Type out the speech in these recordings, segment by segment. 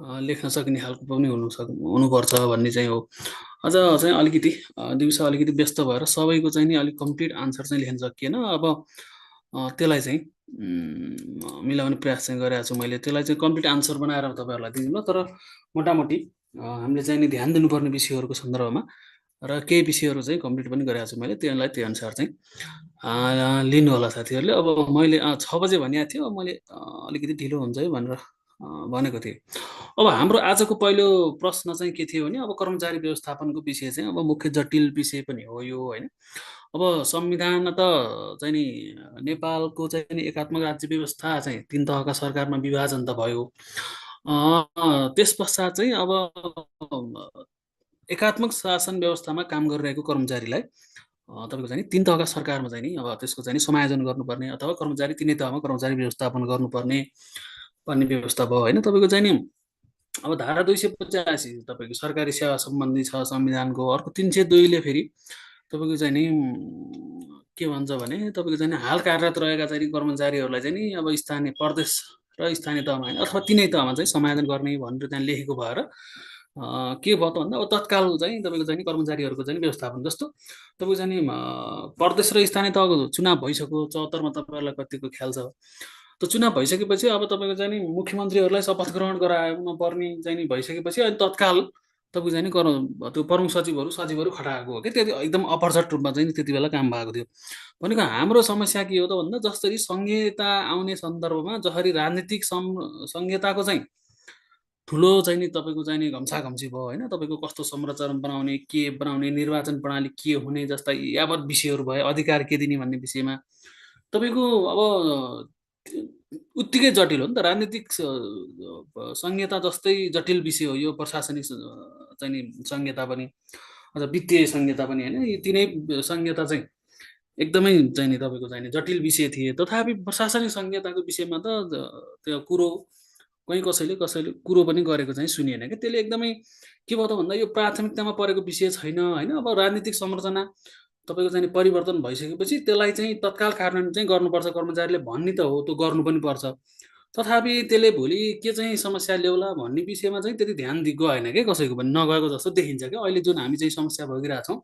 लेख्न सकिने खालको पनि हुनुपर्छ भन्ने चाहिँ हो। अझ चाहिँ अलिकति दिउँसो अलिकति व्यस्त भएर सबैको चाहिँ नि अलिक कम्प्लिट आन्सर चाहिँ लेख्न सकिएन। अब त्यसलाई चाहिँ मिलाउने प्रयास चाहिँ गरेको छु मैले। त्यसलाई चाहिँ कम्प्लिट आन्सर बनाएर तपाईँहरूलाई दिन्छु ल। तर मोटामोटी हामीले चाहिँ नि ध्यान दिनुपर्ने विषयहरूको सन्दर्भमा र केही विषयहरू चाहिँ कम्प्लिट पनि गरेको छु मैले। त्यसलाई त्यो अनुसार चाहिँ लिनु होला साथीहरूले। अब मैले 6 बजे भनिएको थियो, अब मैले अलिकति ढिलो हुन्छ है भनेर भनेको थिएँ। अब हाम्रो आजको पहिलो प्रश्न चाहिँ के थियो भने, अब कर्मचारी व्यवस्थापनको विषय चाहिँ अब मुख्य जटिल विषय पनि हो यो, होइन। अब संविधान त चाहिँ नि नेपालको चाहिँ नि एकात्मक राज्य व्यवस्था चाहिँ 3 तहका सरकारमा विभाजन त भयो। त्यस पश्चात चाहिँ अब एकात्मक शासन व्यवस्थामा काम गरिरहेको कर्मचारीलाई तपाईँको चाहिँ नि 3 तहका सरकारमा चाहिँ नि अब त्यसको चाहिँ नि समायोजन गर्नुपर्ने, अथवा कर्मचारी 3 तहमा कर्मचारी व्यवस्थापन गर्नुपर्ने भन्ने व्यवस्था भयो, होइन। तपाईँको चाहिँ नि अब धारा 285 तपाईँको सरकारी सेवा सम्बन्धी छ संविधानको। अर्को 302ले फेरि तपाईँको चाहिँ नि के भन्छ भने, तपाईँको चाहिँ नि हाल कार्यरत रहेका चाहिँ नि कर्मचारीहरूलाई चाहिँ नि अब स्थानीय प्रदेश र स्थानीय तहमा होइन, अथवा 3 तहमा चाहिँ समायोजन गर्ने भनेर त्यहाँ लेखेको भएर के भयो त भन्दा, अब तत्काल चाहिँ तपाईँको चाहिँ नि कर्मचारीहरूको चाहिँ नि व्यवस्थापन जस्तो तपाईँको चाहिँ नि प्रदेश र स्थानीय तहको चुनाव भइसक्यो 74मा, तपाईँहरूलाई कतिको ख्याल छ। त्यो चुनाव भइसकेपछि अब तपाईँको चाहिँ नि मुख्यमन्त्रीहरूलाई शपथ ग्रहण गराउनु पर्ने चाहिँ नि भइसकेपछि अनि तत्काल तपाईँको चाहिँ नि त्यो प्रमुख सचिवहरू सचिवहरू खटाएको हो कि। त्यति एकदम अपरझट रूपमा चाहिँ नि त्यति बेला काम भएको थियो। भनेको हाम्रो समस्या के हो त भन्दा, जसरी सङ्घीयता आउने सन्दर्भमा जसरी राजनीतिक सङ्घीयताको चाहिँ ठुलो चाहिँ नि तपाईँको चाहिँ नि घम्साघम्सी भयो, होइन। तपाईँको कस्तो संरचना बनाउने, के बनाउने, निर्वाचन प्रणाली के हुने जस्ता यावत विषयहरू भए, अधिकार के दिने भन्ने विषयमा तपाईँको अब उत्तिकै जटिल हो नि त। राजनीतिक संहिता जस्तै जटिल विषय हो यो प्रशासनिक चाहिँ नि संहिता पनि, अझ वित्तीय संहिता पनि, होइन। यी तिनै संहिता चाहिँ एकदमै चाहिँ नि तपाईँको चाहिँ नि जटिल विषय थिए। तथापि प्रशासनिक संहिताको विषयमा त त्यो कुरो कहीँ कसैले कसैले कुरो पनि गरेको चाहिँ सुनिएन कि। त्यसले एकदमै के भयो त भन्दा, यो प्राथमिकतामा परेको विषय छैन, होइन। अब राजनीतिक संरचना तपाईँको चाहिँ नि परिवर्तन भइसकेपछि त्यसलाई चाहिँ तत्काल कार्यान्वयन चाहिँ गर्नुपर्छ कर्मचारीले भन्ने त हो, त्यो गर्नु पनि पर्छ। तथापि त्यसले भोलि के चाहिँ समस्या ल्याउला भन्ने विषयमा चाहिँ त्यति ध्यान गएन कि, कसैको पनि नगएको जस्तो देखिन्छ क्या। अहिले जुन हामी चाहिँ समस्या भोगिरहेछौँ,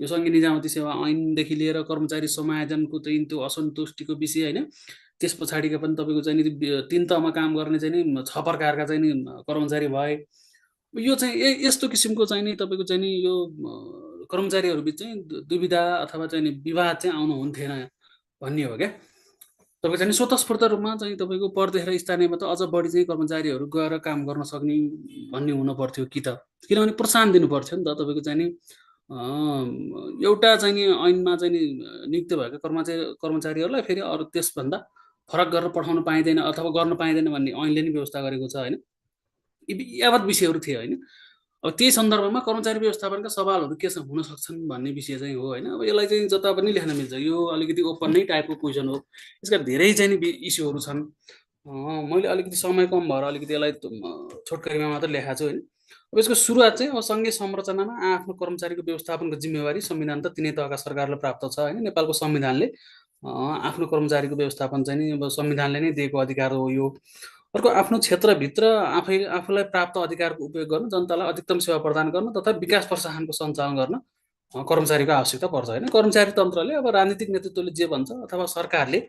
यो सङ्घीय निजामती सेवा ऐनदेखि लिएर कर्मचारी समायोजनको चाहिँ त्यो असन्तुष्टिको विषय, होइन। त्यस पछाडिका पनि तपाईँको चाहिँ नि 3 तहमा काम गर्ने चाहिँ नि 6 प्रकारका चाहिँ नि कर्मचारी भए। यो चाहिँ यस्तो किसिमको चाहिँ नि तपाईँको चाहिँ नि यो कर्मचारीहरू बिच चाहिँ दुविधा अथवा चाहिँ नि विवाद चाहिँ आउनु हुन्थेन भन्ने हो क्या। तपाईँको चाहिँ नि स्वतस्फूर्त रूपमा चाहिँ तपाईँको प्रदेश र स्थानीयमा त अझ बढी चाहिँ कर्मचारीहरू गएर काम गर्न सक्ने भन्ने हुनु पर्थ्यो कि त। किनभने प्रोत्साहन दिनु पर्थ्यो नि त। तपाईँको चाहिँ नि एउटा चाहिँ नि ऐनमा चाहिँ नि नियुक्त भएका कर्मचारीहरूलाई फेरि अरू त्यसभन्दा फरक गरेर पठाउन पाइँदैन अथवा गर्न पाइँदैन भन्ने ऐनले नै व्यवस्था गरेको छ, होइन। यावत विषयहरू थिए, होइन। अब त्यही सन्दर्भमा कर्मचारी व्यवस्थापनका सवालहरू के हुन सक्छन् भन्ने विषय चाहिँ हो, होइन। अब यसलाई चाहिँ जता पनि लेख्न मिल्छ, यो अलिकति ओपन नै टाइपको क्वेसन हो। यसका धेरै चाहिँ नि इस्युहरू छन्। मैले अलिकति समय कम भएर अलिकति यसलाई छोटकरीमा मात्र लेखाएको छु, होइन। अब यसको सुरुवात चाहिँ अब सङ्घीय संरचनामा आफ्नो कर्मचारीको व्यवस्थापनको जिम्मेवारी संविधान त 3 तहका सरकारलाई प्राप्त छ, होइन। नेपालको संविधानले आफ्नो कर्मचारीको व्यवस्थापन चाहिँ नि अब संविधानले नै दिएको अधिकार हो यो। अर्को, आफ्नो क्षेत्रभित्र आफूलाई प्राप्त अधिकारको उपयोग गर्न, जनतालाई अधिकतम सेवा प्रदान गर्न तथा विकास प्रोत्साहनको सञ्चालन गर्न कर्मचारीको आवश्यकता पर्छ, होइन। कर्मचारी तन्त्रले अब राजनीतिक नेतृत्वले जे भन्छ अथवा सरकारले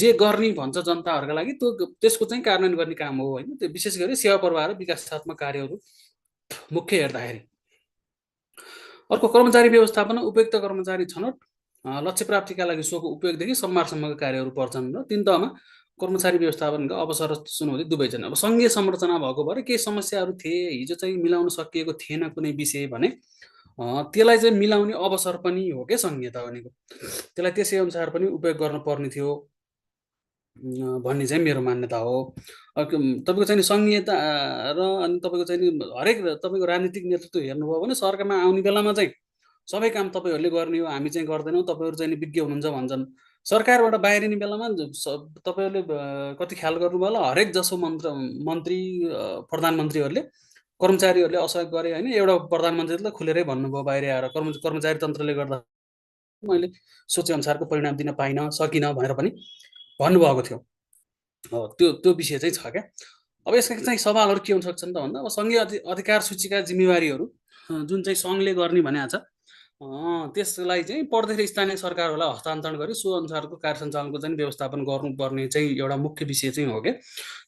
जे गर्ने भन्छ जनताहरूका लागि त्यसको चाहिँ कार्यान्वयन गर्ने काम हो, होइन। त्यो विशेष गरी सेवा प्रवाह र विकासात्मक कार्यहरू मुख्य हेर्दाखेरि। अर्को, कर्मचारी व्यवस्थापन उपयुक्त कर्मचारी छनौट, लक्ष्य प्राप्तिका लागि सोको उपयोगदेखि सम्मानसम्मका कार्यहरू पर्छन् र 3 तहमा कर्मचारी व्यवस्थापनका अवसर र चुनौती दुवै छन्। अब सङ्घीय संरचना भएको भएर केही समस्याहरू थिए, हिजो चाहिँ मिलाउन सकिएको थिएन कुनै विषय भने त्यसलाई चाहिँ मिलाउने अवसर पनि हो क्या संहिता भनेको। त्यसलाई त्यसै अनुसार पनि उपयोग गर्न पर्ने थियो भन्ने चाहिँ मेरो मान्यता हो। तपाईँको चाहिँ नि संहिता र अनि तपाईँको चाहिँ नि हरेक तपाईँको राजनीतिक नेतृत्व हेर्नुभयो भने सरकारमा आउने बेलामा चाहिँ सबै काम तपाईँहरूले गर्ने हो, हामी चाहिँ गर्दैनौँ, तपाईँहरू चाहिँ नि विज्ञ हुनुहुन्छ भन्छन्। सरकारबाट बाहिरिने बेलामा तपाईँहरूले कति ख्याल गर्नुभयो होला, हरेक जसो मन्त्री प्रधानमन्त्रीहरूले कर्मचारीहरूले असहयोग गरे, होइन। एउटा प्रधानमन्त्रीले त खुलेरै भन्नुभयो बाहिर आएर, कर्मचारी तन्त्रले गर्दा मैले सोचे अनुसारको परिणाम दिन पाइनँ, सकिनँ भनेर पनि भन्नुभएको थियो। त्यो त्यो विषय चाहिँ छ क्या। अब यसका चाहिँ सवालहरू के हुन सक्छन् त भन्दा अब सङ्घीय अधिकार सूचीका जिम्मेवारीहरू जुन चाहिँ सङ्घले गर्ने भनेको छ त्यसलाई चाहिँ प्रदेश र स्थानीय सरकारहरूलाई हस्तान्तरण गरी सो अनुसारको कार्य सञ्चालनको चाहिँ व्यवस्थापन गर्नुपर्ने चाहिँ एउटा मुख्य विषय चाहिँ हो क्या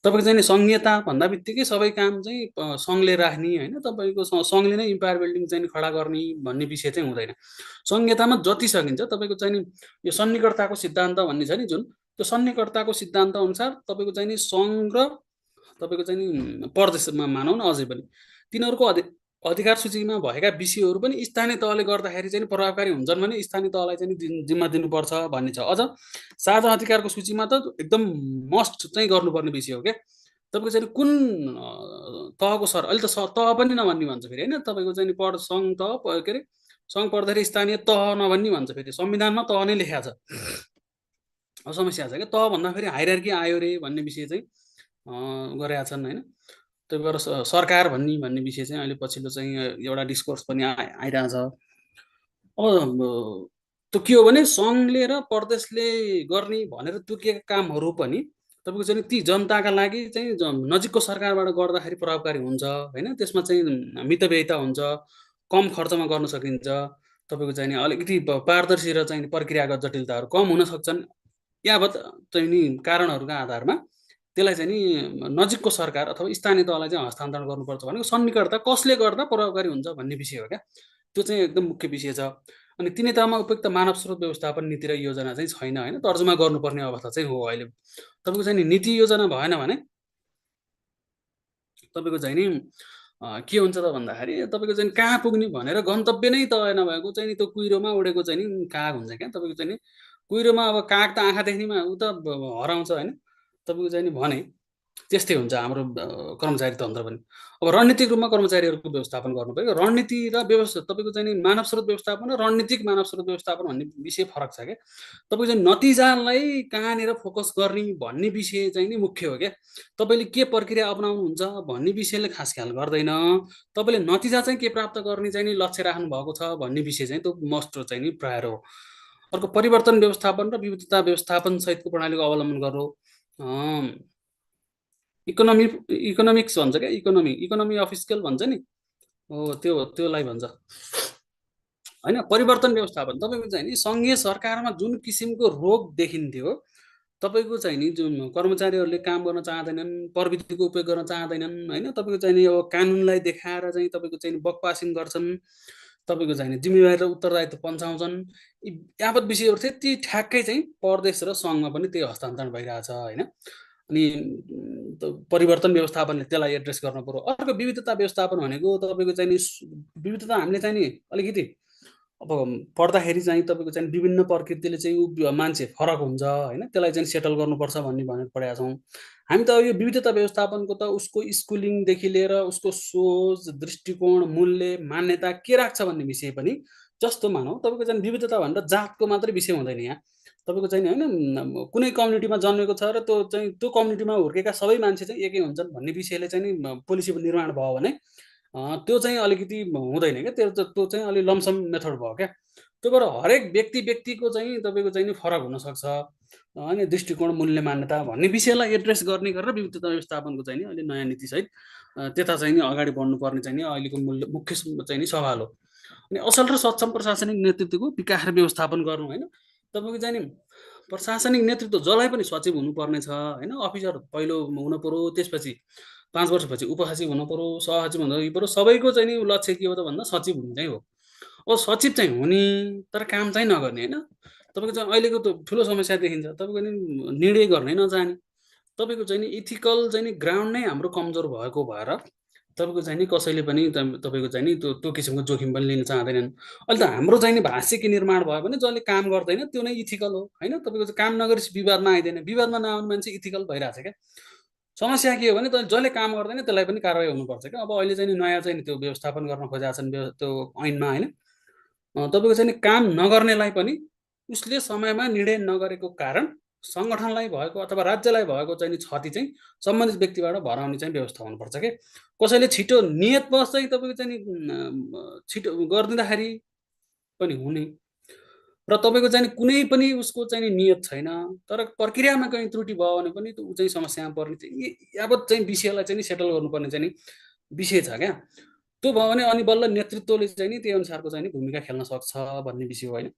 तपाईँको चाहिँ सङ्घीयता भन्दा बित्तिकै सबै काम चाहिँ सङ्घले राख्ने होइन तपाईँको सङ्घले नै इम्पायर बिल्डिङ चाहिँ खडा गर्ने भन्ने विषय चाहिँ हुँदैन सङ्घीयतामा जति सकिन्छ तपाईँको चाहिँ यो सन्निकर्ताको सिद्धान्त भन्ने छ नि जुन त्यो सन्निकर्ताको सिद्धान्त अनुसार तपाईँको चाहिँ सङ्घ र तपाईँको चाहिँ प्रदेशमा मानौँ न अझै पनि तिनीहरूको अधिकार सूचीमा भएका विषयहरू पनि स्थानीय तहले गर्दाखेरि चाहिँ प्रभावकारी हुन्छन् भने स्थानीय तहलाई चाहिँ जिम्मा दिनुपर्छ भन्ने छ अझ साझा अधिकारको सूचीमा त एकदम मस्ट चाहिँ गर्नुपर्ने विषय हो क्या तपाईँको चाहिँ कुन तहको सर अहिले त तह पनि नभन्ने भन्छ फेरि होइन तपाईँको चाहिँ सङ्घ तह के अरे सङ्घ पर्दाखेरि स्थानीय तह नभन्ने भन्छ फेरि संविधानमा तह नै लेखाएको छ समस्या छ क्या तह भन्दाखेरि हाइरार्की आयो रे भन्ने विषय चाहिँ गरेका छन् होइन त्यही भएर सरकार भन्ने विषय चाहिँ अहिले पछिल्लो चाहिँ एउटा डिस्कोर्स पनि आइरहेछ अब त्यो के हो भने सङ्घले र प्रदेशले गर्ने भनेर तोकिएका कामहरू पनि तपाईँको चाहिँ ती जनताका लागि चाहिँ नजिकको सरकारबाट गर्दाखेरि प्रभावकारी हुन्छ होइन त्यसमा चाहिँ मितव्ययिता हुन्छ कम खर्चमा गर्न सकिन्छ तपाईँको चाहिँ अलिकति पारदर्शी र चाहिँ प्रक्रियागत जटिलताहरू कम हुन सक्छन् यावत चाहिँ नि कारणहरूका आधारमा त्यसलाई चाहिँ नि नजिकको सरकार अथवा स्थानीय तहलाई चाहिँ हस्तान्तरण गर्नुपर्छ भनेको सन्निकर्ता कसले गर्दा प्रभावकारी हुन्छ भन्ने विषय हो क्या त्यो चाहिँ एकदम मुख्य विषय छ अनि तिनै तहमा उपयुक्त मानव स्रोत व्यवस्थापन नीति र योजना चाहिँ छैन होइन तर्जुमा गर्नुपर्ने अवस्था चाहिँ हो अहिले तपाईँको चाहिँ नि नीति योजना भएन भने तपाईँको चाहिँ नि के हुन्छ त भन्दाखेरि तपाईँको चाहिँ कहाँ पुग्ने भनेर गन्तव्य नै तय नभएको चाहिँ नि त्यो कुहिरोमा उडेको चाहिँ नि काग हुन्छ क्या तपाईँको चाहिँ नि कुहिरोमा अब काग त आँखा देख्नेमा ऊ त हराउँछ होइन तपाईँको चाहिँ नि भने त्यस्तै हुन्छ हाम्रो कर्मचारी तन्त्र पनि अब रणनीतिक रूपमा कर्मचारीहरूको व्यवस्थापन गर्नु पऱ्यो रणनीति र व्यवस्था तपाईँको चाहिँ मानव स्रोत व्यवस्थापन र रणनीतिक मानव स्रोत व्यवस्थापन भन्ने विषय फरक छ क्या तपाईँको चाहिँ नतिजालाई कहाँनिर फोकस गर्ने भन्ने विषय चाहिँ नि मुख्य हो क्या तपाईँले के प्रक्रिया अप्नाउनुहुन्छ भन्ने विषयले खास ख्याल गर्दैन तपाईँले नतिजा चाहिँ के प्राप्त गर्ने चाहिँ नि लक्ष्य राख्नु भएको छ भन्ने विषय चाहिँ त्यो मस्ट चाहिँ नि प्रायर हो अर्को परिवर्तन व्यवस्थापन र विविधता व्यवस्थापन सहितको प्रणालीको अवलम्बन गर्नु इकोनोमिक्स भन्छ क्या इकोनोमी अफ स्केल भन्छ नि हो त्योलाई भन्छ होइन परिवर्तन व्यवस्थापन तपाईँको चाहिँ नि सङ्घीय सरकारमा जुन किसिमको रोग देखिन्थ्यो तपाईँको चाहिँ नि जुन कर्मचारीहरूले काम गर्न चाहँदैनन् प्रविधिको उपयोग गर्न चाहँदैनन् होइन तपाईँको चाहिँ नि अब कानुनलाई देखाएर चाहिँ तपाईँको चाहिँ बकवासिङ गर्छन् तपाईँको चाहिँ नि जिम्मेवारी र उत्तरदायित्व पन्छाउँछन् यी यावत विषयहरू त्यति ठ्याक्कै चाहिँ प्रदेश र सङ्घमा पनि त्यही हस्तान्तरण भइरहेछ होइन अनि परिवर्तन व्यवस्थापनले त्यसलाई एड्रेस गर्नु पर्यो अर्को विविधता व्यवस्थापन भनेको तपाईँको चाहिँ नि विविधता हामीले चाहिँ नि अलिकति अब पढ्दाखेरि चाहिँ तपाईँको चाहिँ विभिन्न प्रकृतिले चाहिँ मान्छे फरक हुन्छ होइन त्यसलाई चाहिँ सेटल गर्नुपर्छ भन्ने भनेर पढेका छौँ हामी त यो विविधता व्यवस्थापनको त उसको स्कुलिङदेखि लिएर उसको सोच दृष्टिकोण मूल्य मान्यता के राख्छ भन्ने विषय पनि जस्तो मानौँ तपाईँको चाहिँ विविधता भनेर जातको मात्रै विषय हुँदैन यहाँ तपाईँको चाहिँ होइन कुनै कम्युनिटीमा जन्मेको छ र त्यो कम्युनिटीमा हुर्केका सबै मान्छे चाहिँ एकै हुन्छन् भन्ने विषयले चाहिँ नि पोलिसी निर्माण भयो भने त्यो चाहिँ अलिकति हुँदैन क्या त्यो चाहिँ अलिक लमसम मेथड भयो क्या त्यो भएर हरेक व्यक्तिको चाहिँ तपाईँको चाहिँ नि फरक हुनसक्छ अनि दृष्टिकोण मूल्य मान्यता भन्ने विषयलाई एड्रेस गर्ने गरेर विविधता व्यवस्थापनको चाहिँ नि अहिले नयाँ नीतिसहित त्यता चाहिँ नि अगाडि बढ्नुपर्ने चाहिँ नि अहिलेको मुख्य चाहिँ नि सवाल हो अनि असल र सक्षम प्रशासनिक नेतृत्वको विकास र व्यवस्थापन गर्नु होइन तपाईँको चाहिँ नि प्रशासनिक नेतृत्व जसलाई पनि सचिव हुनुपर्ने छ होइन अफिसर पहिलो हुनु पऱ्यो त्यसपछि 5 वर्षपछि उपसचिव हुनु पऱ्यो सहसचिव हुनु पऱ्यो सबैको चाहिँ नि लक्ष्य के हो त भन्दा सचिव हुनु चाहिँ हो अब सचिव चाहिँ हुने तर काम चाहिँ नगर्ने होइन तपाईँको चाहिँ अहिलेको त ठुलो समस्या देखिन्छ तपाईँको नि निर्णय गर्नै नजाने तपाईँको चाहिँ नि इथिकल चाहिँ नि ग्राउन्ड नै हाम्रो कमजोर भएको भएर तपाईँको चाहिँ नि कसैले पनि तपाईँको चाहिँ नि त्यो किसिमको जोखिम पनि लिन चाहँदैनन् अहिले त हाम्रो चाहिँ नि भाष्य के निर्माण भयो भने जसले काम गर्दैन त्यो नै इथिकल हो होइन तपाईँको चाहिँ काम नगरेपछि विवादमा आइँदैन विवादमा नआउने मान्छे इथिकल भइरहेछ क्या समस्या के हो भने जसले काम गर्दैन त्यसलाई पनि कारवाही हुनुपर्छ क्या अब अहिले चाहिँ नयाँ चाहिँ त्यो व्यवस्थापन गर्न खोजेका छन् त्यो ऐनमा होइन तपाईँको चाहिँ काम नगर्नेलाई पनि उसले समयमा निर्णय नगरेको कारण सङ्गठनलाई भएको अथवा राज्यलाई भएको चाहिँ क्षति चाहिँ सम्बन्धित व्यक्तिबाट भराउने चाहिँ व्यवस्था हुनुपर्छ क्या कसैले छिटो नियतवश चाहिँ तपाईँको चाहिँ छिटो गरिदिँदाखेरि पनि हुने र तपाईँको चाहिँ कुनै पनि उसको चाहिँ नियत छैन, तर प्रक्रियामा कहीँ त्रुटि भयो भने पनि ऊ चाहिँ समस्यामा पर्ने चाहिँ यावत चाहिँ विषयलाई चाहिँ सेटल गर्नुपर्ने चाहिँ विषय छ क्या। त्यो भयो भने अनि बल्ल नेतृत्वले चाहिँ नि त्यही अनुसारको चाहिँ भूमिका खेल्न सक्छ भन्ने विषय हो होइन।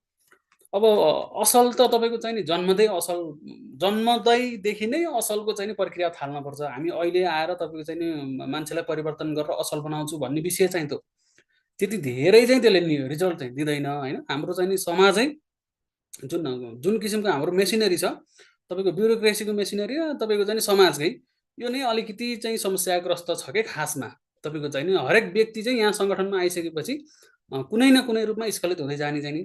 अब असल त तपाईँको चाहिँ नि जन्मदै असल, जन्मदैदेखि नै असलको चाहिँ प्रक्रिया थाल्नुपर्छ। हामी अहिले आएर तपाईँको चाहिँ नि मान्छेलाई परिवर्तन गरेर असल बनाउँछु भन्ने विषय चाहिँ त त्यति धेरै चाहिँ त्यसले रिजल्ट चाहिँ दिँदैन होइन। हाम्रो चाहिँ नि समाजै जुन जुन किसिमको हाम्रो मेसिनरी छ, तपाईँको ब्युरोक्रेसीको मेसिनरी र तपाईँको चाहिँ समाजकै यो नै अलिकति चाहिँ समस्याग्रस्त छ कि खासमा। तपाईँको चाहिँ नि हरेक व्यक्ति चाहिँ यहाँ सङ्गठनमा आइसकेपछि कुनै न कुनै रूपमा स्खलित हुँदै जाने चाहिँ नि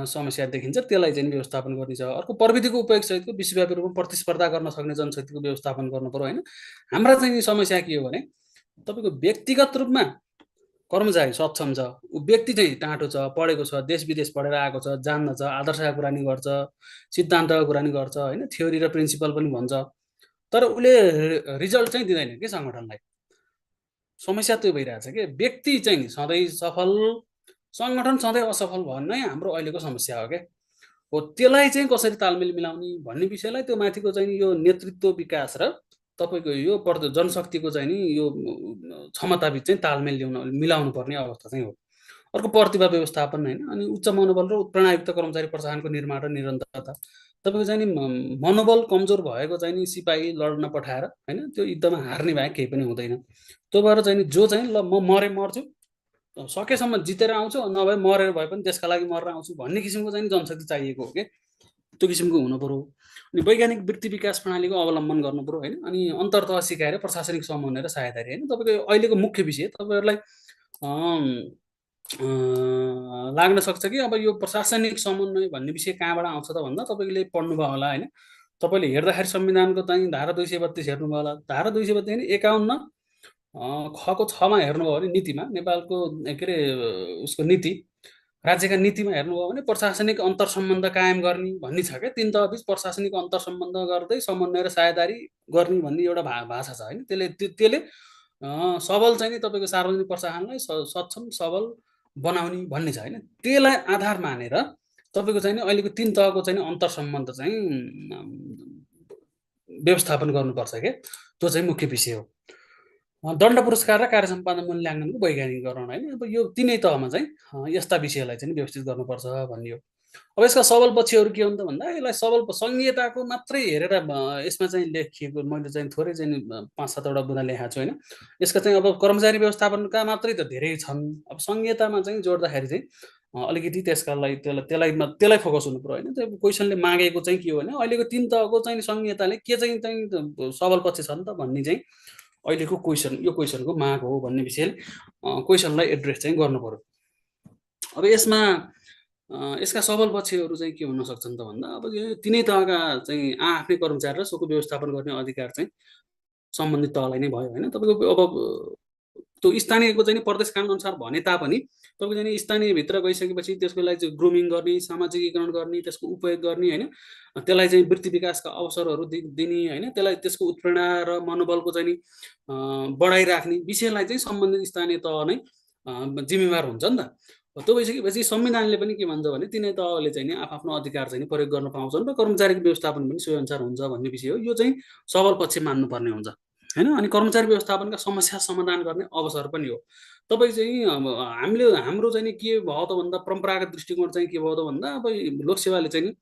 समस्या देखिन्छ। त्यसलाई चाहिँ व्यवस्थापन गर्ने छ। अर्को प्रविधिको उपयोग सहितको विश्वव्यापी रूपमा प्रतिस्पर्धा गर्न सक्ने जनशक्तिको व्यवस्थापन गर्नु पर्यो होइन। हाम्रा चाहिँ समस्या के हो भने तपाईँको व्यक्तिगत रूपमा कर्मचारी सक्षम छ, ऊ व्यक्ति चाहिँ टाँटो छ, पढेको छ, देश विदेश पढेर आएको छ, जान्दछ, आदर्शका कुरानी गर्छ, सिद्धान्तका कुरानी गर्छ होइन, थ्योरी र प्रिन्सिपल पनि भन्छ, तर उसले रिजल्ट चाहिँ दिँदैन कि सङ्गठनलाई। समस्या त्यो भइरहेछ कि व्यक्ति चाहिँ नि सधैँ सफल, सङ्गठन सधैँ असफल भन्ने हाम्रो अहिलेको समस्या हो क्या। हो त्यसलाई चाहिँ कसरी तालमेल मिलाउने भन्ने विषयलाई त्यो माथिको चाहिँ यो नेतृत्व विकास र तपाईँको यो जनशक्तिको चाहिँ नि यो क्षमताबिच चाहिँ तालमेल ल्याउन मिलाउनु पर्ने अवस्था चाहिँ हो। अर्को प्रतिभा व्यवस्थापन होइन, अनि उच्च मनोबल र उत्प्रेरणायुक्त कर्मचारी प्रोत्साहनको निर्माण र निरन्तरता। तपाईँको चाहिँ नि मनोबल कमजोर भएको चाहिँ नि सिपाही लड्न पठाएर होइन त्यो युद्धमा हार्ने भए केही पनि हुँदैन। त्यो भएर चाहिँ नि जो चाहिँ ल म मरे मर्छु, सकेसम्म जितेर आउँछु, नभए मरेर भए पनि त्यसका लागि मरेर आउँछु भन्ने किसिमको चाहिँ जनशक्ति चाहिएको हो कि त्यो किसिमको हुनु पर्यो। अनि वैज्ञानिक वृत्ति विकास प्रणालीको अवलम्बन गर्नु पर्यो होइन। अनि अन्तर्तह सिकाएर प्रशासनिक समन्वय र सहायतारी होइन। तपाईँको अहिलेको मुख्य विषय तपाईँहरूलाई लाग्न सक्छ कि अब यो प्रशासनिक समन्वय भन्ने विषय कहाँबाट आउँछ त भन्दा तपाईँले पढ्नुभयो होला होइन। तपाईँले हेर्दाखेरि संविधानको चाहिँ धारा 232 हेर्नुभयो होला। धारा 232 होइन 51 खको 6मा हेर्नुभयो भने नीतिमा नेपालको के अरे उसको नीति, राज्यका नीतिमा हेर्नुभयो भने प्रशासनिक अन्तर सम्बन्ध कायम गर्ने भन्ने छ क्या। तिन तहबिच प्रशासनिक अन्तर सम्बन्ध गर्दै समन्वय र सहायतारी गर्ने भन्ने एउटा भाषा छ होइन। त्यसले सबल चाहिँ नि तपाईँको सार्वजनिक प्रशासनलाई सक्षम सबल बनाउने भन्ने छ होइन। त्यसलाई आधार मानेर तपाईँको चाहिँ नि अहिलेको तिन तहको चाहिँ अन्तर सम्बन्ध चाहिँ व्यवस्थापन गर्नुपर्छ क्या। त्यो चाहिँ मुख्य विषय हो। दण्ड पुरस्कार र कार्य सम्पादन मूल्याङ्कनको वैज्ञानिकरण होइन। अब यो तिनै तहमा चाहिँ यस्ता विषयलाई चाहिँ व्यवस्थित गर्नुपर्छ भन्ने हो। अब यसका सबल पक्षहरू के हुन् त भन्दा यसलाई सबल सङ्घीयताको मात्रै हेरेर यसमा चाहिँ लेखिएको मैले चाहिँ थोरै चाहिँ 5-7वटा बुँदा लेखाएको छु होइन। यसका चाहिँ अब कर्मचारी व्यवस्थापनका मात्रै त धेरै छन्। अब सङ्घीयतामा चाहिँ जोड्दाखेरि चाहिँ अलिकति त्यसका लागि त्यसलाई फोकस हुनु पर्यो होइन। त्यो क्वेसनले मागेको चाहिँ के हो भने अहिलेको तिन तहको चाहिँ सङ्घीयताले के चाहिँ सबल पक्ष छ नि त भन्ने चाहिँ अहिलेको क्वेसन, यो क्वेसनको माग हो भन्ने विषयले क्वेसनलाई एड्रेस चाहिँ गर्नु पर्यो। अब यसमा यसका सबल पक्षहरू चाहिँ के हुन सक्छन् त भन्दा अब यो तिनै तहका चाहिँ आफ्नै कर्मचारी र सोको व्यवस्थापन गर्ने अधिकार चाहिँ सम्बन्धित तहलाई नै भयो होइन। तपाईँको अब त्यो स्थानीयको चाहिँ प्रदेश कानुन अनुसार भने तापनि तपाईँको चाहिँ स्थानीयभित्र गइसकेपछि त्यसको लागि चाहिँ ग्रुमिङ गर्ने, सामाजिकीकरण गर्ने, त्यसको उपयोग गर्ने होइन, त्यसलाई चाहिँ वृत्ति विकासका अवसरहरू दिने होइन, त्यसलाई त्यसको उत्प्रेरणा र मनोबलको चाहिँ नि बढाइराख्ने विषयलाई चाहिँ सम्बन्धित स्थानीय तह नै जिम्मेवार हुन्छ नि त। त्यो भइसकेपछि संविधानले पनि के भन्छ भने तिनै तहले चाहिँ नि आफ्नो अधिकार चाहिँ प्रयोग गर्न पाउँछन् र कर्मचारीको व्यवस्थापन पनि सोही अनुसार हुन्छ भन्ने विषय हो। यो चाहिँ सबल पक्ष मान्नुपर्ने हुन्छ होइन। अनि कर्मचारी व्यवस्थापनका समस्या समाधान गर्ने अवसर पनि हो। तपाईँ चाहिँ अब हाम्रो चाहिँ नि के भयो त भन्दा परम्परागत दृष्टिकोण चाहिँ के भयो त भन्दा अब लोकसेवाले चाहिँ नि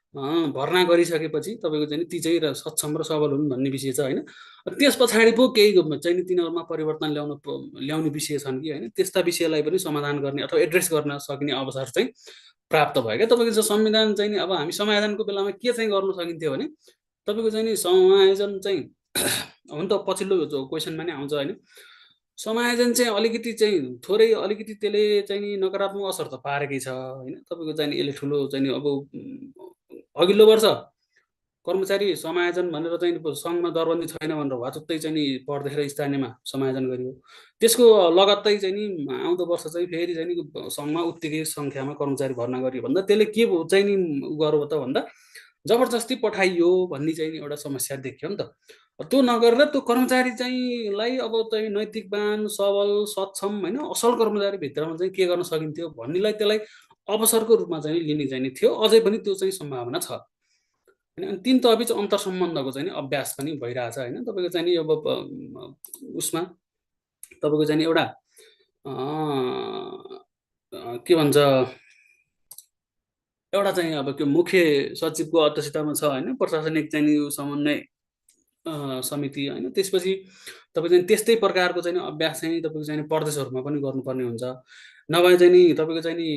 भर्ना गरिसकेपछि तपाईँको चाहिँ ती चाहिँ सक्षम र सबल हुन् भन्ने विषय छ होइन। त्यस पछाडि पो केही चाहिँ नि तिनीहरूमा परिवर्तन ल्याउने विषय छन् कि होइन, त्यस्ता विषयलाई पनि समाधान गर्ने अथवा एड्रेस गर्न सक्ने अवसर चाहिँ प्राप्त भयो क्या। तपाईँको संविधान चाहिँ नि अब हामी समाधानको बेलामा के चाहिँ गर्नु सकिन्थ्यो भने तपाईँको चाहिँ नि समायोजन चाहिँ हुन त पछिल्लो क्वेसनमा नै आउँछ होइन। समायोजन चाहिँ अलिकति चाहिँ थोरै अलिकति त्यसले चाहिँ नि नकारात्मक असर त पारेकै छ होइन। तपाईँको चाहिँ यसले ठुलो चाहिँ नि अब अघिल्लो वर्ष कर्मचारी समायोजन भनेर चाहिँ सङ्घमा दरबन्दी छैन भनेर वाचुत्तै चाहिँ नि पढ्दैखेर स्थानीयमा समायोजन गरियो। त्यसको लगत्तै चाहिँ नि आउँदो वर्ष चाहिँ फेरि चाहिँ नि सङ्घमा उत्तिकै सङ्ख्यामा कर्मचारी भर्ना गरियो भन्दा त्यसले के चाहिँ नि गर्यो त भन्दा जबरजस्ती पठाइयो भन्ने चाहिँ एउटा समस्या देखियो नि त। त्यो नगरेर त्यो कर्मचारी चाहिँलाई अब चाहिँ नैतिकवान सबल सक्षम होइन असल कर्मचारी भित्रमा चाहिँ के गर्न सकिन्थ्यो भन्नेलाई त्यसलाई अवसरको रूपमा चाहिँ लिने चाहिँ थियो, अझै पनि त्यो चाहिँ सम्भावना छ होइन। अनि तीन तहबीच अन्तर सम्बन्धको चाहिँ अभ्यास पनि भइरहेछ होइन। तपाईँको चाहिँ अब उसमा तपाईँको चाहिँ एउटा के भन्छ, एउटा चाहिँ अब त्यो मुख्य सचिवको अध्यक्षतामा छ होइन, प्रशासनिक चाहिँ यो समन्वय समिति होइन। त्यसपछि तपाईँ चाहिँ त्यस्तै प्रकारको चाहिँ अभ्यास चाहिँ तपाईँको चाहिँ प्रदेशहरूमा पनि गर्नुपर्ने हुन्छ। नभए चाहिँ नि तपाईँको चाहिँ नि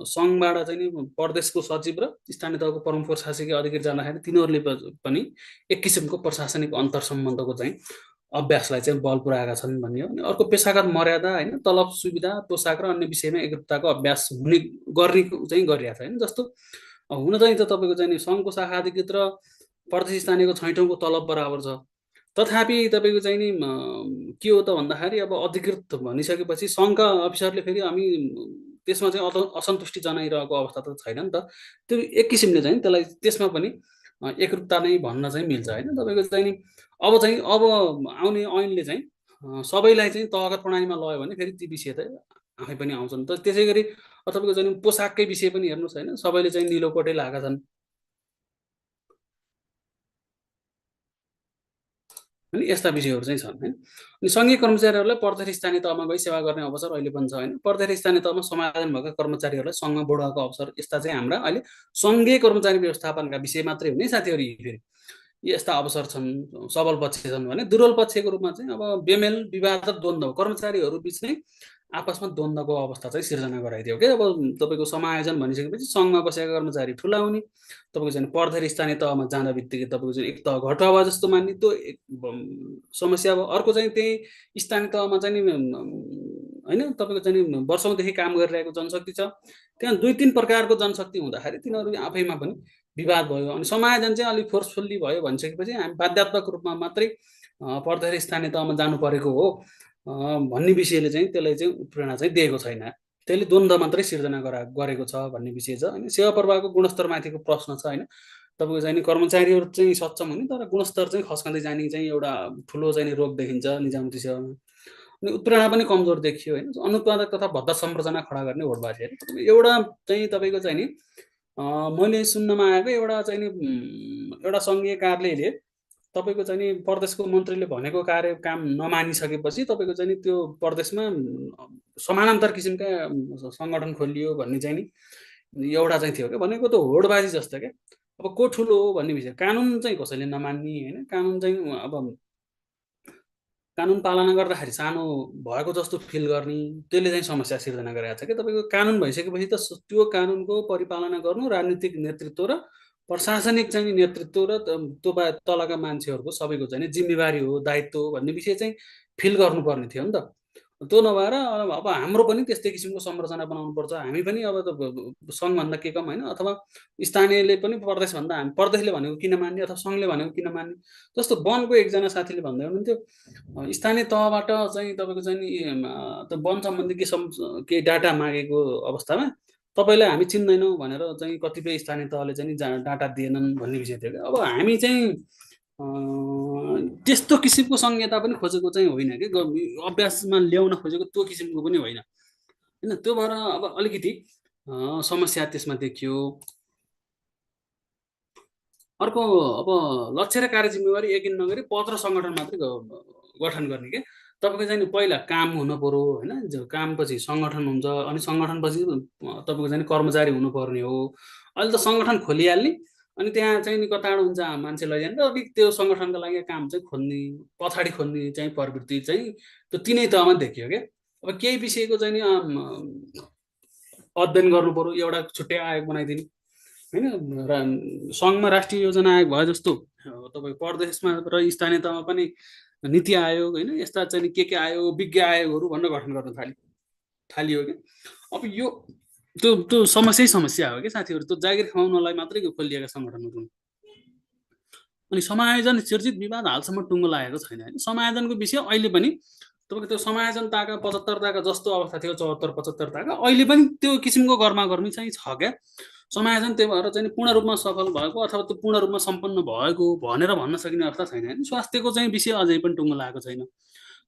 सङ्घबाट चाहिँ नि प्रदेशको सचिव र स्थानीय तहको प्रमुख प्रशासकीय अधिकारी जाँदाखेरि तिनीहरूले पनि एक किसिमको प्रशासनिक अन्तर सम्बन्धको चाहिँ अभ्यासलाई चाहिँ बल पुऱ्याएका छन् भन्ने हो। अनि अर्को पेसागत मर्यादा होइन, तलब सुविधा पोसाक र अन्य विषयमा एकरूपताको अभ्यास हुने गर्ने चाहिँ गरिरहेको छ होइन। जस्तो हुन चाहिँ त तपाईँको चाहिँ नि सङ्घको शाखा अधिकृत र प्रदेश स्थानीयको छैटौँको तलब बराबर छ। तथापि तपाईँको चाहिँ नि के हो त भन्दाखेरि अब अधिकृत भनिसकेपछि सङ्घका अफिसरले फेरि हामी त्यसमा चाहिँ असन्तुष्टि जनाइरहेको अवस्था त छैन नि त। त्यो एक किसिमले चाहिँ त्यसलाई त्यसमा पनि एकरूपता नै भन्न चाहिँ मिल्छ होइन। तपाईँको चाहिँ नि अब आउने ऐनले चाहिँ सबैलाई चाहिँ तहगत प्रणालीमा लयो भने फेरि ती विषय त आफै पनि आउँछन् त। त्यसै गरी तपाईँको चाहिँ पोसाककै विषय पनि हेर्नुहोस् होइन, सबैले चाहिँ निलो कोटै लगाएका छन् अनि यस्ता विषयहरू चाहिँ छन् होइन। अनि सङ्घीय कर्मचारीहरूलाई प्रदेश स्थानीय तहमा गई सेवा गर्ने अवसर अहिले पनि छ होइन। प्रदेश स्थानीय तहमा समायोजन भएका कर्मचारीहरूलाई सङ्घमा बढाएको अवसर, यस्ता चाहिँ हाम्रा अहिले सङ्घीय कर्मचारी व्यवस्थापनका विषय मात्रै हुने साथीहरू यी फेरि यस्ता अवसर छन्। सबल पक्ष छन् भने दुर्बल पक्षको रूपमा चाहिँ अब बेमेल विवाद र द्वन्द्व कर्मचारीहरू बिच नै आपसमा द्वन्द्वको अवस्था चाहिँ सिर्जना गराइदियो क्या। अब तपाईँको समायोजन भनिसकेपछि सङ्घमा बसेका कर्मचारी ठुला हुने, तपाईँको चाहिँ प्रदेश स्थानीय तहमा जाँदा बित्तिकै तपाईँको चाहिँ एक तह घटाउ भयो जस्तो मान्ने, त्यो एक समस्या भयो। अर्को चाहिँ त्यही स्थानीय तहमा चाहिँ नि होइन तपाईँको चाहिँ नि वर्षौँदेखि काम गरिरहेको जनशक्ति छ, त्यहाँ दुई तिन प्रकारको जनशक्ति हुँदाखेरि तिनीहरू आफैमा पनि विवाद भयो। अनि समायोजन चाहिँ अलिक फोर्सफुल्ली भयो भनिसकेपछि हामी बाध्यात्मक रूपमा मात्रै प्रदेश स्थानीय तहमा जानु परेको हो भन्ने विषयले चाहिँ त्यसलाई चाहिँ उत्प्रेरणा चाहिँ दिएको छैन। त्यसले द्वन्द्व मात्रै सिर्जना गरेको छ भन्ने विषय छ होइन। सेवा प्रवाहको गुणस्तरमाथिको प्रश्न छ होइन। तपाईँको चाहिँ नि कर्मचारीहरू चाहिँ सक्षम हुने तर गुणस्तर चाहिँ खस्कँदै जाने चाहिँ एउटा ठुलो चाहिँ रोग देखिन्छ निजामती सेवामा। अनि उत्प्रेरणा पनि कमजोर देखियो होइन। अनुत्पादक तथा भद्दा संरचना खडा गर्ने होडबाजी होइन। एउटा चाहिँ तपाईँको चाहिँ नि मैले सुन्नमा आएको एउटा चाहिँ नि एउटा सङ्घीय कार्यालयले तपाईँको चाहिँ नि प्रदेशको मन्त्रीले भनेको कार्य काम नमानिसकेपछि तपाईँको चाहिँ नि त्यो प्रदेशमा समानान्तर किसिमका सङ्गठन खोलियो भन्ने चाहिँ नि एउटा चाहिँ थियो क्या। भनेको त होडबाजी जस्तो क्या। अब को ठुलो हो भन्ने विषय, कानुन चाहिँ कसैले नमान्ने होइन। कानुन चाहिँ अब कानुन पालना गर्दाखेरि सानो भएको जस्तो फिल गर्ने, त्यसले चाहिँ समस्या सिर्जना गरेको छ क्या। तपाईँको कानुन भइसकेपछि त त्यो कानुनको परिपालना गर्नु राजनीतिक नेतृत्व र प्रशासनिक चाहिँ नेतृत्व र त्यो तलका मान्छेहरूको सबैको चाहिँ जिम्मेवारी हो, दायित्व हो भन्ने विषय चाहिँ फिल गर्नुपर्ने थियो नि त। त्यो नभएर अब हाम्रो पनि त्यस्तै किसिमको संरचना बनाउनु पर्छ। हामी पनि अब त सङ्घभन्दा के कम होइन, अथवा स्थानीयले पनि प्रदेशभन्दा हामी प्रदेशले भनेको किन मान्ने अथवा सङ्घले भनेको किन मान्ने। जस्तो वनको एकजना साथीले भन्दै हुनुहुन्थ्यो स्थानीय तहबाट चाहिँ तपाईँको चाहिँ नि त्यो वन सम्बन्धी के डाटा मागेको अवस्थामा तपाईँलाई हामी चिन्दैनौँ भनेर चाहिँ कतिपय स्थानीय तहले चाहिँ डाटा दिएनन् भन्ने विषय थियो क्या। अब हामी चाहिँ त्यस्तो किसिमको संहिता पनि खोजेको चाहिँ होइन कि अभ्यासमा ल्याउन खोजेको त्यो किसिमको पनि होइन होइन। त्यो भएर अब अलिकति समस्या त्यसमा देखियो। अर्को अब लक्ष्य र कार्य जिम्मेवारी यकिन नगरी पद र सङ्गठन मात्रै गठन गर्ने के। तपाईँको चाहिँ पहिला काम हुनु पर्यो होइन, कामपछि सङ्गठन हुन्छ, अनि सङ्गठनपछि तपाईँको चाहिँ कर्मचारी हुनुपर्ने हो। अहिले त सङ्गठन खोलिहाल्ने अनि त्यहाँ चाहिँ नि कताबाट हुन्छ मान्छे लैजाने र अलिक त्यो सङ्गठनका लागि काम चाहिँ खोज्ने पछाडि खोज्ने चाहिँ प्रवृत्ति चाहिँ त्यो तिनै तहमा देखियो क्या। अब केही विषयको चाहिँ नि अध्ययन गर्नु पर्यो, एउटा छुट्टै आयोग बनाइदिने होइन। सङ्घमा राष्ट्रिय योजना आयोग भयो जस्तो तपाईँ प्रदेशमा र स्थानीय तहमा पनि नीति आयोग होइन, यस्ता चाहिँ के आयोग विज्ञ आयोगहरू भनेर गठन गर्न थालियो कि। अब यो त्यो त्यो समस्या हो कि साथीहरू। त्यो जागिर खुवाउनलाई मात्रै खोलिएका सङ्गठनहरू हुन्। अनि समायोजन सिर्जित विवाद हालसम्म टुङ्गो लागेको छैन होइन। समायोजनको विषय अहिले पनि तपाईँको त्यो समायोजनताका 75ताका जस्तो अवस्था थियो 74-75ताका, अहिले पनि त्यो किसिमको गर्मी चाहिँ छ क्या। समायोजन त्यही भएर चाहिँ पूर्ण रूपमा सफल भएको अथवा त्यो पूर्ण रूपमा सम्पन्न भएको भनेर भन्न सकिने अवस्था छैन होइन। स्वास्थ्यको चाहिँ विषय अझै पनि टुङ्गो लागेको छैन।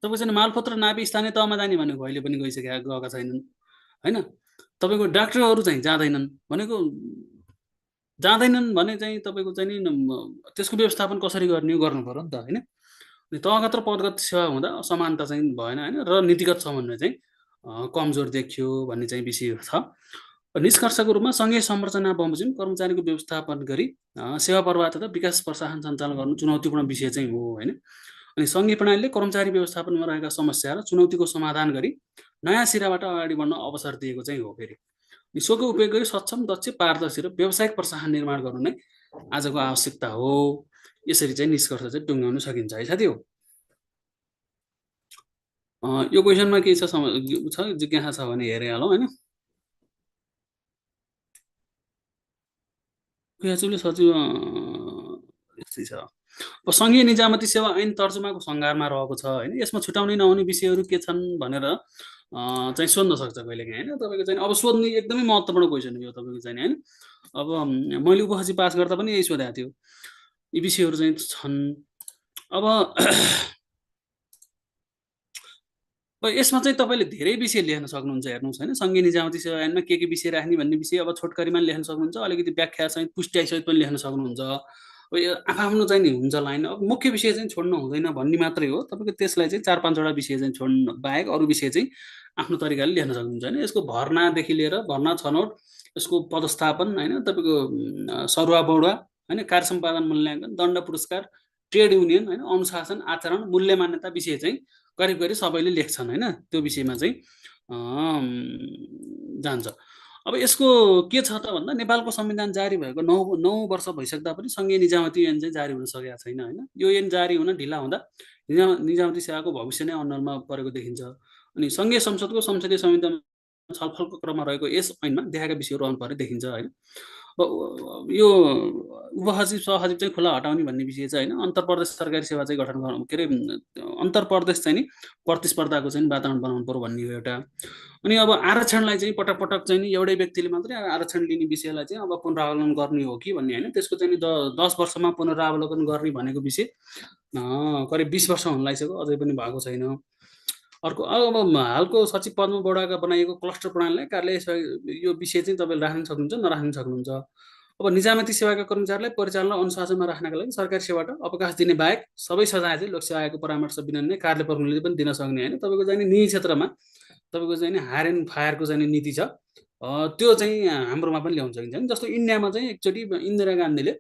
तपाईँको चाहिँ मालपोत र नापी स्थानीय तहमा जाने भनेको अहिले पनि गएका छैनन् होइन। तपाईँको डाक्टरहरू चाहिँ जाँदैनन् भनेको, जाँदैनन् भने चाहिँ तपाईँको चाहिँ नि त्यसको व्यवस्थापन कसरी गर्ने हो, गर्नु पर्यो नि त होइन। अनि तहगत र पदगत सेवा हुँदा समानता चाहिँ भएन होइन, र नीतिगत समन्वय चाहिँ कमजोर देखियो भन्ने चाहिँ विषय छ। निष्कर्षको रूपमा सङ्घीय संरचना बमोजिम कर्मचारीको व्यवस्थापन गरी सेवा प्रवाह तथा विकास प्रोत्साहन सञ्चालन गर्नु चुनौतीपूर्ण विषय चाहिँ हो होइन। अनि सङ्घीय प्रणालीले कर्मचारी व्यवस्थापनमा रहेका समस्या र चुनौतीको समाधान गरी नयाँ सिराबाट अगाडि बढ्न अवसर दिएको चाहिँ हो। फेरि विश्वको उपयोग गरी सक्षम, दक्ष, पारदर्शी र व्यावसायिक प्रोत्साहन निर्माण गर्नु नै आजको आवश्यकता हो। यसरी चाहिँ निष्कर्ष चाहिँ टुङ्ग्याउन सकिन्छ है साथी हो। यो क्वेसनमा के छ जिज्ञासा छ भने हेरिहालौँ होइन। सचिव यस्तै छ। अब सङ्घीय निजामती सेवा ऐन तर्जुमाको सङ्घारमा रहेको छ होइन। यसमा छुटाउनै नहुने विषयहरू के छन् भनेर चाहिँ सोध्न सक्छ कहिलेकाहीँ होइन। तपाईँको चाहिँ अब सोध्ने एकदमै महत्त्वपूर्ण क्वेसन हो तपाईँको चाहिँ होइन। अब मैले उपहजी पास गर्दा पनि यही सोधेको थियो, यी विषयहरू चाहिँ छन्। अब यसमा चाहिँ तपाईँले धेरै विषय लेख्न सक्नुहुन्छ, हेर्नुहोस् होइन। सङ्घीय निजामती सेवा ऐनमा के विषय राख्ने भन्ने विषय अब छोटकरीमा लेख्न सक्नुहुन्छ, अलिकति व्याख्या सहित पुष्टाइसहित पनि लेख्न सक्नुहुन्छ। अब यो आफ्नो चाहिँ नि हुन्छ लाइन। अब मुख्य विषय चाहिँ छोड्नु हुँदैन भन्ने मात्रै हो। तपाईँको त्यसलाई चाहिँ 4-5वटा विषय चाहिँ छोड्नु बाहेक अरू विषय चाहिँ आफ्नो तरिकाले लेख्न सक्नुहुन्छ होइन। यसको भर्नादेखि लिएर भर्ना छनौट, यसको पदस्थापन होइन, तपाईँको सरुवा बढुवा होइन, कार्य सम्पादन मूल्याङ्कन, दण्ड पुरस्कार, ट्रेड युनियन होइन, अनुशासन, आचरण, मूल्य मान्यता विषय चाहिँ करिब करिब सबैले लेख्छन् होइन। त्यो विषयमा चाहिँ जान्छ। अब यसको के छ त भन्दा नेपालको संविधान जारी भएको 9 वर्ष भइसक्दा पनि सङ्घीय निजामती ऐन चाहिँ जारी हुन सकेको छैन होइन। यो ऐन जारी हुन ढिला हुँदा निजामती सेवाको भविष्य नै अन्यलमा परेको देखिन्छ। अनि सङ्घीय संसदको संसदीय समितिमा छलफलको क्रममा रहेको यस ऐनमा देखाएका विषयहरू रहनु पर्ने देखिन्छ होइन। यो उपसचिव सहसचिव चाहिँ खुला हटाउने भन्ने विषय चाहिँ होइन। अन्तर्प्रदेश सरकारी सेवा चाहिँ गठन गर्नु, के अरे अन्तर्प्रदेश चाहिँ नि प्रतिस्पर्धाको चाहिँ वातावरण बनाउनु पर्यो भन्ने हो एउटा। अनि अब आरक्षणलाई चाहिँ पटक पटक चाहिँ नि एउटै व्यक्तिले मात्रै आरक्षण लिने विषयलाई चाहिँ अब पुनरावलोकन गर्ने हो कि भन्ने होइन। त्यसको चाहिँ 10 वर्षमा पुनरावलोकन गर्ने भनेको विषय करिब 20 वर्ष हुन लागिसक्यो, अझै पनि भएको छैन। अर्को अब हालको सचिव पदमा बढाएका बनाइएको क्लस्टर प्रणालीलाई कार्यालय यो विषय चाहिँ तपाईँले राख्न सक्नुहुन्छ, नराख्न सक्नुहुन्छ। अब निजामती सेवाका कर्मचारीलाई परिचालन र अनुशासनमा राख्नका लागि सरकारी सेवाबाट अवकाश दिने बाहेक सबै सजाय चाहिँ लोक सेवाको परामर्श बिना नै कार्यालय प्रमुखले पनि दिन सक्ने होइन। तपाईँको चाहिँ निजी क्षेत्रमा तपाईँको चाहिँ हायर एन्ड फायरको चाहिँ नीति छ, त्यो चाहिँ हाम्रोमा पनि ल्याउन सकिन्छ नि। जस्तो इन्डियामा चाहिँ एकचोटि इन्दिरा गान्धीले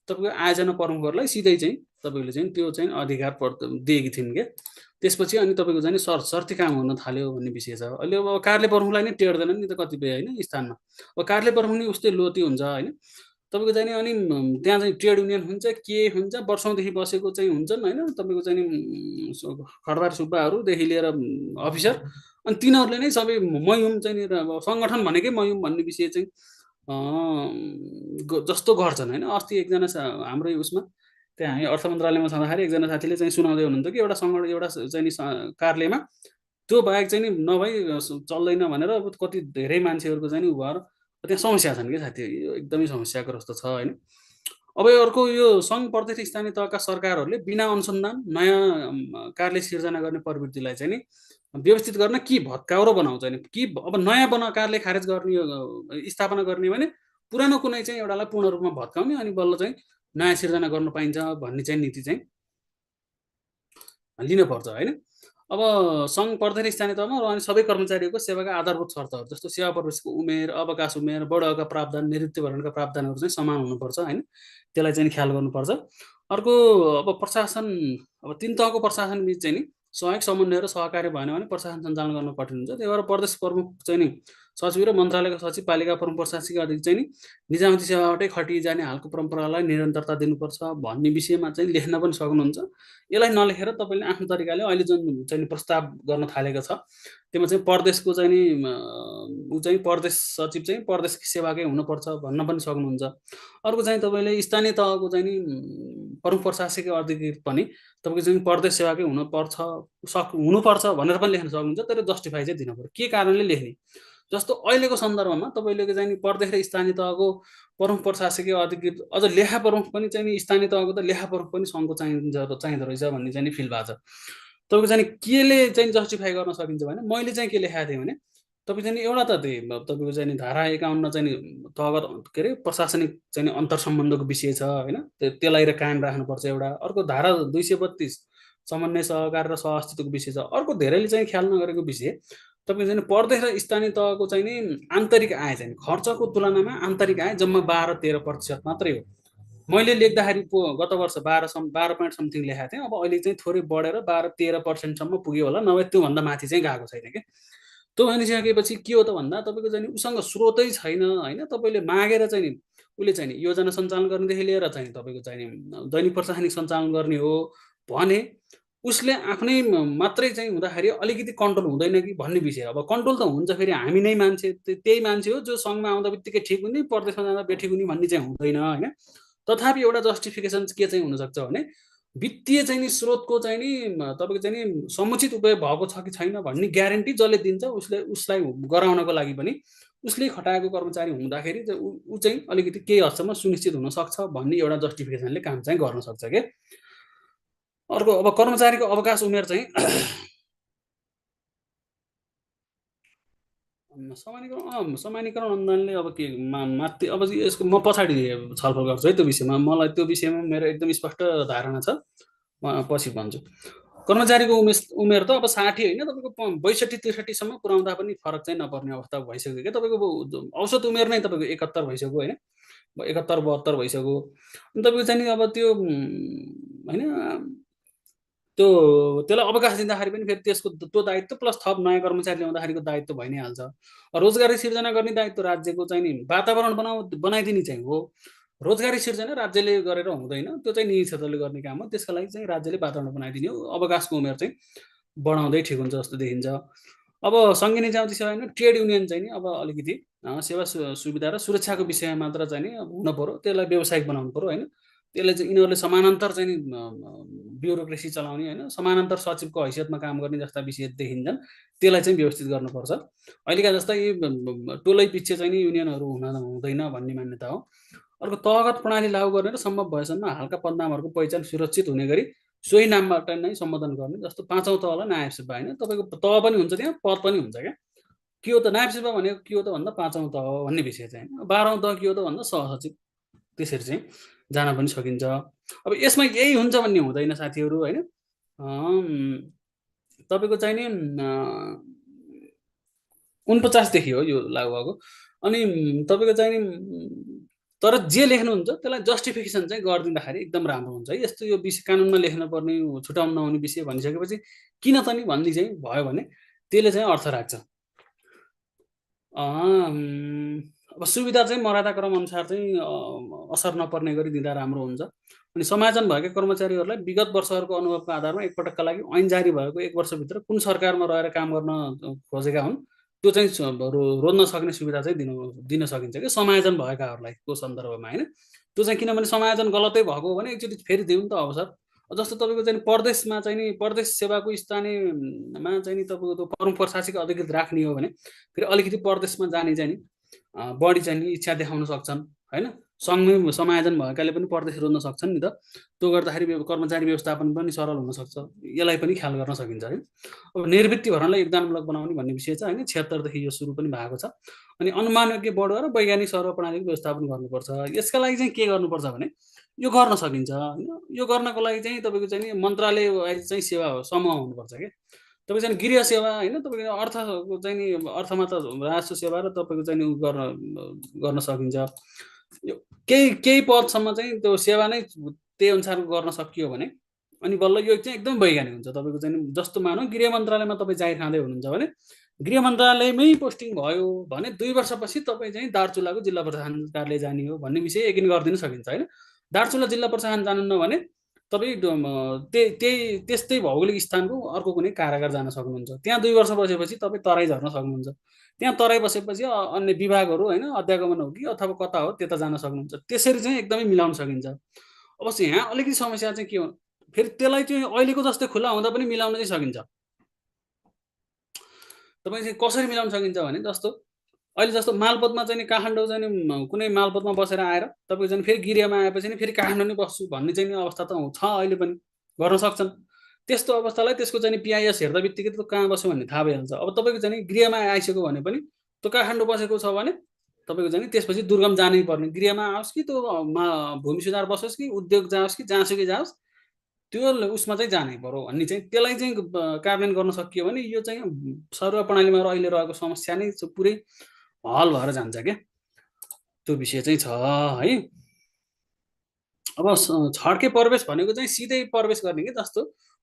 तपाईँको आयोजना प्रमुखहरूलाई सिधै चाहिँ तपाईँले चाहिँ त्यो चाहिँ अधिकार दिएकी थिइन् क्या। त्यसपछि अनि तपाईँको चाहिँ सर्ती काम हुन थाल्यो भन्ने विषय छ। अहिले अब कार्यालय प्रमुखलाई नै टेर्दैन नि त कतिपय होइन स्थानमा। अब कार्यालय प्रमुख नै उस्तै लोती हुन्छ होइन। तपाईँको चाहिँ अनि त्यहाँ चाहिँ ट्रेड युनियन हुन्छ, के हुन्छ, वर्षौँदेखि बसेको चाहिँ हुन्छन् होइन। तपाईँको चाहिँ खडबार सुब्बाहरूदेखि लिएर अफिसर, अनि तिनीहरूले नै सबै मयुम चाहिँ नि सङ्गठन भनेकै मयुम भन्ने विषय चाहिँ जस्तो गर्छन् होइन। अस्ति एकजना हाम्रै उसमा त्यहाँ हामी अर्थ मन्त्रालयमा छँदाखेरि एकजना साथीले चाहिँ सुनाउँदै हुनुहुन्थ्यो कि एउटा सङ्गठन एउटा चाहिँ नि कार्यालयमा त्यो बाहेक चाहिँ नि नभई चल्दैन भनेर अब कति धेरै मान्छेहरूको चाहिँ नि भएर त्यहाँ समस्या छन् क्या साथी। यो एकदमै समस्याग्रस्त छ होइन। अब अर्को यो सङ्घ प्रदेश स्थानीय तहका सरकारहरूले बिना अनुसन्धान नयाँ कार्यालय सिर्जना गर्ने प्रवृत्तिलाई चाहिँ नि व्यवस्थित गर्न कि भत्काउरो बनाउँछ नि कि अब नयाँ कार्यालय खारेज गर्ने स्थापना गर्ने भने पुरानो कुनै चाहिँ एउटालाई पूर्ण रूपमा भत्काउने अनि बल्ल चाहिँ नयाँ सिर्जना गर्न पाइन्छ भन्ने चाहिँ नीति चाहिँ लिनुपर्छ होइन। अब सङ्घ प्रदेश स्थानीय तहमा रहने सबै कर्मचारीहरूको सेवाका आधारभूत शर्तहरू जस्तो सेवा प्रवेशको उमेर, अवकाश उमेर, बढुवाका प्रावधान, निवृत्तिभरणका प्रावधानहरू चाहिँ समान हुनुपर्छ होइन। त्यसलाई चाहिँ ख्याल गर्नुपर्छ। अर्को अब प्रशासन, अब 3 तहको प्रशासन बिच चाहिँ नि सहयोग समन्वय र सहकार्य भएन भने प्रशासन सञ्चालन गर्न कठिन हुन्छ। त्यही भएर प्रदेश प्रमुख चाहिँ नि सचिव र मन्त्रालयका सचिव, पालिका प्रमुख, प्रशासकीय अधिकारी चाहिँ नि निजामती सेवाबाटै खटिजाने हालको परम्परालाई निरन्तरता दिनुपर्छ भन्ने विषयमा चाहिँ लेख्न पनि सक्नुहुन्छ। यसलाई नलेखेर तपाईँले आफ्नो तरिकाले अहिले जुन चाहिँ प्रस्ताव गर्न थालेको छ त्यसमा चाहिँ प्रदेशको चाहिँ नि ऊ चाहिँ प्रदेश सचिव चाहिँ प्रदेश सेवाकै हुनुपर्छ भन्न पनि सक्नुहुन्छ। अर्को चाहिँ तपाईँले स्थानीय तहको चाहिँ नि प्रमुख प्रशासकीय अधिकृत पनि तपाईँको चाहिँ प्रदेश सेवाकै हुनुपर्छ भनेर पनि लेख्न सक्नुहुन्छ। तर जस्टिफाई चाहिँ दिनु पर्यो के कारणले लेख्ने। जस्तो अहिलेको सन्दर्भमा तपाईँले चाहिँ नि प्रदेश र स्थानीय तहको प्रमुख प्रशासकीय अधिकृत अझ लेखा प्रमुख पनि चाहिँ नि स्थानीय तहको त लेखा प्रमुख पनि सङ्घको चाहिँदो रहेछ भन्ने चाहिँ नि फिल भएको छ। तपाईँको चाहिँ केले चाहिँ जस्टिफाई गर्न सकिन्छ भने मैले चाहिँ के लेखाएको थिएँ भने तपाईँ चाहिँ नि एउटा त तपाईँको चाहिँ नि धारा 51 चाहिँ नि तहगत के अरे प्रशासनिक चाहिँ नि अन्तर सम्बन्धको विषय छ होइन, त्यसलाई कायम राख्नुपर्छ एउटा। अर्को धारा 232 समन्वय सहकार र सहअस्तित्वको विषय छ। अर्को धेरैले चाहिँ ख्याल नगरेको विषय तपाईँको चाहिँ प्रदेश र स्थानीय तहको चाहिँ नि आन्तरिक आय चाहिँ खर्चको तुलनामा आन्तरिक आय जम्मा 12-13% मात्रै हो। मैले लेख्दाखेरि गत वर्ष 12 पोइन्ट समथिङ लेखाएको थिएँ, अब अहिले चाहिँ थोरै बढेर 12-13%सम्म पुग्यो होला, नभए त्योभन्दा माथि चाहिँ गएको छैन कि। त्यो भनिसकेपछि के हो त भन्दा तपाईँको चाहिँ उसँग स्रोतै छैन होइन। तपाईँले मागेर चाहिँ नि उसले चाहिँ नि योजना सञ्चालन गर्नेदेखि लिएर चाहिँ तपाईँको चाहिँ नि दैनिक प्रशासनिक सञ्चालन गर्ने हो भने उसले आफ्नै मात्रै चाहिँ हुँदाखेरि अलिकति कन्ट्रोल हुँदैन कि भन्ने विषय। अब कन्ट्रोल त हुन्छ, फेरि हामी नै मान्छे, त्यही मान्छे हो जो सङ्घमा आउँदा बित्तिकै ठिक हुने, प्रदेशमा जाँदा बेठिक हुने भन्ने चाहिँ हुँदैन होइन। तथापि एउटा जस्टिफिकेसन के चाहिँ हुनसक्छ भने वित्तीय चाहिँ नि स्रोतको चाहिँ नि तपाईँको चाहिँ नि समुचित उपयोग भएको छ कि छैन भन्ने ग्यारेन्टी जसले दिन्छ उसलाई गराउनको लागि पनि उसले खटाएको कर्मचारी हुँदाखेरि ऊ चाहिँ अलिकति केही हदसम्म सुनिश्चित हुनसक्छ भन्ने एउटा जस्टिफिकेसनले काम चाहिँ गर्न सक्छ क्या। अर्को अब कर्मचारीको अवकाश उमेर चाहिँ समानीकरण अनुदानले अब के माथि अब यसको म पछाडि छलफल गर्छु है त्यो विषयमा। मलाई त्यो विषयमा मेरो एकदम स्पष्ट धारणा छ, म पछि भन्छु। कर्मचारीको उमेर त अब 60 होइन, तपाईँको 62-63सम्म पुऱ्याउँदा पनि फरक चाहिँ नपर्ने अवस्था भइसक्यो क्या। तपाईँको औसत उमेर नै तपाईँको 71 भइसक्यो होइन, 71-72 भइसक्यो। अनि तपाईँको चाहिँ अब त्यो होइन त्यसलाई अवकाश दिँदाखेरि पनि फेरि त्यसको त्यो दायित्व प्लस थप नयाँ कर्मचारी ल्याउँदाखेरिको दायित्व भइ नै हाल्छ। रोजगारी सिर्जना गर्ने दायित्व राज्यको चाहिँ नि वातावरण बनाइदिने चाहिँ हो। रोजगारी सिर्जना राज्यले गरेर हुँदैन, त्यो चाहिँ निजी क्षेत्रले गर्ने काम हो। त्यसका लागि चाहिँ राज्यले वातावरण बनाइदिने हो। अवकाशको उमेर चाहिँ बढाउँदै ठिक हुन्छ जस्तो देखिन्छ। अब सङ्घीय निजामती सेवा होइन, ट्रेड युनियन चाहिँ नि अब अलिकति सेवा सुविधा र सुरक्षाको विषयमा मात्र चाहिँ नि अब हुन पऱ्यो, त्यसलाई व्यावसायिक बनाउनु पऱ्यो होइन। त्यसले चाहिँ यिनीहरूले समानान्तर चाहिँ ब्युरोक्रेसी चलाउने होइन, समानान्तर सचिवको हैसियतमा काम गर्ने जस्ता विषय देखिन्छन्, त्यसलाई चाहिँ व्यवस्थित गर्नुपर्छ। अहिलेका जस्ता यी टोलै पछि चाहिँ नि युनियनहरू हुँदैन भन्ने मान्यता हो। अर्को तहगत प्रणाली लागू गर्ने र सम्भव भएसम्म हालका पदनामहरूको पहिचान सुरक्षित हुने गरी सोही नामबाट नै सम्बोधन गर्ने। जस्तो 5औँ तहलाई नायब सेवा होइन, तपाईँको तह पनि हुन्छ त्यहाँ, पद पनि हुन्छ क्या। के हो त नायब सेवा भनेको, के हो त भन्दा 5औँ तह हो भन्ने विषय चाहिँ होइन। 12औँ तह के हो त भन्दा सहसचिव, त्यसरी चाहिँ जान पनि सकिन्छ। अब यसमा यही हुन्छ भन्ने हुँदैन साथीहरू होइन। तपाईँको चाहिँ नि 49देखि हो यो लागु भएको। अनि तपाईँको चाहिँ नि तर जे लेख्नुहुन्छ त्यसलाई जस्टिफिकेसन चाहिँ गरिदिँदाखेरि एकदम राम्रो हुन्छ है। यस्तो यो विषय कानुनमा लेख्न पर्ने, छुटाउनु नहुने विषय भनिसकेपछि किन त नि भन्ने चाहिँ भयो भने त्यसले चाहिँ अर्थ राख्छ। अब सुविधा चाहिँ मर्यादाक्रम अनुसार चाहिँ असर नपर्ने गरी दिँदा राम्रो हुन्छ। अनि समायोजन भएका कर्मचारीहरूलाई विगत वर्षहरूको अनुभवको आधारमा एकपटकका लागि ऐन जारी भएको 1 वर्षभित्र कुन सरकारमा रहेर काम गर्न खोजेका हुन् त्यो चाहिँ रोज्न सक्ने सुविधा चाहिँ दिन सकिन्छ कि समायोजन भएकाहरूलाई को सन्दर्भमा होइन। त्यो चाहिँ किनभने समायोजन गलतै भएको हो भने एकचोटि फेरि दिउँ त अवसर। जस्तो तपाईँको चाहिँ प्रदेशमा चाहिँ नि प्रदेश सेवाको स्थानीयमा चाहिँ नि तपाईँको त्यो प्रमुख प्रशासक अधिकृत राख्ने हो भने फेरि अलिकति प्रदेशमा जाने चाहिँ नि बढी चाहिँ नि इच्छा देखाउन सक्छन् होइन। सँगै समायोजन भएकाले पनि प्रदेश रोज्न सक्छन् नि त। त्यो गर्दाखेरि कर्मचारी व्यवस्थापन पनि सरल हुनसक्छ, यसलाई पनि ख्याल गर्न सकिन्छ है। अब निर्वृत्ति भरणलाई योगदानमूलक बनाउने भन्ने विषय छ होइन, 76देखि यो सुरु पनि भएको छ। अनि अनुमानज्ञ बढुवा र वैज्ञानिक सर्व प्रणालीको व्यवस्थापन गर्नुपर्छ। यसका लागि चाहिँ के गर्नुपर्छ भने यो गर्न सकिन्छ होइन। यो गर्नको लागि चाहिँ तपाईँको चाहिँ नि मन्त्रालय चाहिँ सेवा समूह हुनुपर्छ क्या। तपाईँको चाहिँ गृह सेवा होइन, तपाईँको अर्थको चाहिँ नि अर्थमा त राजस्व सेवा र तपाईँको चाहिँ नि गर्न सकिन्छ। यो केही केही पदसम्म चाहिँ त्यो सेवा नै त्यही अनुसारको गर्न सकियो भने अनि बल्ल यो चाहिँ एकदम वैज्ञानिक हुन्छ। तपाईँको चाहिँ जस्तो मानौँ गृह मन्त्रालयमा तपाईँ जाहिर खाँदै हुनुहुन्छ भने गृह मन्त्रालयमै पोस्टिङ भयो भने 2 वर्षपछि तपाईँ चाहिँ दार्चुलाको जिल्ला प्रशासन कार्यालय जाने हो भन्ने विषय यकिन गरिदिन सकिन्छ होइन। दार्चुला जिल्ला प्रशासन जानुहुन्न भने तपाईँ त्यस्तै भौगोलिक स्थानको अर्को कुनै कारागार जान सक्नुहुन्छ। त्यहाँ 2 वर्ष बसेपछि तपाईँ तराई झर्न सक्नुहुन्छ। त्यहाँ तराई बसेपछि अन्य विभागहरू होइन, अध्यागमन हो कि अथवा कता हो त्यता जान सक्नुहुन्छ। त्यसरी चाहिँ एकदमै मिलाउन सकिन्छ। अवश्य यहाँ अलिकति समस्या चाहिँ के हो, फेरि त्यसलाई चाहिँ अहिलेको जस्तै खुला हुँदा पनि मिलाउन चाहिँ सकिन्छ। तपाईँ चाहिँ कसरी मिलाउन सकिन्छ भने जस्तो अहिले जस्तो मालपोतमा चाहिँ नि काठमाडौँ चाहिँ नि कुनै मालपोतमा बसेर आएर तपाईँको चाहिँ फेरि गिरियामा आएपछि नि फेरि काठमाडौँ नै बस्छु भन्ने चाहिँ नि अवस्था त छ अहिले पनि, गर्न सक्छन्। त्यस्तो अवस्थालाई त्यसको चाहिँ पिआइएस हेर्दा बित्तिकै त्यो कहाँ बस्यो भन्ने थाहा भइहाल्छ। अब तपाईँको चाहिँ गृहमा आइसक्यो भने पनि त्यो काठमाडौँ बसेको छ भने तपाईँको चाहिँ त्यसपछि दुर्गम जानै पर्ने, गृहमा आओस् कि त्यो भूमि सुधार बसोस् कि उद्योग जाओस् कि जहाँसुकै जाओस् त्यो उसमा चाहिँ जानै पर्यो भन्ने चाहिँ त्यसलाई चाहिँ कार्यान्वयन गर्न सकियो भने यो चाहिँ सरुवा प्रणालीमा अहिले रहेको समस्या नै पुरै हल भएर जान्छ क्या। त्यो विषय चाहिँ छ है। अब छड्के प्रवेश भनेको चाहिँ सिधै प्रवेश गर्ने कि जस्तो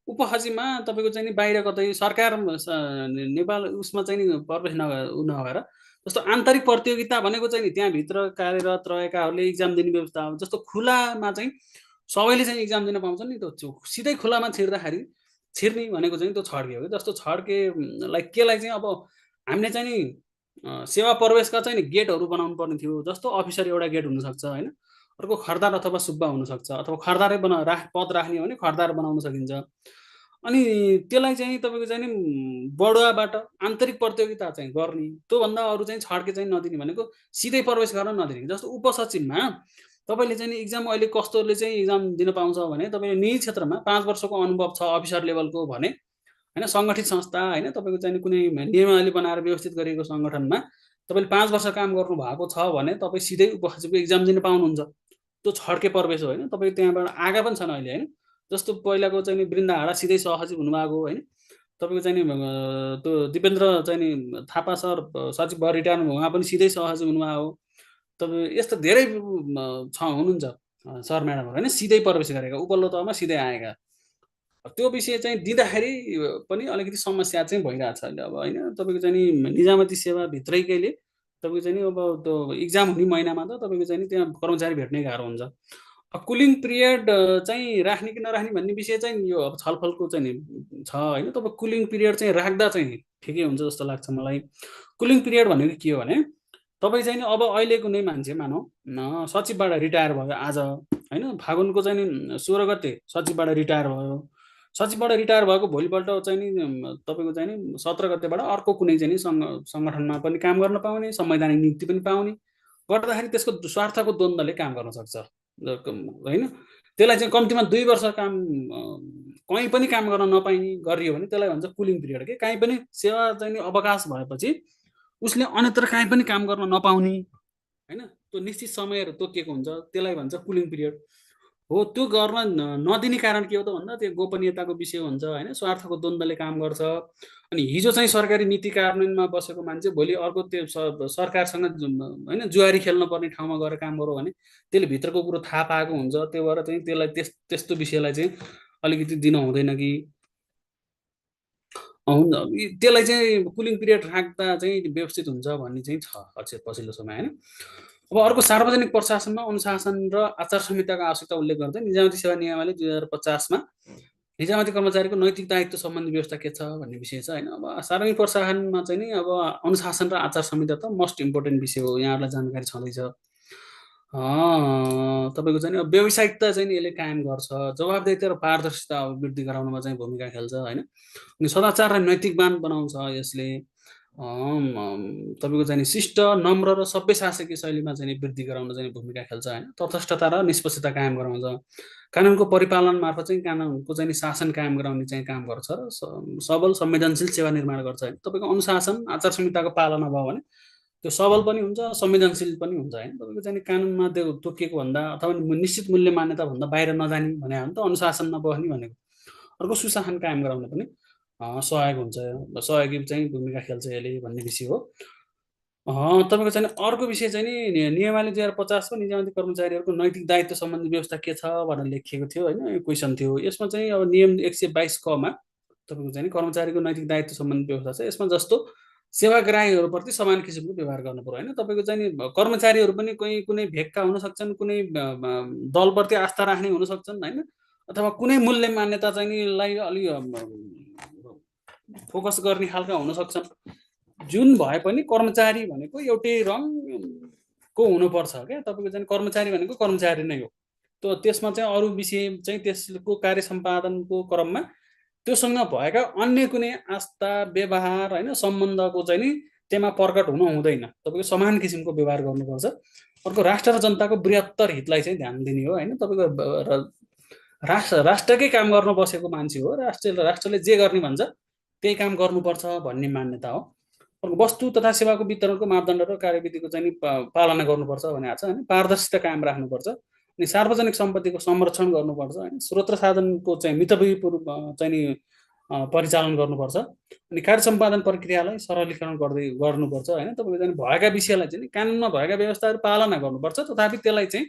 उपखजीमा तपाईँको चाहिँ बाहिर कतै सरकार नेपाल उसमा चाहिँ प्रवेश नभएर जस्तो आन्तरिक प्रतियोगिता भनेको चाहिँ त्यहाँभित्र कार्यरत रहेकाहरूले इक्जाम दिने व्यवस्था हो। जस्तो खुलामा चाहिँ सबैले चाहिँ इक्जाम दिन पाउँछन् नि, त्यो सिधै खुलामा छिर्दाखेरि छिर्ने भनेको चाहिँ त्यो छड्के हो कि। जस्तो छड्केलाई केलाई चाहिँ अब हामीले चाहिँ नि सेवा प्रवेशका चाहिँ गेटहरू बनाउनु पर्ने थियो। जस्तो अफिसर एउटा गेट हुनसक्छ होइन, अर्को खर्दार अथवा सुब्बा हुनसक्छ, अथवा खर्दारै पद राख्ने हो भने खर्दार बनाउन सकिन्छ। अनि त्यसलाई चाहिँ तपाईँको चाहिँ नि बढुवाबाट आन्तरिक प्रतियोगिता चाहिँ गर्ने, त्योभन्दा अरू चाहिँ छड्के चाहिँ नदिने भनेको सिधै प्रवेश गर्न नदिने। जस्तो उपसचिवमा तपाईँले चाहिँ नि इक्जाम अहिले कस्तोले चाहिँ इक्जाम दिन पाउँछ भने तपाईँले निजी क्षेत्रमा 5 वर्षको अनुभव छ अफिसर लेभलको भने होइन, सङ्गठित संस्था होइन, तपाईँको चाहिँ कुनै नियमावली बनाएर व्यवस्थित गरिएको सङ्गठनमा तपाईँले 5 वर्ष काम गर्नु भएको छ भने तपाईँ सिधै उपसचिवको इक्जाम दिन पाउनुहुन्छ। त्यो छड्के प्रवेश हो होइन। तपाईँ त्यहाँबाट आएका पनि छन् अहिले होइन। जस्तो पहिलाको चाहिँ नि वृन्दा हाडा सिधै सहसचिव हुनुभएको होइन, तपाईँको चाहिँ नि त्यो दिपेन्द्र चाहिँ नि थापा सर सचिव भएर रिटायर हुनु, उहाँ पनि सिधै सहसचिव हुनुभएको। तपाईँ यस्तो धेरै हुनुहुन्छ सर म्याडमहरू होइन, सिधै प्रवेश गरेका, उपल्लो तहमा सिधै आएका। त्यो विषय चाहिँ दिँदाखेरि पनि अलिकति समस्या चाहिँ भइरहेछ अहिले अब होइन। तपाईँको चाहिँ नि निजामती सेवाभित्रैकैले तपाईँको चाहिँ नि अब त्यो इक्जाम हुने महिनामा त तपाईँको चाहिँ नि त्यहाँ कर्मचारी भेट्नै गाह्रो हुन्छ। कुलिङ पिरियड चाहिँ राख्ने कि नराख्ने भन्ने विषय चाहिँ यो अब छलफलको चाहिँ नि छ होइन। तपाईँ कुलिङ पिरियड चाहिँ राख्दा चाहिँ ठिकै हुन्छ जस्तो लाग्छ मलाई। कुलिङ पिरियड भनेको के हो भने तपाईँ चाहिँ नि अब अहिले कुनै मान्छे मानौ सचिवबाट रिटायर भयो आज होइन, फागुनको चाहिँ नि 16 गते सचिवबाट रिटायर भयो, सचिवबाट रिटायर भएको भोलिपल्ट चाहिँ नि तपाईँको चाहिँ नि 17 गतेबाट अर्को कुनै चाहिँ नि सङ्गठनमा पनि काम गर्न पाउने, संवैधानिक नियुक्ति पनि पाउने, गर्दाखेरि त्यसको स्वार्थको द्वन्द्वले काम गर्न सक्छ होइन। त्यसलाई चाहिँ कम्तीमा 2 वर्ष काम कहीँ पनि काम गर्न नपाइने गरियो भने त्यसलाई भन्छ कुलिङ पिरियड के। कहीँ पनि सेवा चाहिँ नि अवकाश भएपछि उसले अन्यत्र कहीँ पनि काम गर्न नपाउने होइन, त्यो निश्चित समयहरू तोकिएको हुन्छ, त्यसलाई भन्छ कुलिङ पिरियड हो। त्यो गर्न नदिने कारण के हो त भन्दा त्यो गोपनीयताको विषय हुन्छ होइन, स्वार्थको द्वन्द्वले काम गर्छ। अनि हिजो चाहिँ सरकारी नीति कार्यान्वयनमा बसेको मान्छे भोलि अर्को त्यो सरकारसँग होइन जुवारी खेल्न पर्ने ठाउँमा गएर काम गरौँ भने त्यसले भित्रको कुरो थाहा पाएको हुन्छ। त्यो भएर चाहिँ त्यसलाई त्यस्तो विषयलाई चाहिँ अलिकति दिन हुँदैन कि हुन्छ, त्यसलाई चाहिँ कुलिङ पिरियड राख्दा चाहिँ व्यवस्थित हुन्छ भन्ने चाहिँ छ पछिल्लो समय होइन। अब अर्को सार्वजनिक प्रशासनमा अनुशासन र आचार संहिताको आवश्यकता उल्लेख गर्दै निजामती सेवा नियमावली 2050मा निजामती कर्मचारीको नैतिक दायित्व सम्बन्धी व्यवस्था के छ भन्ने विषय छ होइन। अब सार्वजनिक प्रशासनमा चाहिँ नि अब अनुशासन र आचार संहिता त मोस्ट इम्पोर्टेन्ट विषय हो, यहाँहरूलाई जानकारी छँदैछ। तपाईँको चाहिँ अब व्यावसायिकता चाहिँ यसले कायम गर्छ, जवाबदेही र पारदर्शिता वृद्धि गराउनमा चाहिँ भूमिका खेल्छ होइन। अनि सदाचार र नैतिकवान बनाउँछ यसले। तपाईँको चाहिँ शिष्ट नम्र र सभ्य शासकीय शैलीमा चाहिँ वृद्धि गराउन चाहिँ भूमिका खेल्छ होइन। तटस्थता र निष्पक्षता कायम गराउँछ, कानुनको परिपालन मार्फत चाहिँ कानुनको चाहिँ शासन कायम गराउने चाहिँ काम गर्छ र सबल संवेदनशील सेवा निर्माण गर्छ होइन। तपाईँको अनुशासन आचार संहिताको पालना भयो भने त्यो सबल पनि हुन्छ, संवेदनशील पनि हुन्छ होइन। तपाईँको चाहिँ कानुनमा त्यो तोकिएको भन्दा अथवा निश्चित मूल्य मान्यता भन्दा बाहिर नजाने भने हो नि त अनुशासनमा बस्ने भनेको। अर्को सुशासन कायम गराउन पनि सहयोग हुन्छ, सहयोगी चाहिँ भूमिका खेल्छ यसले भन्ने विषय हो। तपाईँको चाहिँ अर्को विषय चाहिँ नि नियमावली 2050 मा निजामती कर्मचारीहरूको नैतिक दायित्व सम्बन्धी व्यवस्था के छ भनेर लेखिएको थियो होइन, क्वेसन थियो। यसमा चाहिँ अब नियम 122 क मा तपाईँको चाहिँ कर्मचारीको नैतिक दायित्व सम्बन्धी व्यवस्था छ। यसमा जस्तो सेवाग्राहीहरूप्रति समान किसिमको व्यवहार गर्नु पर्यो होइन। तपाईँको चाहिँ नि कर्मचारीहरू पनि कुनै भेगका हुन सक्छन्, कुनै दलप्रति आस्था राख्ने हुन सक्छन् होइन, अथवा कुनै मूल्य मान्यता चाहिँ नि अलि फोकस गर्ने खालका हुन सक्छन्। जुन भए पनि कर्मचारी भनेको एउटै रङको हुनुपर्छ क्या। तपाईँको चाहिँ कर्मचारी भनेको कर्मचारी नै हो। त्यसमा चाहिँ अरू विषय चाहिँ त्यसको कार्य सम्पादनको क्रममा त्योसँग भएका अन्य कुनै आस्था व्यवहार होइन सम्बन्धको चाहिँ नि त्यसमा प्रकट हुन हुँदैन। तपाईँको समान किसिमको व्यवहार गर्नुपर्छ। अर्को राष्ट्र र जनताको बृहत्तर हितलाई चाहिँ ध्यान दिने हो होइन। तपाईँको राष्ट्रकै काम गर्न बसेको मान्छे हो, राष्ट्रले जे गर्ने भन्छ त्यही काम गर्नुपर्छ भन्ने मान्यता हो। वस्तु तथा सेवाको वितरणको मापदण्ड र कार्यविधिको चाहिँ पालना गर्नुपर्छ भनेको छ होइन। पारदर्शिता कायम राख्नुपर्छ अनि सार्वजनिक सम्पत्तिको संरक्षण गर्नुपर्छ होइन। स्रोत र साधनको चाहिँ मितव्ययीपूर्वक चाहिँ नि परिचालन गर्नुपर्छ अनि कार्य सम्पादन प्रक्रियालाई सरलीकरण गर्नुपर्छ होइन। तपाईँको चाहिँ भएका विषयलाई चाहिँ कानुनमा भएका व्यवस्थाहरू पालना गर्नुपर्छ, तथापि त्यसलाई चाहिँ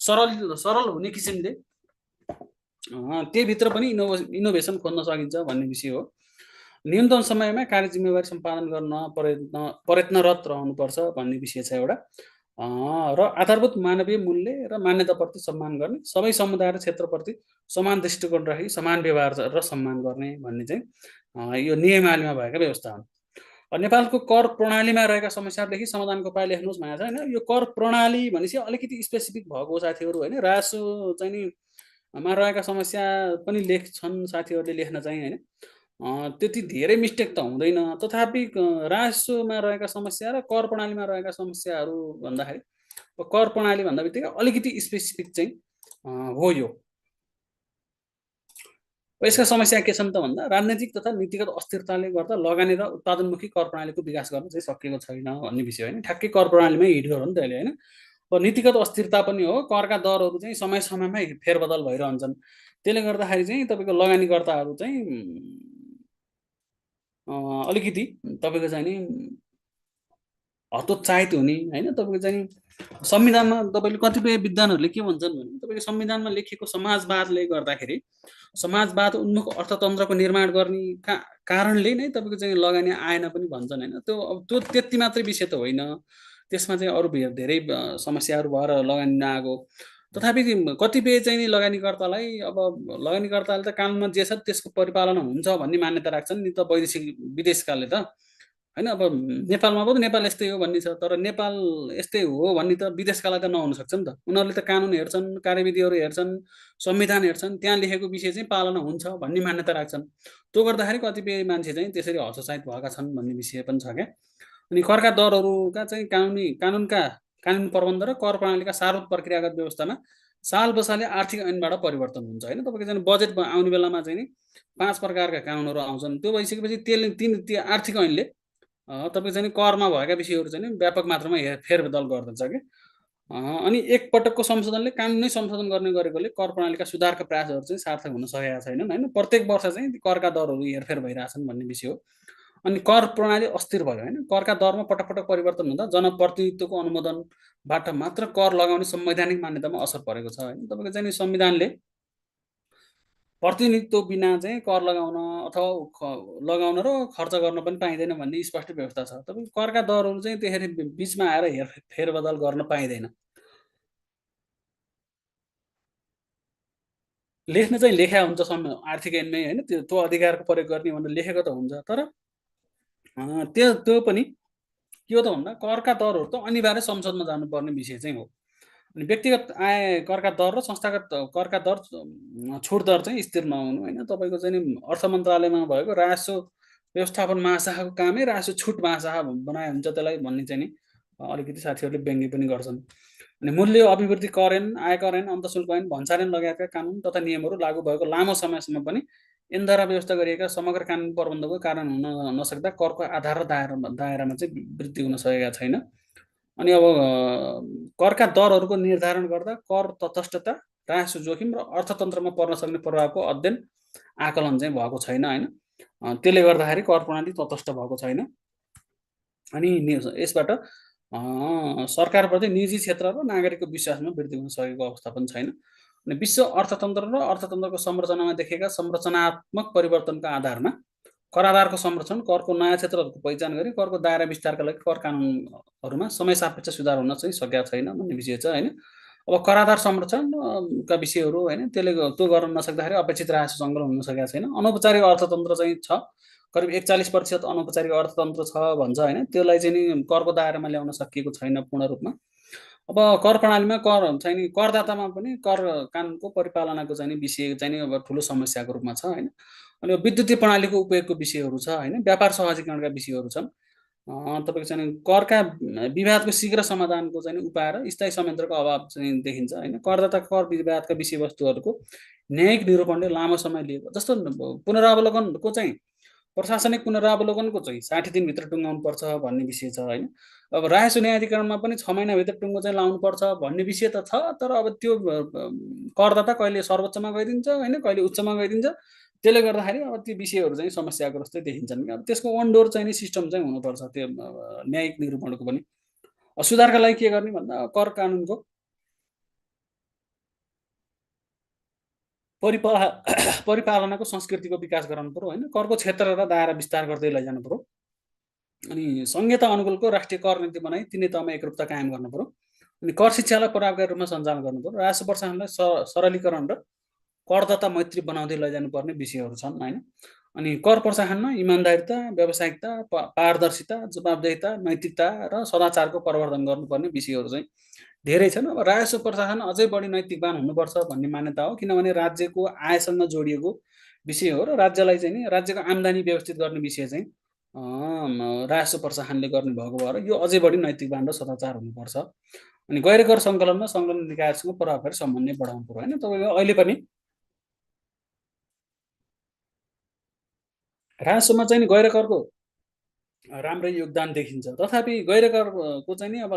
सरल सरल हुने किसिमले त्यहीभित्र पनि इनोभेसन खोज्न सकिन्छ भन्ने विषय हो। न्यूनतम समयमा कार्य जिम्मेवारी सम्पादन गर्न प्रयत्नरत रहनुपर्छ भन्ने विषय छ एउटा। र आधारभूत मानवीय मूल्य र मान्यताप्रति सम्मान गर्ने, सबै समुदाय र क्षेत्रप्रति समान दृष्टिकोण राखी समान व्यवहार र सम्मान गर्ने भन्ने चाहिँ यो नियमावलीमा भएका व्यवस्था हुन्। नेपालको कर प्रणालीमा रहेका समस्याहरूदेखि समाधानको उपाय लेख्नुहोस् भनेको छ होइन। यो कर प्रणाली भनेपछि अलिकति स्पेसिफिक भएको साथीहरू होइन। रासो चाहिँ नि मा रहेका समस्या पनि लेख्छन् साथीहरूले लेख्न चाहिँ होइन। त्यति धेरै मिस्टेक त हुँदैन, तथापि राजस्वमा रहेका समस्या र कर प्रणालीमा रहेका समस्याहरू भन्दाखेरि कर प्रणाली भन्दा बित्तिकै अलिकति स्पेसिफिक चाहिँ हो यो। यसका समस्या के छन् त भन्दा राजनैतिक तथा नीतिगत अस्थिरताले गर्दा लगानी र उत्पादनमुखी कर प्रणालीको विकास गर्न चाहिँ सकिएको छैन भन्ने विषय होइन। ठ्याक्कै कर प्रणालीमै हिट गर्यो नि त्यसले होइन। नीतिगत अस्थिरता पनि हो, करका दरहरू चाहिँ समय समयमा फेरबदल भइरहन्छन्। त्यसले गर्दाखेरि चाहिँ तपाईँको लगानीकर्ताहरू चाहिँ अलिकति तपाईँको चाहिँ नि हतोत्साहित हुने होइन। तपाईँको चाहिँ संविधानमा तपाईँले कतिपय विद्वानहरूले के भन्छन् भने तपाईँको संविधानमा लेखिएको समाजवादले गर्दाखेरि समाजवाद उन्मुख अर्थतन्त्रको निर्माण गर्ने कारणले नै तपाईँको चाहिँ लगानी आएन पनि भन्छन् होइन। त्यो त्यति मात्रै विषय त होइन, त्यसमा चाहिँ अरू धेरै समस्याहरू भएर लगानी नआएको। तथापि कतिपय चाहिँ नि लगानीकर्तालाई अब लगानीकर्ताले त कानुनमा जे छ त्यसको परिपालना हुन्छ भन्ने मान्यता राख्छन् नि त वैदेशिक विदेशकाले त होइन। अब नेपालमा पनि नेपाल यस्तै हो भन्ने छ, तर नेपाल यस्तै हो भन्ने त विदेशकालाई त नहुन सक्छ नि त। उनीहरूले त कानुन हेर्छन्, कार्यविधिहरू हेर्छन्, संविधान हेर्छन्, त्यहाँ लेखेको विषय चाहिँ पालना हुन्छ भन्ने मान्यता राख्छन्। त्यो गर्दाखेरि कतिपय मान्छे चाहिँ त्यसरी हतोत्साहित भएका छन् भन्ने विषय पनि छ क्या। अनि करका दरहरूका चाहिँ कानुन प्रबन्ध र कर प्रणालीका सार्वत प्रक्रियागत व्यवस्थामा साल बसाले आर्थिक ऐनबाट परिवर्तन हुन्छ होइन। तपाईँको चाहिँ बजेट आउने बेलामा चाहिँ नि 5 प्रकारका कानुनहरू आउँछन्। त्यो भइसकेपछि त्यो आर्थिक ऐनले तपाईँको चाहिँ करमा भएका विषयहरू चाहिँ व्यापक मात्रामा फेरबदल गर्दछ कि। अनि एकपटकको संशोधनले कानुन नै संशोधन गर्ने गरेकोले कर प्रणालीका सुधारका प्रयासहरू चाहिँ सार्थक हुन सकेका छैनन् होइन। प्रत्येक वर्ष चाहिँ करका दरहरू हेरफेर भइरहेछन् भन्ने विषय हो। अनि कर प्रणाली अस्थिर भयो होइन। करका दरमा पटक पटक परिवर्तन हुँदा जनप्रतिनिधित्वको अनुमोदनबाट मात्र कर लगाउने संवैधानिक मान्यतामा असर परेको छ होइन। तपाईँको चाहिँ संविधानले प्रतिनिधित्व बिना चाहिँ कर लगाउन अथवा लगाउन र खर्च गर्न पनि पाइँदैन भन्ने स्पष्ट व्यवस्था छ। तपाईँ करका दरहरू चाहिँ त्यसरी बिचमा आएर फेरबदल गर्न पाइँदैन। लेख्न चाहिँ लेख्या हुन्छ आर्थिक ऐनमै होइन। त्यो अधिकारको प्रयोग गर्ने भनेर लेखेको त हुन्छ, तर त्यो पनि के हो त भन्दा करका दरहरू त अनिवार्य संसदमा जानुपर्ने विषय चाहिँ हो। अनि व्यक्तिगत आय करका दर र संस्थागत करका दर छुट दर चाहिँ स्थिर नहुनु होइन। तपाईँको चाहिँ अर्थ मन्त्रालयमा भएको राजस्व व्यवस्थापन महाशाखाको कामै राजस्व छुट महाशाखा बनाए हुन्छ त्यसलाई भन्ने चाहिँ नि अलिकति साथीहरूले व्यङ्ग्य पनि गर्छन्। अनि मूल्य अभिवृद्धि कर ऐन, आयकर ऐन, अन्तशुल्क ऐन, भन्सार ऐन लगायतका कानुन तथा नियमहरू लागू भएको लामो समयसम्म पनि ऐनद्वारा व्यवस्था गरिएका समग्र कानुन प्रबन्धको कारण हुन नसक्दा करको आधार र दायरामा चाहिँ वृद्धि हुन सकेका छैन। अनि अब करका दरहरूको निर्धारण गर्दा कर तटस्थता, राजस्व जोखिम र अर्थतन्त्रमा पर्न सक्ने प्रभावको अध्ययन आकलन चाहिँ भएको छैन होइन। त्यसले गर्दाखेरि कर प्रणाली तटस्थ भएको छैन। अनि यसबाट सरकारप्रति निजी क्षेत्र र नागरिकको विश्वासमा वृद्धि हुन सकेको अवस्था पनि छैन। अनि विश्व अर्थतन्त्र र अर्थतन्त्रको संरचनामा देखेका संरचनात्मक परिवर्तनका आधारमा कराधारको संरक्षण, करको नयाँ क्षेत्रहरूको पहिचान गरी करको दायरा विस्तारका लागि कर कानुनहरूमा समय सापेक्ष सुधार हुन चाहिँ सकेका छैन भन्ने विषय छ होइन। अब कराधार संरक्षणका विषयहरू होइन, त्यसले त्यो गर्न नसक्दाखेरि अपेक्षित राजस्व सङ्कलन हुन सकेका छैन। अनौपचारिक अर्थतन्त्र चाहिँ छ, करिब 41% अनौपचारिक अर्थतन्त्र छ भन्छ होइन। त्यसलाई चाहिँ नि करको दायरामा ल्याउन सकिएको छैन पूर्ण रूपमा। अब कर प्रणालीमा कर चाहिँ नि करदातामा पनि कर कानुनको परिपालनाको चाहिँ विषय चाहिँ अब ठुलो समस्याको रूपमा छ होइन। अनि विद्युतीय प्रणालीको उपयोगको विषयहरू छ होइन। व्यापार सहजीकरणका विषयहरू छन्। तपाईँको चाहिँ करका विवादको शीघ्र समाधानको चाहिँ उपाय र स्थायी संयन्त्रको अभाव चाहिँ देखिन्छ होइन। करदाता कर विवादका विषयवस्तुहरूको न्यायिक निरूपणले लामो समय लिएको जस्तो पुनरावलोकनको चाहिँ प्रशासनिक पुनरावलोकनको चाहिँ 60 दिनभित्र टुङ्गाउनु पर्छ भन्ने विषय छ होइन। अब रायसो न्यायाधिकरणमा पनि 6 महिनाभित्र टुङ्गो चाहिँ लाउनु पर्छ भन्ने विषय त छ, तर अब त्यो करदाता कहिले सर्वोच्चमा गइदिन्छ होइन, कहिले उच्चमा गइदिन्छ। त्यसले गर्दाखेरि अब त्यो विषयहरू चाहिँ समस्याग्रस्तै देखिन्छन् कि अब त्यसको अन डोर चाहिँ नि सिस्टम चाहिँ हुनुपर्छ त्यो न्यायिक निरूपणको पनि। सुधारका लागि के गर्ने भन्दा कर कानुनको परिपाला परिपालनाको संस्कृतिको विकास गराउनु पर्यो होइन। करको क्षेत्र र दायरा विस्तार गर्दै लैजानु पर्यो। अनि संहिता अनुकूलको राष्ट्रिय कर नीति बनाई तिनै तहमा एकरूपता कायम गर्नु पर्यो। अनि कर शिक्षालाई प्रभावकारी रूपमा सञ्चालन गर्नु पर्यो। राजस्व प्रशासनलाई सरलीकरण र करदाता मैत्री बनाउँदै लैजानु पर्ने विषयहरू छन् होइन। अनि कर प्रशासनमा इमान्दारिता, व्यावसायिकता, पारदर्शिता, जवाबदेहिता, नैतिकता र सदाचारको प्रवर्धन गर्नुपर्ने विषयहरू चाहिँ धेरै छन्। अब राजस्व प्रशासन अझै बढी नैतिकवान हुनुपर्छ भन्ने मान्यता हो, किनभने राज्यको आयसँग जोडिएको विषय हो र राज्यलाई चाहिँ नि राज्यको आम्दानी व्यवस्थित गर्ने विषय चाहिँ राजस्व प्रशासनले गर्ने भएको भएर यो अझै बढी नैतिकवान र सदाचार हुनुपर्छ। अनि गैर कर सङ्कलनमा संलग्न निकायसँग प्रभावकारी समन्वय बढाउनु पर्यो होइन। तपाईँको अहिले पनि राजस्वमा चाहिँ गैर करको राम्रै योगदान देखिन्छ, तथापि गैर करको चाहिँ नि अब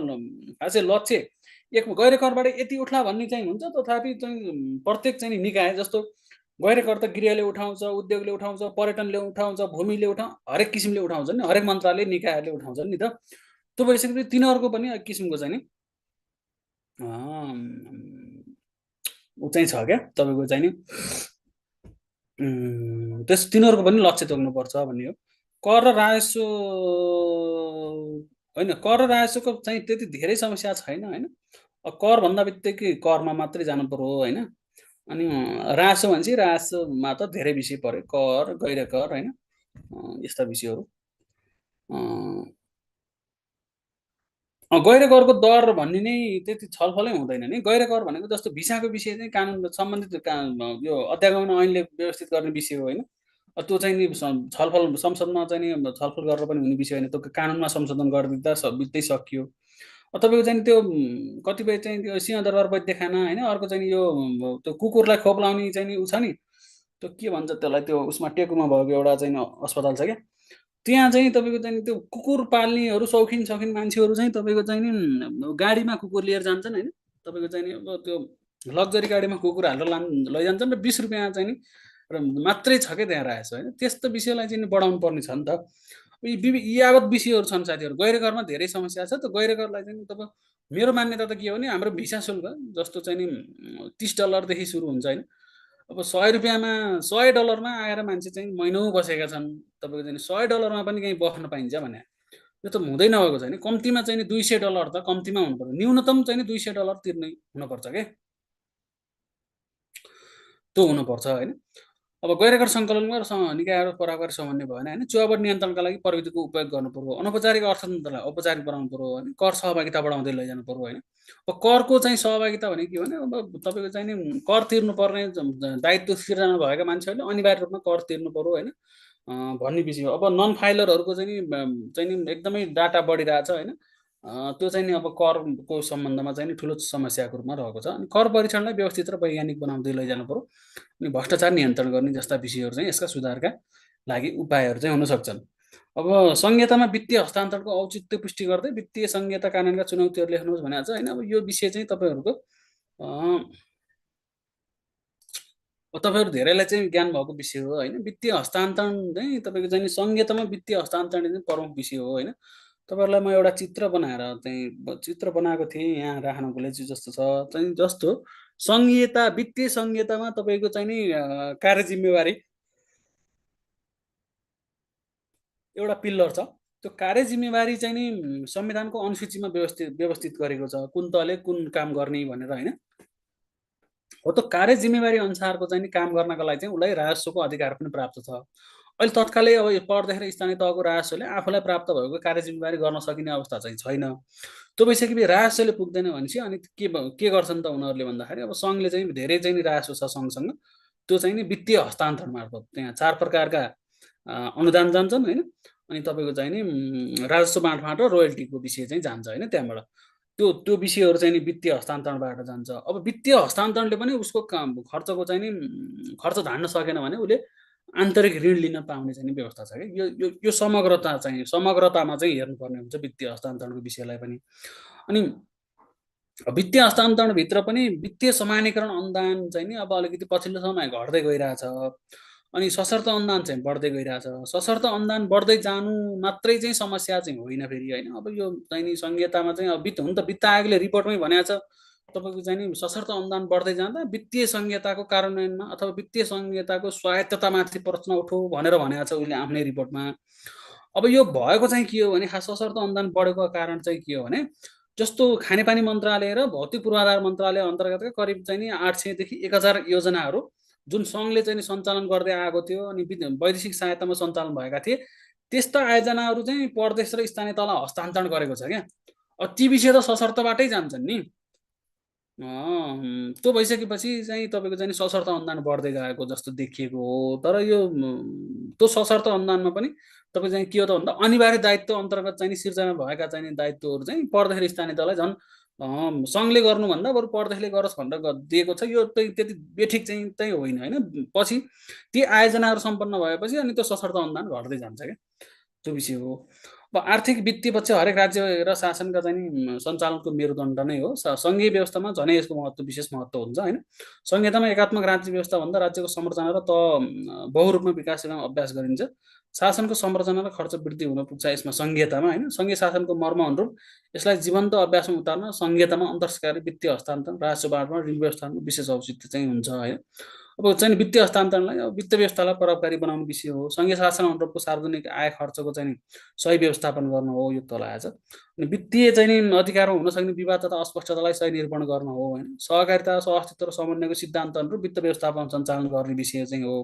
खासै लक्ष्य एक गैर करबाट यति उठ्ला भन्ने चाहिँ हुन्छ, तथापि चाहिँ प्रत्येक चाहिँ निकाय जस्तो गैर कर त गृहले उठाउँछ, उद्योगले उठाउँछ, पर्यटनले उठाउँछ, भूमिले हरेक किसिमले उठाउँछ नि, हरेक मन्त्रालय निकायहरूले उठाउँछन् नि त। त्यो भइसकेपछि तिनीहरूको पनि एक किसिमको चाहिँ नि ऊ चाहिँ छ क्या तपाईँको चाहिँ नि तिनीहरूको पनि लक्ष्य तोक्नुपर्छ भन्ने हो। कर र राजस्व होइन, कर र राजस्वको चाहिँ त्यति धेरै समस्या छैन होइन। कर भन्दा बित्तिकै करमा मात्रै जानु पर्यो होइन। अनि राजस्व भनेपछि राजस्वमा त धेरै विषय पऱ्यो, कर, गैर कर होइन, यस्ता विषयहरू। गैर करको दर भन्ने नै त्यति छलफलै हुँदैन नि। गैर कर भनेको जस्तो भिसाको विषय चाहिँ कानुन सम्बन्धित यो अध्यागमन ऐनले व्यवस्थित गर्ने विषय हो होइन। त्यो चाहिँ नि छलफल संसदमा चाहिँ नि छलफल गरेर पनि हुने विषय होइन, त्यो कानुनमा संशोधन गरिदिँदा बित्दै सकियो। तपाईँको चाहिँ त्यो कतिपय चाहिँ त्यो सिंहदरबार वैद्यखाना होइन, अर्को चाहिँ यो त्यो कुकुरलाई खोप लाउने चाहिँ नि ऊ छ नि, त्यो के भन्छ त्यसलाई, त्यो उसमा टेकुमा भएको एउटा चाहिँ अस्पताल छ क्या, त्यहाँ चाहिँ तपाईँको चाहिँ त्यो कुकुर पाल्नेहरू शौखिन शौखिन मान्छेहरू चाहिँ तपाईँको चाहिँ नि गाडीमा कुकुर लिएर जान्छन् होइन। तपाईँको चाहिँ नि अब त्यो लग्जरी गाडीमा कुकुर हालेर लैजान्छन् र 20 रुपियाँ चाहिँ नि र मात्रै छ क्या त्यहाँ रहेछ होइन। त्यस्तो विषयलाई चाहिँ बढाउनु पर्ने छ नि त। यावत विषयहरू छन् साथीहरू। गैर करमा धेरै समस्या छ। त्यो गैर करलाई चाहिँ तपाईँ मेरो मान्यता त के हो भने हाम्रो भिसा शुल्क जस्तो चाहिँ नि $30 सुरु हुन्छ होइन। अब $100 $100 आएर मान्छे चाहिँ महिनौ बसेका छन्। तपाईँको चाहिँ $100 पनि कहीँ बस्न पाइन्छ भने यो त हुँदै नभएको छैन। कम्तीमा चाहिँ $200 त कम्तीमा हुनु पर्यो, न्यूनतम चाहिँ $200 तिर्नै हुनुपर्छ क्या, त्यो हुनुपर्छ होइन। अब गैरकर सङ्कलनमा निकायहरू प्रभावकारी समन्वय भएन होइन। चुहावट नियन्त्रणका लागि प्रविधिको उपयोग गर्नु पर्यो, अनौपचारिक अर्थतन्त्रलाई औपचारिक बनाउनु पर्यो होइन, कर सहभागिता बढाउँदै लैजानु पर्यो होइन। अब करको चाहिँ सहभागिता भनेको के भने अब तपाईँको चाहिँ नि कर तिर्नुपर्ने दायित्व सिर्जना भएका मान्छेहरूले अनिवार्य रूपमा कर तिर्नु पर्यो होइन भन्ने विषय हो। अब नन फाइलरहरूको चाहिँ नि एकदमै डाटा बढिरहेछ होइन। त्यो चाहिँ नि अब करको सम्बन्धमा चाहिँ नि ठुलो समस्याको रूपमा रहेको छ। अनि कर परीक्षणलाई व्यवस्थित र वैज्ञानिक बनाउँदै लैजानु पर्यो। अनि भ्रष्टाचार नियन्त्रण गर्ने जस्ता विषयहरू चाहिँ यसका सुधारका लागि उपायहरू चाहिँ हुन सक्छन्। अब संहितामा वित्तीय हस्तान्तरणको औचित्य पुष्टि गर्दै वित्तीय संहिता कानुनका चुनौतीहरू लेख्नुहोस् भनेको छ होइन। अब यो विषय चाहिँ तपाईँहरूको तपाईँहरू धेरैलाई चाहिँ ज्ञान भएको विषय हो होइन। वित्तीय हस्तान्तरण चाहिँ तपाईँको चाहिँ संहितामा वित्तीय हस्तान्तरण चाहिँ प्रमुख विषय हो होइन। तपाईँहरूलाई म एउटा चित्र बनाएर चाहिँ चित्र बनाएको थिएँ यहाँ राख्नको लागि चाहिँ जस्तो छ चाहिँ जस्तो संहिता वित्तीय संहितामा तपाईँको चाहिँ नि कार्य जिम्मेवारी एउटा पिल्लर छ। त्यो कार्य जिम्मेवारी चाहिँ नि संविधानको अनुसूचीमा व्यवस्थित गरेको छ, कुन तहले कुन काम गर्ने भनेर होइन। हो त कार्य जिम्मेवारी अनुसारको चाहिँ नि काम गर्नका लागि चाहिँ उसलाई राजस्वको अधिकार पनि प्राप्त छ। अहिले तत्कालै अब यो पर्दाखेरि स्थानीय तहको राजस्वले आफूलाई प्राप्त भएको कार्य जिम्मेवारी गर्न सकिने अवस्था चाहिँ छैन। त्यो भइसकेपछि राजस्वले पुग्दैन भनेपछि अनि के गर्छन् त उनीहरूले भन्दाखेरि अब सङ्घले चाहिँ धेरै चाहिँ नि राजस्व छ सङ्घसँग, त्यो चाहिँ नि वित्तीय हस्तान्तरण मार्फत त्यहाँ 4 प्रकारका अनुदान जान्छन् होइन। अनि तपाईँको चाहिँ नि राजस्व बाँडफाँड र रोयल्टीको विषय चाहिँ जान्छ होइन त्यहाँबाट त्यो त्यो विषयहरू चाहिँ नि वित्तीय हस्तान्तरणबाट जान्छ। अब वित्तीय हस्तान्तरणले पनि उसको काम खर्चको चाहिँ नि खर्च धान्न सकेन भने उसले आन्तरिक ऋण लिन पाउने चाहिँ नि व्यवस्था छ कि यो समग्रता चाहिँ समग्रतामा चाहिँ हेर्नुपर्ने हुन्छ वित्तीय हस्तान्तरणको विषयलाई पनि। अनि वित्तीय हस्तान्तरणभित्र पनि वित्तीय समानीकरण अनुदान चाहिँ नि अब अलिकति पछिल्लो समय घट्दै गइरहेछ। अनि सशर्त अनुदान चाहिँ बढ्दै गइरहेछ। सशर्त अनुदान बढ्दै जानु मात्रै चाहिँ समस्या चाहिँ होइन फेरि होइन। अब यो चाहिँ नि संहितामा चाहिँ अब हुन त वित्त आयोगले रिपोर्टमै भनेको छ तपाईँको चाहिँ नि सशर्त अनुदान बढ्दै जाँदा वित्तीय संहिताको कार्यान्वयनमा अथवा वित्तीय संहिताको स्वायत्ततामाथि प्रश्न उठो भनेर भनेको छ उसले आफ्नै रिपोर्टमा। अब यो भएको चाहिँ के हो भने खास सशर्त अनुदान बढेको कारण चाहिँ के हो भने जस्तो खानेपानी मन्त्रालय र भौतिक पूर्वाधार मन्त्रालय अन्तर्गतका करिब चाहिँ नि 800 देखि 1000 योजनाहरू जुन सङ्घले चाहिँ सञ्चालन गर्दै आएको थियो अनि वैदेशिक सहायतामा सञ्चालन भएका थिए त्यस्ता आयोजनाहरू चाहिँ प्रदेश र स्थानीय तहलाई हस्तान्तरण गरेको छ क्या। अब ती विषय त सशर्तबाटै जान्छन् नि। त्यो भइसकेपछि चाहिँ तपाईँको चाहिँ सशर्त अनुदान बढ्दै गएको जस्तो देखिएको हो। तर यो त्यो सशर्त अनुदानमा पनि तपाईँ चाहिँ के हो त भन्दा अनिवार्य दायित्व अन्तर्गत चाहिँ सिर्जना भएका चाहिँ दायित्वहरू चाहिँ प्रदेश र स्थानीय तहलाई झन् सङ्घले गर्नुभन्दा बरु प्रदेशले गरोस् भनेर दिएको छ। यो त्यति बेठिक चाहिँ त्यही होइन होइन। पछि ती आयोजनाहरू सम्पन्न भएपछि अनि त्यो सशर्त अनुदान घट्दै जान्छ क्या त्यो विषय हो। अब आर्थिक वित्तीय पक्ष हरेक राज्य र शासनका चाहिँ सञ्चालनको मेरुदण्ड नै हो। सङ्घीय व्यवस्थामा झनै यसको महत्त्व विशेष महत्त्व हुन्छ होइन। संहितामा एकात्मक राज्य व्यवस्था भन्दा राज्यको संरचना र बहुरूपमा विकास एवं अभ्यास गरिन्छ। शासनको संरचना र खर्च वृद्धि हुन पुग्छ यसमा संहितामा होइन। सङ्घीय शासनको मर्म अनुरूप यसलाई जीवन्त अभ्यासमा उतार्न संहितामा अन्तर्सरकारी वित्तीय हस्तान्तरण राजस्व बाँडफाँड ऋण व्यवस्थापनको विशेष औचित्य चाहिँ हुन्छ होइन। अब चाहिँ वित्तीय हस्तान्तरणलाई अब वित्त व्यवस्थालाई प्रभावकारी बनाउने विषय हो। सङ्घीय शासन अनुरूपको सार्वजनिक आय खर्चको चाहिँ सही व्यवस्थापन गर्नु हो यो तल आएछ। अनि वित्तीय चाहिँ नि अधिकारमा हुन सक्ने विवाद तथा अस्पष्टतालाई सही निरूपण गर्नु हो होइन। सहकारिता सहअस्तित्व र समन्वयको सिद्धान्त अनुरूप वित्त व्यवस्थापन सञ्चालन गर्ने विषय चाहिँ हो।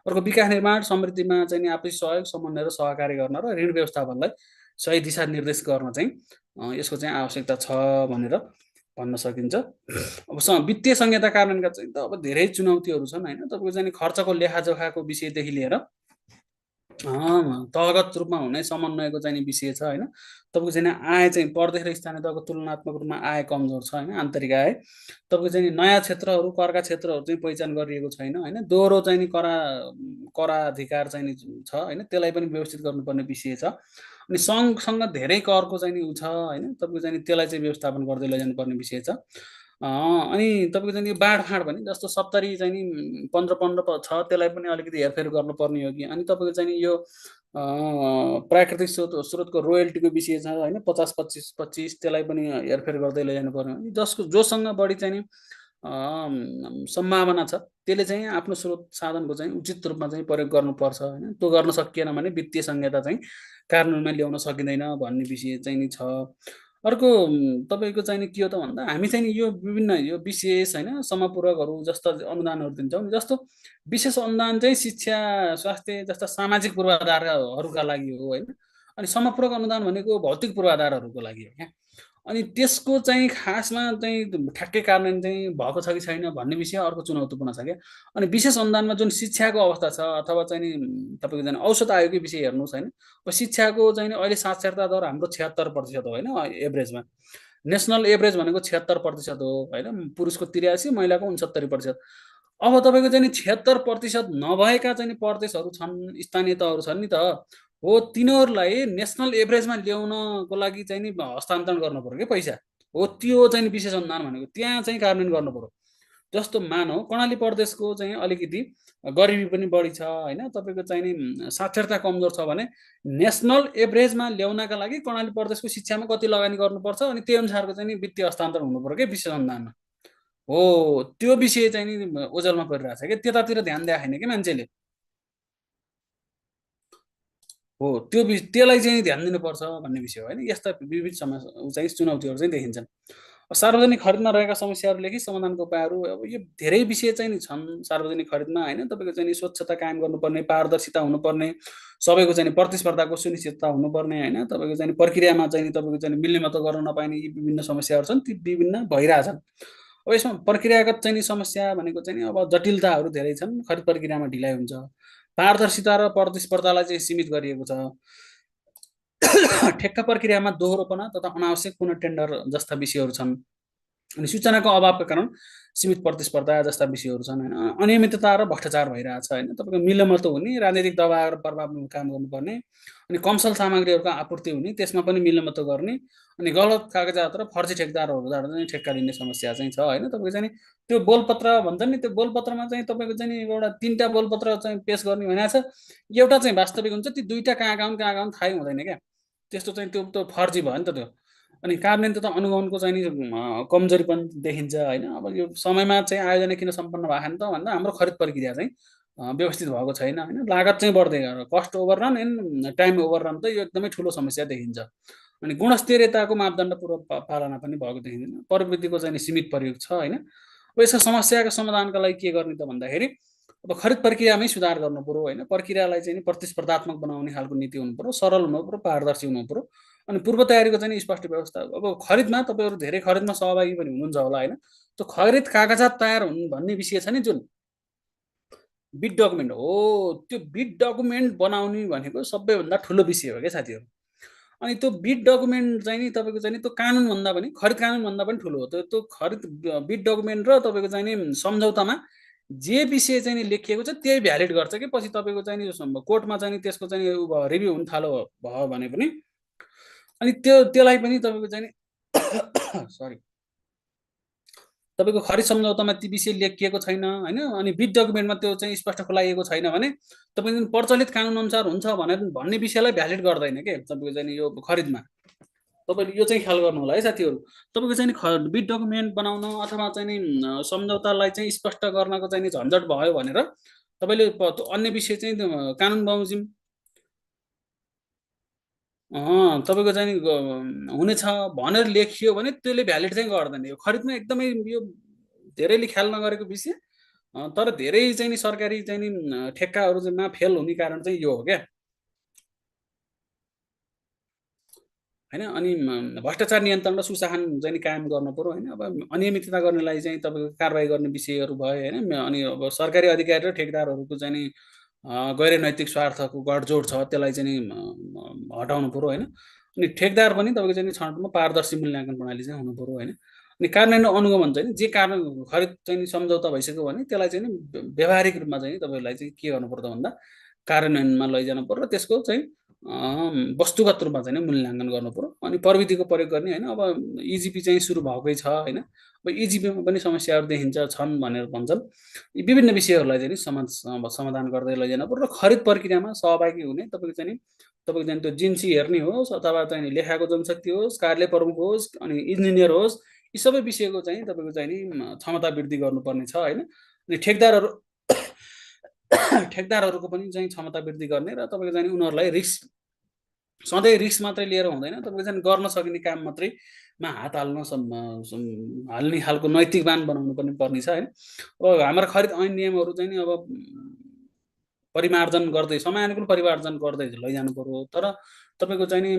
अर्को विकास निर्माण समृद्धिमा चाहिँ आपसी सहयोग समन्वय र सहकारी गर्न र ऋण व्यवस्थापनलाई सही दिशा निर्देश गर्न चाहिँ यसको चाहिँ आवश्यकता छ भनेर भन्न सकिन्छ। अब वित्तीय संहिता कार्यान्वयनका चाहिँ त अब धेरै चुनौतीहरू छन् होइन। तपाईँको चाहिँ खर्चको लेखाजोखाको विषयदेखि लिएर तहगत रूपमा हुने समन्वयको चाहिँ विषय छ होइन। तपाईँको चाहिँ आय चाहिँ प्रदेश र स्थानीय तहको तुलनात्मक रूपमा आय कमजोर छ होइन आन्तरिक आय। तपाईँको चाहिँ नयाँ क्षेत्रहरू करका क्षेत्रहरू चाहिँ पहिचान गरिएको छैन होइन। दोहोरो चाहिँ कराधिकार चाहिँ छ होइन त्यसलाई पनि व्यवस्थित गर्नुपर्ने विषय छ। अनि सङ्घसँग धेरै करको चाहिँ उ छ होइन। तपाईँको चाहिँ त्यसलाई चाहिँ व्यवस्थापन गर्दै लैजानुपर्ने विषय छ। अनि तपाईँको चाहिँ बाँडफाँड भने जस्तो 70 चाहिँ नि 15 छ त्यसलाई पनि अलिकति हेरफेर गर्नुपर्ने हो कि। अनि तपाईँको चाहिँ यो प्राकृतिक स्रोतको रोयल्टीको विषय छ होइन 50-25-25 त्यसलाई पनि हेरफेर गर्दै लैजानु पर्ने। जसको जोसँग बढी चाहिँ नि सम्भावना छ त्यसले चाहिँ आफ्नो स्रोत साधनको चाहिँ उचित रूपमा चाहिँ प्रयोग गर्नुपर्छ होइन। त्यो गर्न सकिएन भने वित्तीय संहिता चाहिँ कार्यान्वयनमा ल्याउन सकिँदैन भन्ने विषय चाहिँ नि छ। अर्को तपाईँको चाहिँ के हो त भन्दा हामी चाहिँ यो विभिन्न यो विशेष होइन समपूरकहरू जस्ता अनुदानहरू दिन्छौँ। जस्तो विशेष अनुदान चाहिँ शिक्षा स्वास्थ्य जस्ता सामाजिक पूर्वाधारहरूका लागि हो होइन। अनि समपूरक अनुदान भनेको भौतिक पूर्वाधारहरूको लागि हो क्या। अनि त्यसको चाहिँ खासमा चाहिँ ठ्याक्कै कार्यान्वयन चाहिँ भएको छ कि छैन भन्ने विषय अर्को चुनौतीपूर्ण छ क्या। अनि विशेष अनुदानमा जुन शिक्षाको अवस्था छ अथवा चाहिँ नि तपाईँको चाहिँ औसत आयोगकै विषय हेर्नुहोस् होइन। अब शिक्षाको चाहिँ अहिले साक्षरता दर हाम्रो 76% हो होइन एभरेजमा। नेसनल एभरेज भनेको 76% हो होइन। पुरुषको 83 महिलाको 69%। अब तपाईँको चाहिँ 76% नभएका चाहिँ प्रदेशहरू छन् स्थानीय तहहरू छन् नि त हो। तिनीहरूलाई नेसनल एभरेजमा ल्याउनको लागि चाहिँ नि हस्तान्तरण गर्नु पर्यो कि पैसा हो। त्यो चाहिँ विशेष अनुदान भनेको त्यहाँ चाहिँ कार्यान्वयन गर्नु पर्यो। जस्तो मानौ कर्णाली प्रदेशको चाहिँ अलिकति गरिबी पनि बढी छ होइन। तपाईँको चाहिँ नि साक्षरता कमजोर छ भने नेसनल एभरेजमा ल्याउनका लागि कर्णाली प्रदेशको शिक्षामा कति लगानी गर्नुपर्छ अनि त्यही अनुसारको चाहिँ नि वित्तीय हस्तान्तरण हुनु पर्यो कि विशेष अनुदानमा हो। त्यो विषय चाहिँ नि ओझेलमा परिरहेको छ कि त्यतातिर ध्यान दिएको छैन कि मान्छेले हो। त्यसलाई चाहिँ ध्यान दिनुपर्छ भन्ने विषय हो होइन। यस्ता विविध समस्या चाहिँ चुनौतीहरू चाहिँ देखिन्छन्। सार्वजनिक खरिदमा रहेका समस्याहरू लेखी समाधानको उपायहरू अब यो धेरै विषय चाहिँ नि छन् सार्वजनिक खरिदमा होइन। तपाईँको चाहिँ स्वच्छता कायम गर्नुपर्ने पारदर्शिता हुनुपर्ने सबैको चाहिँ प्रतिस्पर्धाको सुनिश्चितता हुनुपर्ने होइन। तपाईँको चाहिँ प्रक्रियामा चाहिँ तपाईँको चाहिँ मिल्नेमतो गर्न नपाइने यी विभिन्न समस्याहरू छन् ती विभिन्न भइरहेछन्। अब यसमा प्रक्रियागत चाहिँ समस्या भनेको चाहिँ अब जटिलताहरू धेरै छन्। खरिद प्रक्रियामा ढिलाइ हुन्छ। पारदर्शिता र प्रतिस्पर्धालाई चाहिँ सीमित गरिएको छ। ठेक्का प्रक्रियामा दोहोरोपना तथा अनावश्यक पुनः टेन्डर जस्ता विषयहरू छन्। अनि सूचनाको अभावका कारण सीमित प्रतिस्पर्धा जस्ता विषयहरू छन् होइन। अनियमितता र भ्रष्टाचार भइरहेछ होइन। तपाईँको मिलमतो हुने, राजनीतिक दबाव र प्रभावमा काम गर्नुपर्ने, अनि कमसल सामग्रीहरूको आपूर्ति हुने, त्यसमा पनि मिलमतो गर्ने, अनि गलत कागजात र फर्जी ठेकदारहरूबाट चाहिँ ठेक्का लिने समस्या चाहिँ छ होइन। तपाईँको चाहिँ त्यो बोलपत्र भन्छ नि, त्यो बोलपत्रमा चाहिँ तपाईँको चाहिँ एउटा तिनवटा बोलपत्र चाहिँ पेस गर्ने भनेको छ, एउटा चाहिँ वास्तविक हुन्छ, ती दुईवटा कहाँ कहाँ थाहै हुँदैन क्या। त्यस्तो चाहिँ त्यो त फर्जी भयो नि त त्यो। अनि कार्यान्वयन तथा अनुगमनको चाहिँ नि कमजोरी पनि देखिन्छ होइन। अब यो समयमा चाहिँ आयोजना किन सम्पन्न भएन त भन्दा हाम्रो खरिद प्रक्रिया चाहिँ व्यवस्थित भएको छैन होइन। लागत चाहिँ बढ्दै गएर कस्ट ओभररन एन्ड टाइम ओभररन त यो एकदमै ठुलो समस्या देखिन्छ। अनि गुणस्तरीयताको मापदण्ड पूर्व पालना पनि भएको देखिँदैन। प्रविधिको चाहिँ सीमित प्रयोग छ होइन। अब यसको समस्याको समाधानका लागि के गर्ने त भन्दाखेरि अब खरिद प्रक्रियामै सुधार गर्नु पर्यो होइन। प्रक्रियालाई चाहिँ प्रतिस्पर्धात्मक बनाउने खालको नीति हुनु पर्यो, सरल हुनु पर्यो, पारदर्शी हुनु पर्यो। अनि पूर्व तयारीको चाहिँ स्पष्ट व्यवस्था। अब खरिदमा तपाईँहरू धेरै खरिदमा सहभागी पनि हुनुहुन्छ होला होइन। त्यो खरिद कागजात तयार हुनु भन्ने विषय छ नि, जुन बिड डकुमेन्ट हो, त्यो बिड डकुमेन्ट बनाउने भनेको सबैभन्दा ठुलो विषय हो क्या साथीहरू। अनि त्यो बिड डकुमेन्ट चाहिँ नि तपाईँको चाहिँ त्यो कानुनभन्दा पनि, खरिद कानुनभन्दा पनि ठुलो हो। त्यो खरिद बिड डकुमेन्ट र तपाईँको चाहिँ नि सम्झौतामा जे विषय चाहिँ नि लेखिएको छ त्यही भ्यालिड गर्छ कि पछि तपाईँको चाहिँ नि कोर्टमा चाहिँ त्यसको चाहिँ रिभ्यू हुन थालो भयो भने पनि। अनि त्यसलाई पनि तपाईँको चाहिँ नि सरी, तपाईँको खरिद सम्झौतामा ती विषय लेखिएको छैन होइन। अनि बिड डकुमेन्टमा त्यो चाहिँ स्पष्ट खुलाइएको छैन भने तपाईँको प्रचलित कानुन अनुसार हुन्छ भन्ने विषयलाई भ्यालिड गर्दैन के तपाईँको चाहिँ यो खरिदमा। तपाईँले यो चाहिँ ख्याल गर्नु होला है साथीहरू। तपाईँको चाहिँ नि बिड डकुमेन्ट बनाउन अथवा चाहिँ नि सम्झौतालाई चाहिँ स्पष्ट गर्नको चाहिँ नि झन्झट भयो भनेर तपाईँले अन्य विषय चाहिँ कानुन बमोजिम तपाईँको चाहिँ हुनेछ भनेर लेखियो भने त्यसले भ्यालिड चाहिँ गर्दैन। यो खरिदमा एकदमै यो धेरैले ख्याल नगरेको विषय। तर धेरै चाहिँ नि सरकारी चाहिँ नि ठेक्काहरूमा फेल हुने कारण चाहिँ यो हो क्या होइन। अनि भ्रष्टाचार नियन्त्रण र सुशासन चाहिँ कायम गर्नु पर्यो होइन। अब अनियमितता गर्नेलाई चाहिँ तपाईँको कारवाही गर्ने विषयहरू भयो होइन। अनि अब सरकारी अधिकारी र ठेकदारहरूको चाहिँ नि गैर नैतिक स्वार्थको गठजोड छ, त्यसलाई चाहिँ नि हटाउनु पर्यो होइन। अनि ठेकदार पनि तपाईँको चाहिँ छनौटमा पारदर्शी मूल्याङ्कन प्रणाली चाहिँ हुनु पर्यो होइन। अनि कार्यान्वयन र अनुगमन चाहिँ जे कारण खरिद चाहिँ नि सम्झौता भइसक्यो भने त्यसलाई चाहिँ नि व्यावहारिक रूपमा चाहिँ तपाईँलाई चाहिँ के गर्नु पर्छ भन्दा कार्यान्वयनमा लैजानु पर्यो र त्यसको चाहिँ वस्तुगत रूपमा चाहिँ मूल्याङ्कन गर्नु पर्यो। अनि प्रविधिको प्रयोग गर्ने होइन। अब इजिपी चाहिँ सुरु भएकै छ होइन। अब इजिपीमा पनि समस्याहरू देखिन्छ छन् भनेर भन्छन्। यी विभिन्न विषयहरूलाई चाहिँ समाधान गर्दै लैजानु पर्यो र खरिद प्रक्रियामा सहभागी हुने तपाईँको चाहिँ तपाईँको चाहिँ त्यो जिन्सी हेर्ने होस् अथवा चाहिँ लेखाको जनशक्ति होस्, कार्यालय प्रमुख होस्, अनि इन्जिनियर होस्, यी सबै विषयको चाहिँ तपाईँको चाहिँ नि क्षमता वृद्धि गर्नुपर्ने छ होइन। अनि ठेकदारहरू ठेकदारहरूको पनि चाहिँ क्षमता वृद्धि गर्ने र तपाईँको चाहिँ उनीहरूलाई रिस्क सधैँ रिस्क मात्रै लिएर हुँदैन। तपाईँको चाहिँ गर्न सकिने काम मात्रैमा हात हाल्ने खालको नैतिकवान बनाउनु पनि पर्ने छ होइन। अब हाम्रो खरिद ऐन नियमहरू चाहिँ नि अब परिमार्जन गर्दै समयानुकूल परिमार्जन गर्दै लैजानु पर्यो। तर तपाईँको चाहिँ नि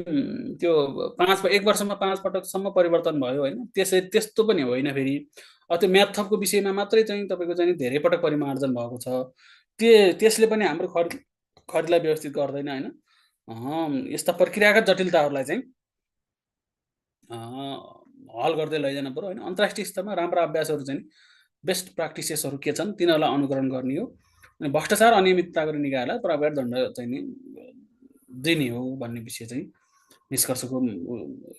त्यो 1 वर्षमा 5 पटकसम्म परिवर्तन भयो होइन, त्यस्तो पनि होइन फेरि। त्यो म्याथको विषयमा मात्रै चाहिँ तपाईँको चाहिँ धेरै पटक परिमार्जन भएको छ। त्यसले पनि हाम्रो खरिदलाई व्यवस्थित गर्दैन होइन। यस्ता प्रक्रियागत जटिलताहरूलाई चाहिँ हल गर्दै लैजानु पर्यो होइन। अन्तर्राष्ट्रिय स्तरमा राम्रा अभ्यासहरू चाहिँ बेस्ट प्र्याक्टिसेसहरू के छन् तिनीहरूलाई अनुकरण गर्ने हो। अनि भ्रष्टाचार अनियमितता गर्ने निकायलाई प्रभावी दण्ड चाहिँ नि दिने हो भन्ने विषय चाहिँ निष्कर्षको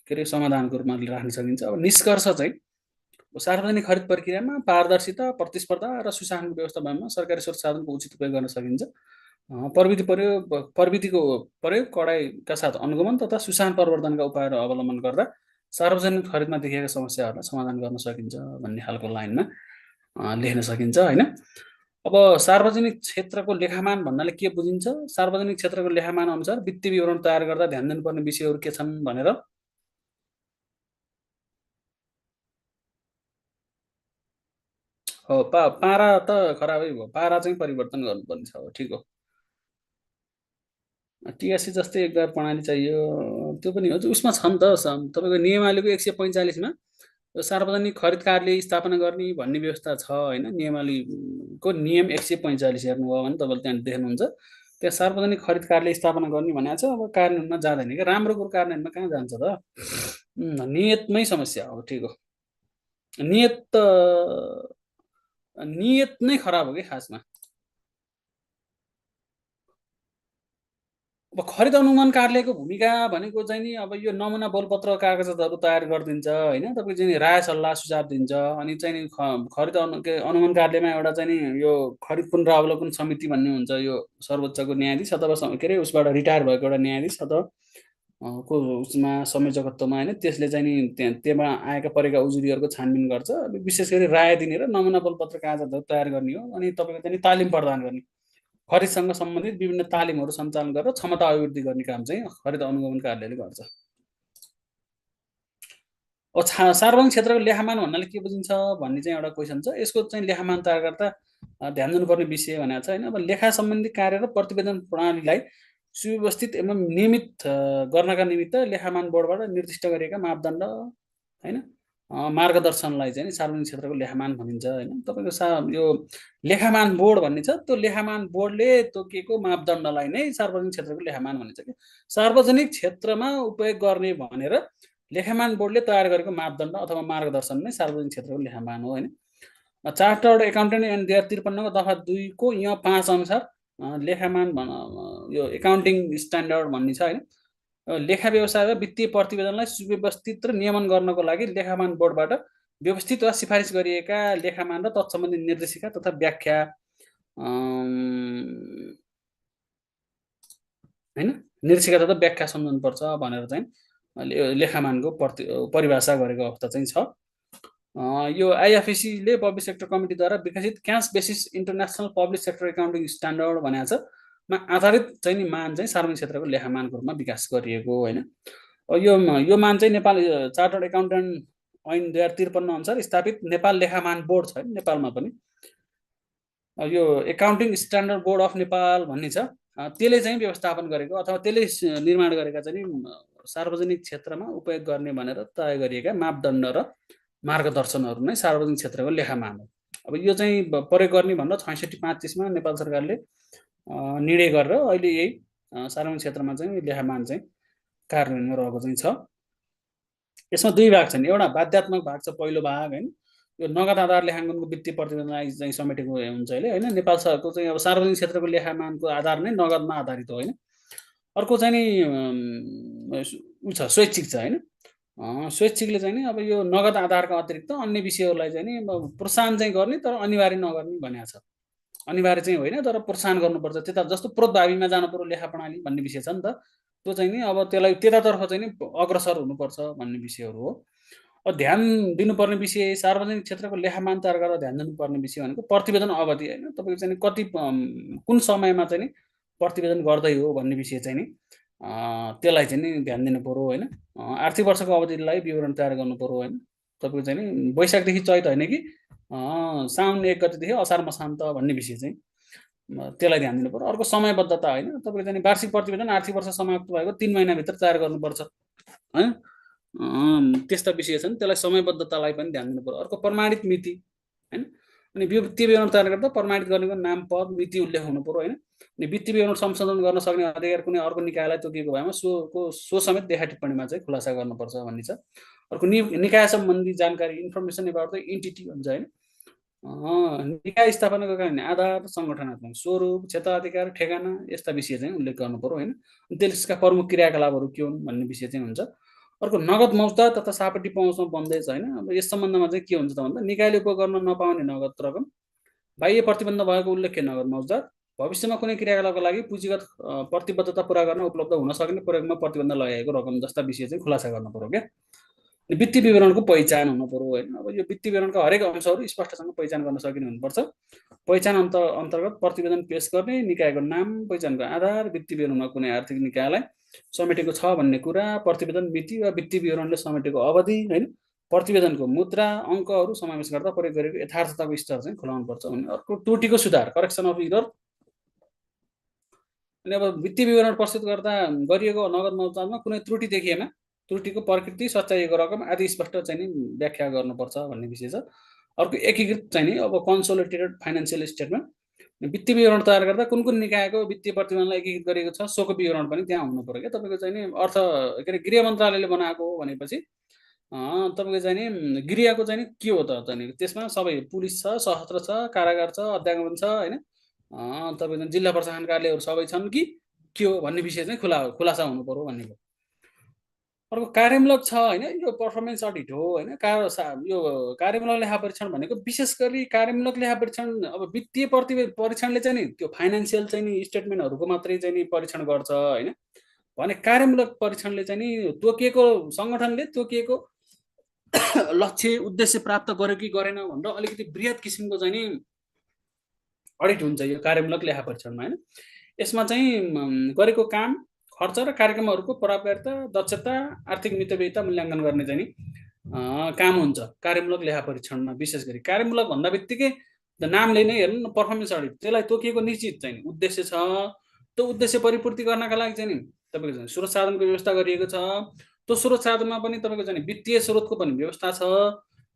के अरे समाधानको रूपमा राख्न सकिन्छ। अब निष्कर्ष चाहिँ सार्वजनिक खरिद प्रक्रियामा पारदर्शिता, प्रतिस्पर्धा र सुशासनको व्यवस्थापनमा सरकारी स्रोत साधनको उचित उपयोग गर्न सकिन्छ। प्रविधिको प्रयोग कडाइका साथ अनुगमन तथा सुशासन प्रवर्धनका उपायहरू अवलम्बन गर्दा सार्वजनिक खरिदमा देखिएका समस्याहरूलाई समाधान गर्न सकिन्छ भन्ने खालको लाइनमा लेख्न सकिन्छ होइन। अब सार्वजनिक क्षेत्रको लेखामान भन्नाले के बुझिन्छ? सार्वजनिक क्षेत्रको लेखामान अनुसार वित्तीय विवरण तयार गर्दा ध्यान दिनुपर्ने विषयहरू के छन् भनेर हो। पारा त खराबै भयो, पारा चाहिँ परिवर्तन गर्नुपर्ने छ। ठिक हो। टिआरसी जस्तै एकबार प्रणाली चाहियो, त्यो पनि हो। उसमा छ नि त तपाईँको नियमावलीको 145मा सार्वजनिक खरिद कार्यालय स्थापना गर्ने भन्ने व्यवस्था छ होइन। नियमावलीको नियम 145 हेर्नुभयो भने तपाईँले त्यहाँ देख्नुहुन्छ त्यहाँ सार्वजनिक खरिद कार्यालय स्थापना गर्ने भनेको छ। अब कार्यान्वयनमा जाँदैन क्या, राम्रो कुरो कार्यान्वयनमा कहाँ जान्छ त? नियतमै समस्या हो। ठिक हो, नियत नियत नै खराब हो कि खासमा। अब खरिद अनुगमन कार्यालयको भूमिका भनेको चाहिँ नि अब यो नमुना बोलपत्र कागजातहरू तयार गरिदिन्छ होइन, तपाईँको चाहिँ नि राय सल्लाह सुझाव दिन्छ। अनि चाहिँ नि खरिद अनुगमन कार्यालयमा एउटा चाहिँ नि यो खरिद पुनरावलोकन समिति भन्ने हुन्छ, यो सर्वोच्चको न्यायाधीश अथवा के अरे उसबाट रिटायर भएको एउटा न्यायाधीश अथवा को उसमा संयोजकत्वमा होइन, त्यसले चाहिँ नि त्यहाँ आएका परेका उजुरीहरूको छानबिन गर्छ। विशेष गरी राय दिने र नमुना बोलपत्र कागजातहरू तयार गर्ने हो। अनि तपाईँको चाहिँ तालिम प्रदान गर्ने, खरिदसँग सम्बन्धित विभिन्न तालिमहरू सञ्चालन गरेर क्षमता अभिवृद्धि गर्ने काम चाहिँ खरिद अनुगमन कार्यालयले गर्छ। अब सार्वजनिक क्षेत्रको लेखामान भन्नाले के बुझिन्छ भन्ने चाहिँ एउटा क्वेसन छ। यसको चाहिँ लेखामान तयार गर्दा ध्यान दिनुपर्ने विषय भनेको छ होइन। अब लेखा सम्बन्धी कार्य र प्रतिवेदन प्रणालीलाई सुव्यवस्थित एवं नियमित गर्नका निमित्त लेखामान बोर्डबाट निर्दिष्ट गरिएका मापदण्ड होइन, मार्गदर्शनलाई चाहिँ सार्वजनिक क्षेत्रको लेखामान भनिन्छ होइन। तपाईँको यो लेखामान बोर्ड भन्ने छ, त्यो लेखामान बोर्डले तोकिएको मापदण्डलाई नै सार्वजनिक क्षेत्रको लेखामान भनिन्छ कि। सार्वजनिक क्षेत्रमा उपयोग गर्ने भनेर लेखामान बोर्डले तयार गरेको मापदण्ड अथवा मार्गदर्शन नै सार्वजनिक क्षेत्रको लेखामान हो होइन। चार्टर्ड एकाउन्टेन्ट एन्ड 2053 को दफा 2 को यहाँ 5 अनुसार लेखामान यो एकाउन्टिङ स्ट्यान्डर्ड भन्ने छ होइन। लेखा व्यवसाय वा वित्तीय प्रतिवेदनलाई सुव्यवस्थित र नियमन गर्नको लागि लेखामान बोर्डबाट व्यवस्थित वा सिफारिस गरिएका लेखामान र तत्सम्बन्धी निर्देशिका तथा व्याख्या होइन, निर्देशिका तथा व्याख्या सम्झनुपर्छ भनेर चाहिँ लेखामानको परिभाषा गरेको अवस्था चाहिँ छ। यो आइएफएसीले पब्लिक सेक्टर कमिटीद्वारा विकसित cash basis international public sector accounting standard भनेको छ मा आधारित चाहिँ नि मान चाहिँ सार्वजनिक क्षेत्रको लेखामानको रूपमा विकास गरिएको होइन। यो मान चाहिँ नेपाल चार्टर्ड एकाउन्टेन्ट ऐन 2053 अनुसार स्थापित नेपाल लेखामान बोर्ड छ नेपालमा पनि। यो accounting standard board of Nepal भन्ने छ, त्यसले चाहिँ व्यवस्थापन गरेको अथवा त्यसले निर्माण गरेका चाहिँ सार्वजनिक क्षेत्रमा उपयोग गर्ने भनेर तय गरिएका मापदण्ड र मार्गदर्शनहरू नै सार्वजनिक क्षेत्रको लेखामान हो। अब यो चाहिँ प्रयोग गर्ने भनेर 66-35 नेपाल सरकारले निर्णय गरेर अहिले यही सार्वजनिक क्षेत्रमा चाहिँ लेखामान चाहिँ कार्यान्वयनमा रहेको चाहिँ छ। यसमा दुई भाग छन्, एउटा बाध्यात्मक भाग छ पहिलो भाग होइन, यो नगद आधार लेखाङ्कनको वित्तीय प्रतिवेदनलाई चाहिँ समेटेको हुन्छ अहिले होइन। नेपाल सरकारको चाहिँ अब सार्वजनिक क्षेत्रको लेखामानको आधार नै नगदमा आधारित हो होइन। अर्को चाहिँ नि उ छ स्वैच्छिक छ होइन। स्वैच्छिकले चाहिँ नि अब यो नगद आधारका अतिरिक्त अन्य विषयहरूलाई चाहिँ नि प्रोत्साहन चाहिँ गर्ने तर अनिवार्य नगर्ने भनेको छ। अनिवार्य चाहिँ होइन तर प्रोत्साहन गर्नुपर्छ, त्यता जस्तो प्रोत्भावीमा जानु पर्यो लेखा प्रणाली भन्ने विषय छ नि त। त्यो चाहिँ नि अब त्यसलाई त्यतातर्फ चाहिँ नि अग्रसर हुनुपर्छ भन्ने विषयहरू हो। अब ध्यान दिनुपर्ने विषय सार्वजनिक क्षेत्रको लेखामान तयार गर्दा ध्यान दिनुपर्ने विषय भनेको प्रतिवेदन अवधि होइन। तपाईँको चाहिँ कति कुन समयमा चाहिँ नि प्रतिवेदन गर्दै हो भन्ने विषय चाहिँ नि त्यसलाई चाहिँ नि ध्यान दिनु पर्यो होइन। आर्थिक वर्षको अवधिलाई विवरण तयार गर्नु पर्यो होइन। तपाईँको चाहिँ नि वैशाखदेखि चैत होइन कि साउन 1 गतेदेखि असार मसान्त भन्ने विषय चाहिँ त्यसलाई ध्यान दिनु पर्यो। अर्को समयबद्धता होइन, तपाईँको चाहिँ वार्षिक प्रतिवेदन आर्थिक वर्ष समाप्त भएको 3 महिनाभित्र तयार गर्नुपर्छ होइन। त्यस्ता विषय छन्, त्यसलाई समयबद्धतालाई पनि ध्यान दिनु पर्यो। अर्को प्रमाणित मिति होइन, अनि वित्तीय विवरण तयार गर्दा प्रमाणित गर्नेको नाम पद मिति उल्लेख हुनु पर्यो होइन। अनि वित्तीय विवरण संशोधन गर्न सक्ने अधिकार कुनै अर्को निकायलाई तोकिएको भएमा सो समेत लेखा टिप्पणीमा चाहिँ खुलासा गर्नुपर्छ भन्ने छ। अर्को निकाय सम्बन्धी जानकारी इन्फर्मेसन एबाउट द एन्टिटी हुन्छ होइन। निकाय स्थापना गर्ने आधार, सङ्गठनात्मक स्वरूप, क्षेत्राधिकार, ठेगाना यस्ता विषय चाहिँ उल्लेख गर्नु पर्यो होइन। त्यसका प्रमुख क्रियाकलापहरू के हुन् भन्ने विषय चाहिँ हुन्छ। अर्को नगद मौजदार तथा सापट्टि पहुँचमा बन्दैछ होइन। अब यस सम्बन्धमा चाहिँ के हुन्छ त भन्दा निकायले उपयोग गर्न नपाउने नगद रकम, बाह्य प्रतिबन्ध भएको उल्लेख्य नगद मौजदार, भविष्यमा कुनै क्रियाकलापको लागि पुँजीगत प्रतिबद्धता पुरा गर्न उपलब्ध हुन सक्ने प्रयोगमा प्रतिबन्ध लगाएको रकम जस्ता विषय चाहिँ खुलासा गर्नु पर्यो क्या। वित्तीय विवरणको पहिचान हुनु पर्यो होइन। अब यो वित्तीय विवरणका हरेक अंशहरू स्पष्टसँग पहिचान गर्न सकिने हुनुपर्छ। पहिचान अन्तर्गत प्रतिवेदन पेश गर्ने, निकायको नाम, पहिचानको आधार, वित्तीय विवरणमा कुनै आर्थिक निकायलाई समेटेको छ भन्ने कुरा, प्रतिवेदन मिति वा वित्तीय विवरणले समेटेको अवधि होइन, प्रतिवेदनको मुद्रा अङ्कहरू समावेश गर्दा प्रयोग गरेको यथार्थताको स्तर चाहिँ खुलाउनु पर्छ भने। अर्को त्रुटिको सुधार, करेक्सन अफ इरर। अनि अब वित्तीय विवरण प्रस्तुत गर्दा गरिएको नगद मौजदारमा कुनै त्रुटि देखिएमा त्रुटिको प्रकृति, सच्याइएको रकम आदि स्पष्ट चाहिँ नि व्याख्या गर्नुपर्छ भन्ने विषय छ। अर्को एकीकृत चाहिँ नि अब कन्सोलिडेटेड फाइनेन्सियल स्टेटमेन्ट, वित्तीय विवरण तयार गर्दा कुन कुन निकायको वित्तीय प्रतिवेदनलाई एकीकृत गरिएको छ सोको विवरण पनि त्यहाँ हुनु पर्यो क्या तपाईँको चाहिँ नि अर्थ के अरे गृह मन्त्रालयले बनाएको हो भनेपछि तपाईँको चाहिँ नि गृहको चाहिँ नि के हो त चाहिँ त्यसमा सबै पुलिस छ सशस्त्र छ कारागार छ अध्यागमन छ होइन तपाईँको जिल्ला प्रशासन कार्यालयहरू सबै छन् कि के हो भन्ने विषय चाहिँ खुलासा हुनु पर्यो भन्ने भयो अर्को कार्यमूलक छ होइन यो पर्फर्मेन्स अडिट हो होइन यो कार्यमूलक लेखा परीक्षण भनेको विशेष गरी कार्यमूलक लेखा परीक्षण अब वित्तीय परीक्षणले चाहिँ नि त्यो फाइनेन्सियल चाहिँ नि स्टेटमेन्टहरूको मात्रै चाहिँ नि परीक्षण गर्छ होइन भने कार्यमूलक परीक्षणले चाहिँ नि तोकिएको सङ्गठनले तोकिएको लक्ष्य उद्देश्य प्राप्त गर्यो कि गरेन भनेर अलिकति बृहत किसिमको चाहिँ नि अडिट हुन्छ यो कार्यमूलक लेखा परीक्षणमा होइन यसमा चाहिँ गरेको काम खर्च र कार्यक्रमहरूको प्रभावकारिता दक्षता आर्थिक मितव्ययिता मूल्याङ्कन गर्ने चाहिँ नि काम हुन्छ कार्यमूलक लेखा परीक्षणमा विशेष गरी कार्यमूलक भन्दा बित्तिकै नामले नै हेर्नु पर्फर्मेन्स अडिट त्यसलाई तोकिएको निश्चित चाहिँ उद्देश्य छ त्यो उद्देश्य परिपूर्ति गर्नका लागि चाहिँ नि तपाईँको चाहिँ स्रोत साधनको व्यवस्था गरिएको छ त्यो स्रोत साधनमा पनि तपाईँको चाहिँ वित्तीय स्रोतको पनि व्यवस्था छ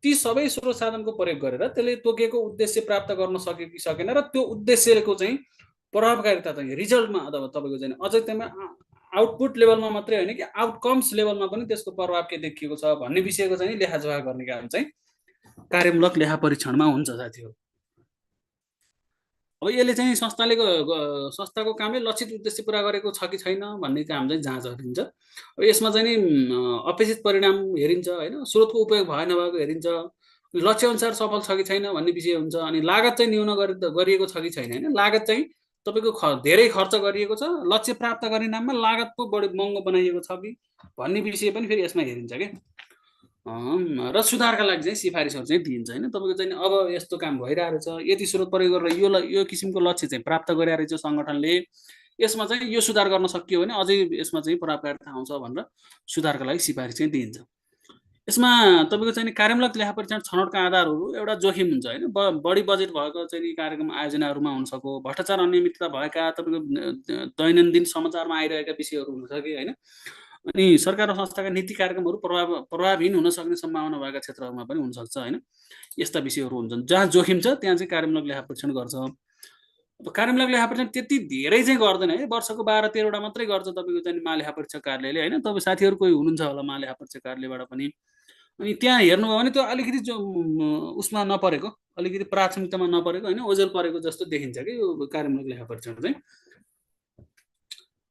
ती सबै स्रोत साधनको प्रयोग गरेर त्यसले तोकिएको उद्देश्य प्राप्त गर्न सक्यो कि सकेन र त्यो उद्देश्यको चाहिँ प्रभावकारिता चाहिँ रिजल्टमा अथवा तपाईँको चाहिँ अझै त्यसमा आउटपुट लेभलमा मात्रै होइन कि आउटकम्स लेभलमा पनि त्यसको प्रभाव के देखिएको छ भन्ने विषयको चाहिँ लेखाजोखा गर्ने काम चाहिँ कार्यमूलक लेखा परीक्षणमा हुन्छ साथीहरू अब यसले चाहिँ संस्थाको कामले लक्षित उद्देश्य पुरा गरेको छ कि छैन भन्ने काम चाहिँ जाँच गरिन्छ अब यसमा चाहिँ नि अपेक्षित परिणाम हेरिन्छ होइन स्रोतको उपयोग भएन भएको हेरिन्छ लक्ष्य अनुसार सफल छ कि छैन भन्ने विषय हुन्छ अनि लागत चाहिँ न्यून गरिएको छ कि छैन होइन लागत चाहिँ तपाईँको धेरै खर्च गरिएको छ लक्ष्य प्राप्त गर्ने नाममा लागत पो बढी महँगो बनाइएको छ कि भन्ने विषय पनि फेरि यसमा हेरिन्छ क्या र सुधारका लागि चाहिँ सिफारिसहरू चाहिँ दिइन्छ होइन तपाईँको चाहिँ अब यस्तो काम भइरहेको छ यति स्रोत प्रयोग गरेर यो किसिमको लक्ष्य चाहिँ प्राप्त गरिरहेको छ सङ्गठनले यसमा चाहिँ यो सुधार गर्न सकियो भने अझै यसमा चाहिँ प्रभावकारिता आउँछ भनेर सुधारका लागि सिफारिस चाहिँ दिइन्छ यसमा तपाईँको चाहिँ कार्यमूलक लेखा परीक्षण छनौटका आधारहरू एउटा जोखिम हुन्छ होइन बढी बजेट भएको चाहिँ कार्यक्रम आयोजनाहरूमा हुन सक्यो भ्रष्टाचार अनियमितता भएका तपाईँको दैनन्दिन समाचारमा आइरहेका विषयहरू हुन सक्यो होइन अनि सरकार र संस्थाका नीति कार्यक्रमहरू प्रभावहीन हुन सक्ने सम्भावना भएका क्षेत्रहरूमा पनि हुनसक्छ होइन यस्ता विषयहरू हुन्छन् जहाँ जोखिम छ त्यहाँ चाहिँ कार्यमूलक लेखा परीक्षण गर्छ अब कार्यमूलक लेखा परीक्षण त्यति धेरै चाहिँ गर्दैन है वर्षको 12-13वटा मात्रै गर्छ तपाईँको चाहिँ महालेखा परीक्षक कार्यालयले होइन तपाईँ साथीहरू कोही हुनुहुन्छ होला महालेखा परीक्षक कार्यालयबाट पनि अनि त्यहाँ हेर्नुभयो भने त्यो अलिकति उसमा नपरेको अलिकति प्राथमिकतामा नपरेको होइन ओझेल परेको जस्तो देखिन्छ कि यो कार्यमूलक लेखा परीक्षण चाहिँ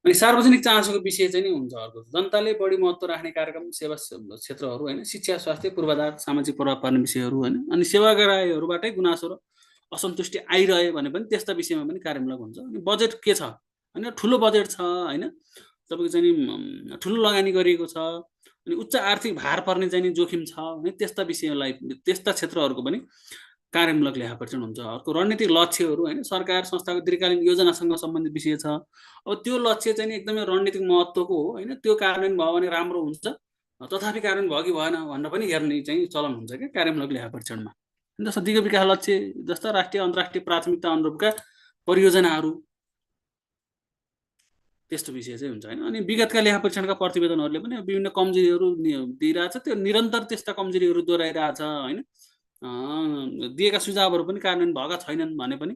अनि सार्वजनिक चासोको विषय चाहिँ नि हुन्छ अर्को जनताले बढी महत्त्व राख्ने कार्यक्रम सेवा क्षेत्रहरू होइन शिक्षा स्वास्थ्य पूर्वाधार सामाजिक प्रभाव पार्ने विषयहरू होइन अनि सेवाग्राहीहरूबाटै गुनासो र असन्तुष्टि आइरह्यो भने पनि त्यस्ता विषयमा पनि कार्यमूलक हुन्छ अनि बजेट के छ होइन ठुलो बजेट छ होइन तपाईँको चाहिँ नि ठुलो लगानी गरिएको छ अनि उच्च आर्थिक भार पर्ने चाहिँ नि जोखिम छ होइन त्यस्ता विषयलाई त्यस्ता क्षेत्रहरूको पनि कार्यमूलक लेखा परीक्षण हुन्छ अर्को रणनीतिक लक्ष्यहरू होइन सरकार संस्थाको दीर्घकालीन योजनासँग सम्बन्धित विषय छ अब त्यो लक्ष्य चाहिँ एकदमै रणनीतिक महत्त्वको हो होइन त्यो कार्यान्वयन भयो भने राम्रो हुन्छ तथापि कार्यान्वयन भयो कि भएन भनेर पनि हेर्ने चाहिँ चलन हुन्छ क्या कार्यमूलक लेखा परीक्षणमा जस्तो दिगो विकास लक्ष्य जस्ता राष्ट्रिय अन्तर्राष्ट्रिय प्राथमिकता अनुरूपका परियोजनाहरू त्यस्तो विषय चाहिँ हुन्छ होइन अनि विगतका लेखा परीक्षणका प्रतिवेदनहरूले पनि विभिन्न कमजोरीहरू दिइरहेछ त्यो निरन्तर त्यस्ता कमजोरीहरू दोहोऱ्याइरहेछ होइन दिएका सुझावहरू पनि कार्यान्वयन भएका छैनन् भने पनि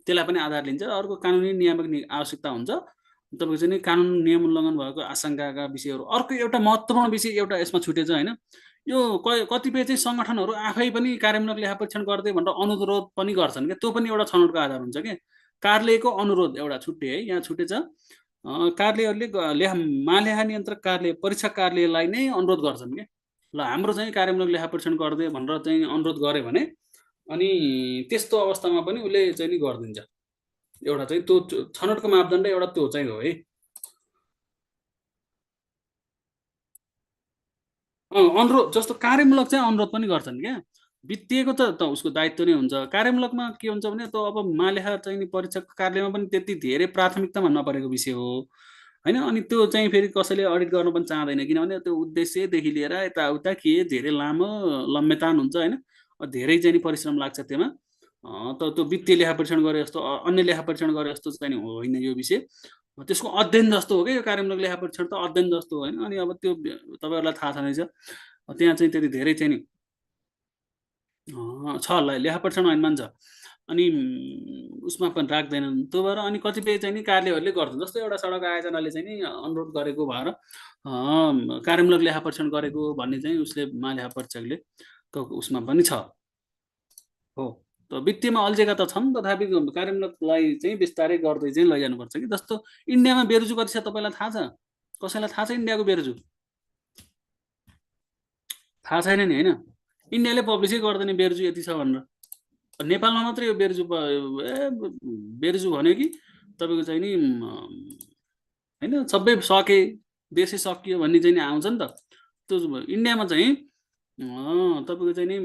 त्यसलाई पनि आधार लिन्छ अर्को कानुनी नियामक आवश्यकता हुन्छ तपाईँको चाहिँ कानुन नियम उल्लङ्घन भएको आशंकाका विषयहरू अर्को एउटा महत्त्वपूर्ण विषय एउटा यसमा छुटेछ होइन यो कतिपय चाहिँ सङ्गठनहरू आफै पनि कार्यान्वयन लेखा परीक्षण गर्दै भनेर अनुरोध पनि गर्छन् क्या त्यो पनि एउटा छनौटको आधार हुन्छ क्या कार्यालयको अनुरोध एउटा छुट्टे है यहाँ छुटेछ कार्यालयहरूले महालेखा नियन्त्रक कार्यालय परीक्षा कार्यालयलाई नै अनुरोध गर्छन् क्या ल हाम्रो चाहिँ कार्यमूलक लेखा परीक्षण गरिदियो भनेर चाहिँ अनुरोध गर्यो भने अनि त्यस्तो अवस्थामा पनि उसले चाहिँ नि गरिदिन्छ एउटा चाहिँ त्यो छनौटको मापदण्ड एउटा त्यो चाहिँ हो है अनुरोध जस्तो कार्यमूलक चाहिँ अनुरोध पनि गर्छन् क्या वित्तीयको त उसको दायित्व नै हुन्छ कार्यमूलकमा के हुन्छ भने त अब महालेखा चाहिँ नि परीक्षक कार्यालयमा पनि त्यति धेरै प्राथमिकतामा नपरेको विषय हो होइन अनि त्यो चाहिँ फेरि कसैले अडिट गर्नु पनि चाहँदैन किनभने त्यो उद्देश्यदेखि लिएर यताउता के धेरै लामो लम्बेतान हुन्छ होइन धेरै चाहिँ नि परिश्रम लाग्छ त्यसमा त त्यो वित्तीय लेखा परीक्षण गरे जस्तो अन्य लेखा परीक्षण गरे जस्तो चाहिँ होइन यो विषय त्यसको अध्ययन जस्तो हो क्या यो कार्यमूलक लेखा परीक्षण त अध्ययन जस्तो होइन अनि अब त्यो तपाईँहरूलाई थाहा छँदैछ त्यहाँ चाहिँ त्यति धेरै चाहिँ नि छ होला लेखा परीक्षण ऐनमा छ अनि उसमा पनि राख्दैनन् त्यो भएर अनि कतिपय चाहिँ नि कार्यहरूले गर्छन् जस्तो एउटा सडक आयोजनाले चाहिँ नि अनुरोध गरेको भएर कार्यमूलक लेखा परीक्षण गरेको भन्ने चाहिँ उसले महालेखा परीक्षकले त उसमा पनि छ हो त वित्तीयमा अल्झेका त छन् तथापि कार्यमूलकलाई चाहिँ बिस्तारै गर्दै चाहिँ लैजानुपर्छ कि जस्तो इन्डियामा बेरोजु कति छ तपाईँलाई थाहा छ कसैलाई थाहा छ इन्डियाको बेरोजु थाहा छैन नि होइन इन्डियाले पब्लिसै गर्दैन बेरोजु यति छ भनेर नेपालमा मात्रै यो बेरोजु भन्यो कि तपाईँको चाहिँ नि होइन सबै सके देशै सकियो भन्ने चाहिँ नि आउँछ नि त त्यो इन्डियामा चाहिँ तपाईँको चाहिँ नि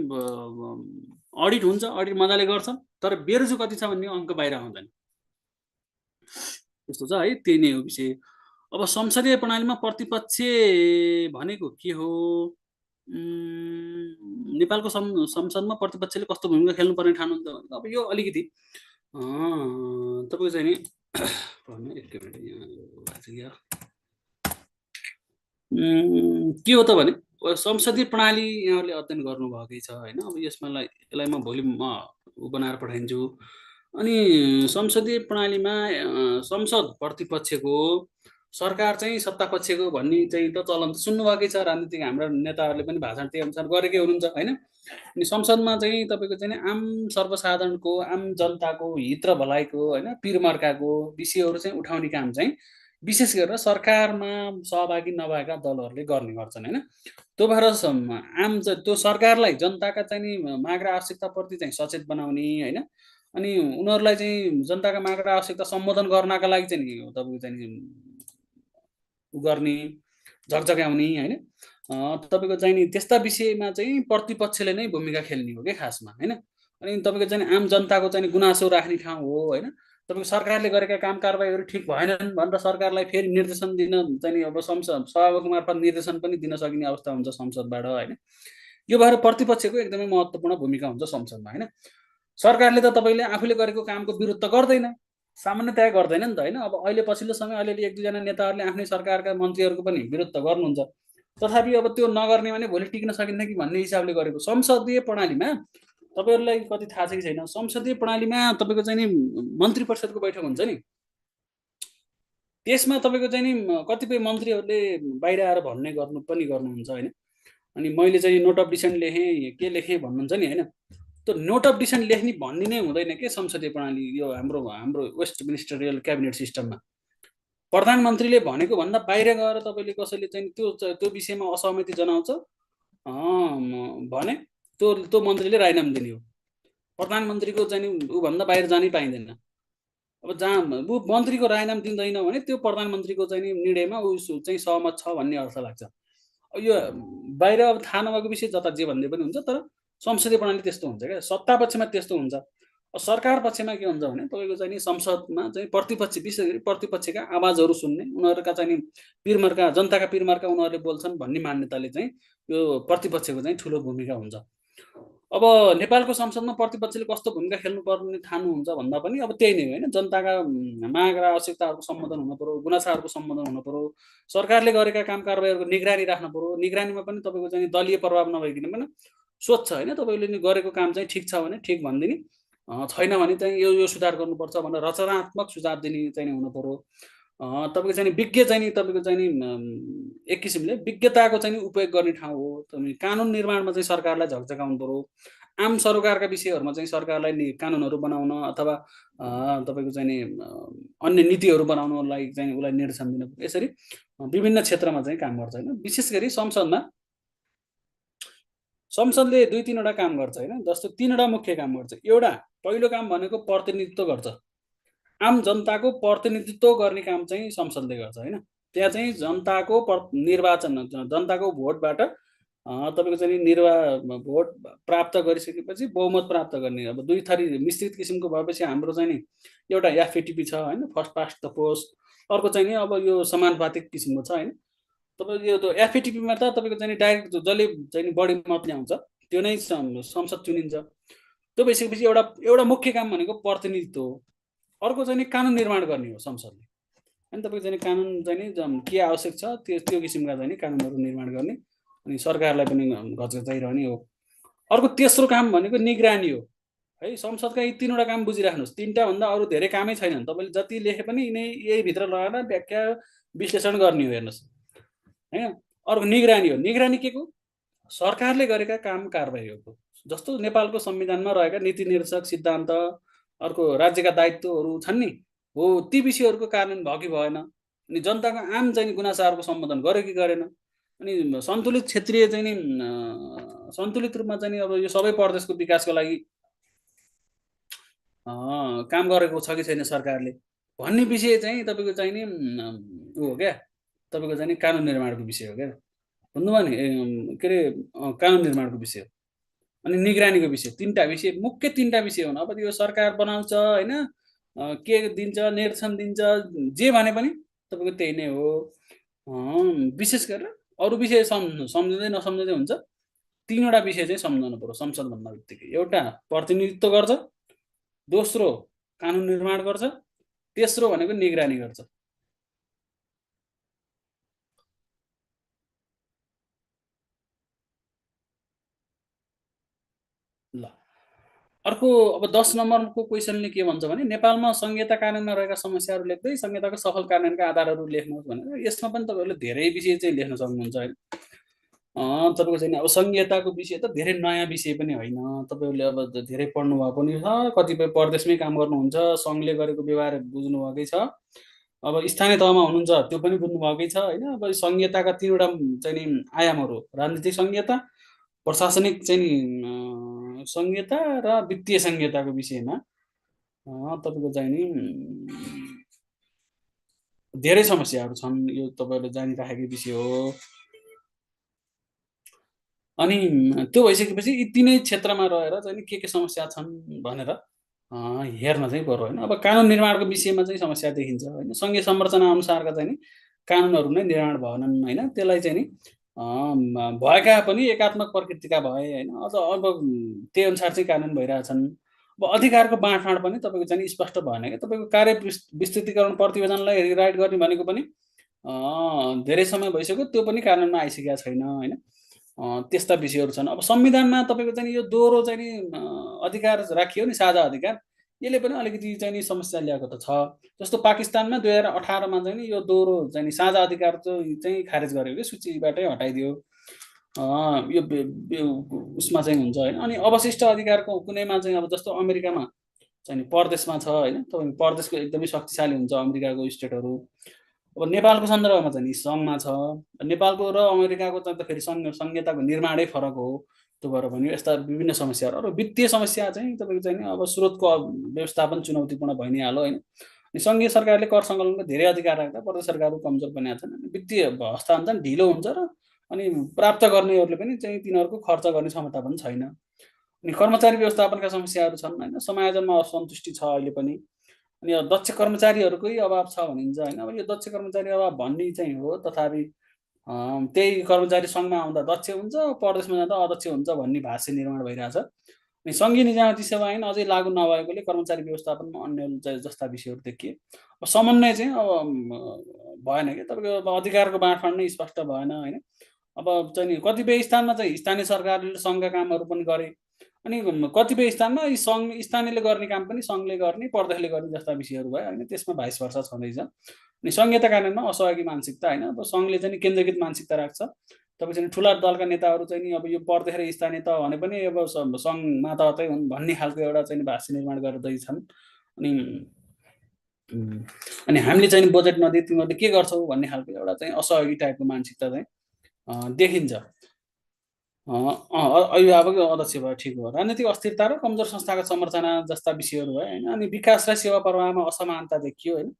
अडिट हुन्छ अडिट मजाले गर्छ तर बेरोजु कति छ भन्ने अङ्क बाहिर आउँदैन त्यस्तो छ है त्यही नै हो विषय अब संसदीय प्रणालीमा प्रतिपक्ष भनेको के हो नेपालको संसदमा प्रतिपक्षले कस्तो भूमिका खेल्नुपर्ने ठान्नुहुन्छ भने अब यो अलिकति तपाईँको चाहिँ नि एक मिनट के हो त भने संसदीय प्रणाली यहाँहरूले अध्ययन गर्नुभएकै छ होइन अब यसलाई म भोलि बनाएर पठाइदिन्छु अनि संसदीय प्रणालीमा संसद प्रतिपक्षको सरकार चाहिँ सत्तापक्षको भन्ने चाहिँ त चलन त सुन्नुभएकै छ राजनीतिक हाम्रा नेताहरूले पनि भाषण त्यही अनुसार गरेकै हुनुहुन्छ होइन अनि संसदमा चाहिँ तपाईँको चाहिँ आम सर्वसाधारणको आम जनताको हित र भलाइको होइन पिरमर्काको विषयहरू चाहिँ उठाउने काम चाहिँ विशेष गरेर सरकारमा सहभागी नभएका दलहरूले गर्ने गर्छन् होइन त्यो भएर आम त्यो सरकारलाई जनताका चाहिँ नि माग र आवश्यकताप्रति चाहिँ सचेत बनाउने होइन अनि उनीहरूलाई चाहिँ जनताका माग र आवश्यकता सम्बोधन गर्नका लागि चाहिँ नि तपाईँको चाहिँ नि गर्ने झकझक्याउने होइन तपाईँको चाहिँ नि त्यस्ता विषयमा चाहिँ प्रतिपक्षले नै भूमिका खेल्ने हो क्या खासमा होइन अनि तपाईँको चाहिँ आम जनताको चाहिँ गुनासो राख्ने ठाउँ हो होइन तपाईँको सरकारले गरेका काम कारबाहीहरू ठिक भएनन् भनेर सरकारलाई फेरि निर्देशन दिन चाहिँ अब संसद सभामुख मार्फत निर्देशन पनि दिन सकिने अवस्था हुन्छ संसदबाट होइन यो भएर प्रतिपक्षको एकदमै महत्त्वपूर्ण भूमिका हुन्छ संसदमा होइन सरकारले त तपाईँले आफूले गरेको कामको विरोध त गर्दैन सामान्यतया गर्दैन नि त होइन अब अहिले पछिल्लो समय अलिअलि एक दुईजना नेताहरूले आफ्नै सरकारका मन्त्रीहरूको पनि विरोध त गर्नुहुन्छ तथापि अब त्यो नगर्ने भने भोलि टिक्न सकिन्न कि भन्ने हिसाबले गरेको संसदीय प्रणालीमा तपाईँहरूलाई कति थाहा छ कि छैन संसदीय प्रणालीमा तपाईँको चाहिँ नि मन्त्री परिषदको बैठक हुन्छ नि त्यसमा तपाईँको चाहिँ नि कतिपय मन्त्रीहरूले बाहिर आएर भन्ने गर्नुहुन्छ होइन अनि मैले चाहिँ नोट अफ डिसेन्ट लेखेँ के लेखेँ भन्नुहुन्छ नि होइन त्यो नोट अफ डिसेन्ट लेख्ने भन्ने नै हुँदैन के संसदीय प्रणाली यो हाम्रो वेस्ट मिनिस्टरियल क्याबिनेट सिस्टममा प्रधानमन्त्रीले भनेको भन्दा बाहिर गएर तपाईँले कसैले चाहिँ त्यो विषयमा असहमति जनाउँछ भने त्यो मन्त्रीले राजीनामा दिने हो प्रधानमन्त्रीको चाहिँ ऊभन्दा बाहिर जानै पाइँदैन अब जहाँ ऊ मन्त्रीको राजीनामा दिँदैन भने त्यो प्रधानमन्त्रीको चाहिँ निर्णयमा ऊ चाहिँ सहमत छ भन्ने अर्थ लाग्छ यो बाहिर अब थाहा नभएको विषय जता जे भन्दै पनि हुन्छ तर संसदीय प्रणाली त्यस्तो हुन्छ क्या सत्ता पक्षमा त्यस्तो हुन्छ सरकार पक्षमा के हुन्छ भने तपाईँको चाहिँ नि संसदमा चाहिँ प्रतिपक्ष विशेष गरी प्रतिपक्षका आवाजहरू सुन्ने उनीहरूका चाहिँ नि पिरमर्का जनताका पिरमर्का उनीहरूले बोल्छन् भन्ने मान्यताले चाहिँ यो प्रतिपक्षको चाहिँ ठुलो भूमिका हुन्छ अब नेपालको संसदमा प्रतिपक्षले कस्तो भूमिका खेल्नुपर्ने ठान्नुहुन्छ भन्दा पनि अब त्यही नै हो होइन जनताका माग र आवश्यकताहरूको सम्बोधन हुनु पर्यो गुनासाहरूको सम्बोधन हुनु पर्यो सरकारले गरेका काम कारबाहीहरूको निगरानी राख्नु पर्यो निगरानीमा पनि तपाईँको चाहिँ दलीय प्रभाव नभइकन पनि सोध्छ होइन तपाईँले गरेको काम चाहिँ ठिक छ भने ठिक भनिदिने छैन भने चाहिँ यो सुधार गर्नुपर्छ भनेर रचनात्मक सुझाव दिने चाहिँ हुनु पर्यो तपाईँको चाहिँ विज्ञ चाहिँ नि तपाईँको चाहिँ नि एक किसिमले विज्ञताको चाहिँ उपयोग गर्ने ठाउँ हो तपाईँ कानुन निर्माणमा चाहिँ सरकारलाई झकझकाउनु पर्यो आम सरोकारका विषयहरूमा चाहिँ सरकारलाई कानुनहरू बनाउन अथवा तपाईँको चाहिँ नि अन्य नीतिहरू बनाउनलाई चाहिँ उसलाई निर्देशन दिनु यसरी विभिन्न क्षेत्रमा चाहिँ काम गर्छ होइन विशेष गरी संसदले दुई तीनवटा काम गर्छ होइन जस्तो तीनवटा मुख्य काम गर्छ एउटा पहिलो काम भनेको प्रतिनिधित्व गर्छ आम जनताको प्रतिनिधित्व गर्ने काम चाहिँ संसदले गर्छ होइन त्यहाँ चाहिँ जनताको निर्वाचन जनताको भोटबाट तपाईँको चाहिँ भोट प्राप्त गरिसकेपछि बहुमत प्राप्त गर्ने अब दुई थरी मिश्रित किसिमको भएपछि हाम्रो चाहिँ नि एउटा एफएटिपी छ होइन फर्स्ट पास्ट द पोस्ट अर्को चाहिँ नि अब यो समानुपातिक किसिमको छ होइन तपाईँको यो एफएटिपीमा त तपाईँको चाहिँ डाइरेक्ट जसले चाहिँ बढी मत ल्याउँछ त्यो नै संसद चुनिन्छ त्यो भइसकेपछि एउटा मुख्य काम भनेको प्रतिनिधित्व हो अर्को चाहिँ कानुन निर्माण गर्ने हो संसदले अनि तपाईँको चाहिँ कानुन चाहिँ नि के आवश्यक छ त्यो किसिमका चाहिँ कानुनहरू निर्माण गर्ने अनि सरकारलाई पनि घचघचाइरहने हो अर्को तेस्रो काम भनेको निगरानी हो है संसदका यी तीनवटा काम बुझिराख्नुहोस्, तीनटा भन्दा अरू धेरै कामै छैनन्। तपाईँले जति लेखे पनि यिनै यही भित्र लगाएर व्याख्या विश्लेषण गर्ने हो हेर्नुहोस् हैन। अर्को निगरानी हो। निगरानी के को? सरकारले गरेका काम कारबाहीहरूको, जस्तो नेपालको संविधानमा रहेका नीति निर्देशक सिद्धान्त, अर्को राज्यका दायित्वहरू छन् नि, हो ती विषयहरूको कार्यान्वयन भयो कि भएन, अनि जनताको आम चाहिँ गुनासाहरूको सम्बोधन गर्यो कि गरेन, अनि सन्तुलित क्षेत्रीय चाहिँ नि सन्तुलित रूपमा चाहिँ नि अब यो सबै प्रदेशको विकासको लागि काम गरेको छ कि छैन सरकारले भन्ने विषय चाहिँ तपाईँको चाहिँ नि ऊ हो क्या, तपाईँको चाहिँ नि कानुन निर्माणको विषय हो क्या, भन्नुभयो नि के अरे कानुन निर्माणको विषय हो। अनि निगरानीको विषय, तिनवटा विषय, मुख्य तिनवटा विषय हुन्। अब यो सरकार बनाउँछ होइन, के दिन्छ, निर्देशन दिन्छ, जे भने पनि तपाईँको त्यही नै हो। विशेष गरेर अरू विषय सम्झँदै नसम्झँदै हुन्छ, तिनवटा विषय चाहिँ सम्झाउनु पर्यो संसद भन्ने बित्तिकै। एउटा प्रतिनिधित्व गर्छ, दोस्रो कानुन निर्माण गर्छ, तेस्रो भनेको निगरानी गर्छ। ल अर्को अब 10 नम्बरको क्वेसनले के भन्छ भने नेपालमा संहिता कानुनमा रहेका समस्याहरू लेख्दै संहिताको सफल कार्यान्वयनका आधारहरू लेख्नुहोस् भनेर। यसमा पनि तपाईँहरूले धेरै विषय चाहिँ लेख्न सक्नुहुन्छ होइन। तपाईँको चाहिँ अब संहिताको विषय त धेरै नयाँ विषय पनि होइन, तपाईँहरूले अब धेरै पढ्नु भएको पनि छ, कतिपय प्रदेशमै काम गर्नुहुन्छ, सङ्घले गरेको व्यवहार बुझ्नुभएकै छ, अब स्थानीय तहमा हुनुहुन्छ त्यो पनि बुझ्नुभएकै छ होइन। अब संहिताका तीनवटा चाहिँ नि आयामहरू, राजनीतिक संहिता, प्रशासनिक चाहिँ नि संहिता र वित्तीय संहिताको विषयमा तपाईँको चाहिँ नि धेरै समस्याहरू छन्, यो तपाईँहरूले जानिराखेकै विषय हो। अनि त्यो भइसकेपछि यी तिनै क्षेत्रमा रहेर चाहिँ नि के समस्या छन् भनेर हेर्न चाहिँ पर्यो होइन। अब कानुन निर्माणको विषयमा चाहिँ समस्या देखिन्छ होइन, सङ्घीय संरचना अनुसारका चाहिँ नि कानुनहरू नै निर्माण भएनन् होइन, त्यसलाई चाहिँ नि भएका पनि एकात्मक प्रकृतिका भए होइन, अझ अब त्यही अनुसार चाहिँ कानुन भइरहेछन्। अब अधिकारको बाँडफाँड पनि तपाईँको चाहिँ स्पष्ट भएन क्या। तपाईँको कार्य विस्तृतीकरण प्रतिवेदनलाई रिराइट गर्ने भनेको पनि धेरै समय भइसक्यो, त्यो पनि कानुनमा आइसकेका छैन होइन। त्यस्ता विषयहरू छन्। अब संविधानमा तपाईँको चाहिँ यो दोहोरो चाहिँ नि अधिकार राखियो नि, साझा अधिकार, यसले पनि अलिकति चाहिँ नि समस्या ल्याएको त छ। जस्तो पाकिस्तानमा 2018मा चाहिँ नि यो दोहोरो चाहिँ नि साझा अधिकार चाहिँ खारेज गर्यो कि, सूचीबाटै हटाइदियो। यो उसमा चाहिँ हुन्छ होइन। अनि अवशिष्ट अधिकारको कुनैमा चाहिँ अब जस्तो अमेरिकामा चाहिँ परदेशमा छ होइन, तपाईँको परदेशको एकदमै शक्तिशाली हुन्छ अमेरिकाको स्टेटहरू। अब नेपालको सन्दर्भमा चाहिँ सङ्घमा छ, नेपालको र अमेरिकाको चाहिँ त फेरि संहिताको निर्माणै फरक हो। त्यो भएर भन्यो यस्ता विभिन्न समस्याहरू। र वित्तीय समस्या चाहिँ तपाईँको चाहिँ अब स्रोतको व्यवस्थापन चुनौतीपूर्ण भइ नै हाल्यो होइन। अनि सङ्घीय सरकारले कर सङ्कलनको धेरै अधिकार राख्दा प्रदेश सरकारहरू कमजोर बनेका छन्, वित्तीय हस्तान्तरण ढिलो हुन्छ र अनि प्राप्त गर्नेहरूले पनि चाहिँ तिनीहरूको खर्च गर्ने क्षमता पनि छैन। अनि कर्मचारी व्यवस्थापनका समस्याहरू छन् होइन, समायोजनमा असन्तुष्टि छ अहिले पनि। अनि दक्ष कर्मचारीहरूकै अभाव छ भनिन्छ होइन। अब यो दक्ष कर्मचारी अभाव भन्ने चाहिँ हो, तथापि त्यही कर्मचारी सङ्घमा आउँदा दक्ष हुन्छ, प्रदेशमा जाँदा अदक्ष हुन्छ भन्ने भाष्य निर्माण भइरहेछ। अनि सङ्घीय निजामती सेवा ऐन अझै लागू नभएकोले कर्मचारी व्यवस्थापनमा अन्य जस्ता विषयहरू देखिए। अब समन्वय चाहिँ अब भएन कि, तपाईँको अब अधिकारको बाँडफाँड नै स्पष्ट भएन होइन। अब चाहिँ नि कतिपय स्थानमा चाहिँ स्थानीय सरकारले सङ्घका कामहरू पनि गरे, अनि कतिपय स्थानमा यी सङ्घ स्थानीयले गर्ने काम पनि सङ्घले गर्ने, प्रदेशले गर्ने जस्ता विषयहरू भयो होइन। त्यसमा भाइस वर्सा छँदैछ। अनि सङ्घीयता कानुनमा असहयोगी मानसिकता होइन, अब सङ्घले चाहिँ केन्द्रीकृत मानसिकता राख्छ। तपाईँ चाहिँ ठुला दलका नेताहरू चाहिँ नि अब यो प्रदेश र स्थानीय तह भने पनि अब सङ्घ मातहतै हुन् भन्ने खालको एउटा चाहिँ भाष्य निर्माण गर्दैछन्। अनि अनि हामीले चाहिँ बजेट नदिए तिमीहरूले के गर्छौ भन्ने खालको एउटा चाहिँ असहयोगी टाइपको मानसिकता चाहिँ देखिन्छ। अभिभावक अध्यक्ष भयो, ठिक हो। राजनीतिक अस्थिरता र कमजोर संस्थाको संरचना जस्ता विषयहरू भयो होइन। अनि विकास र सेवा प्रवाहमा असमानता देखियो होइन,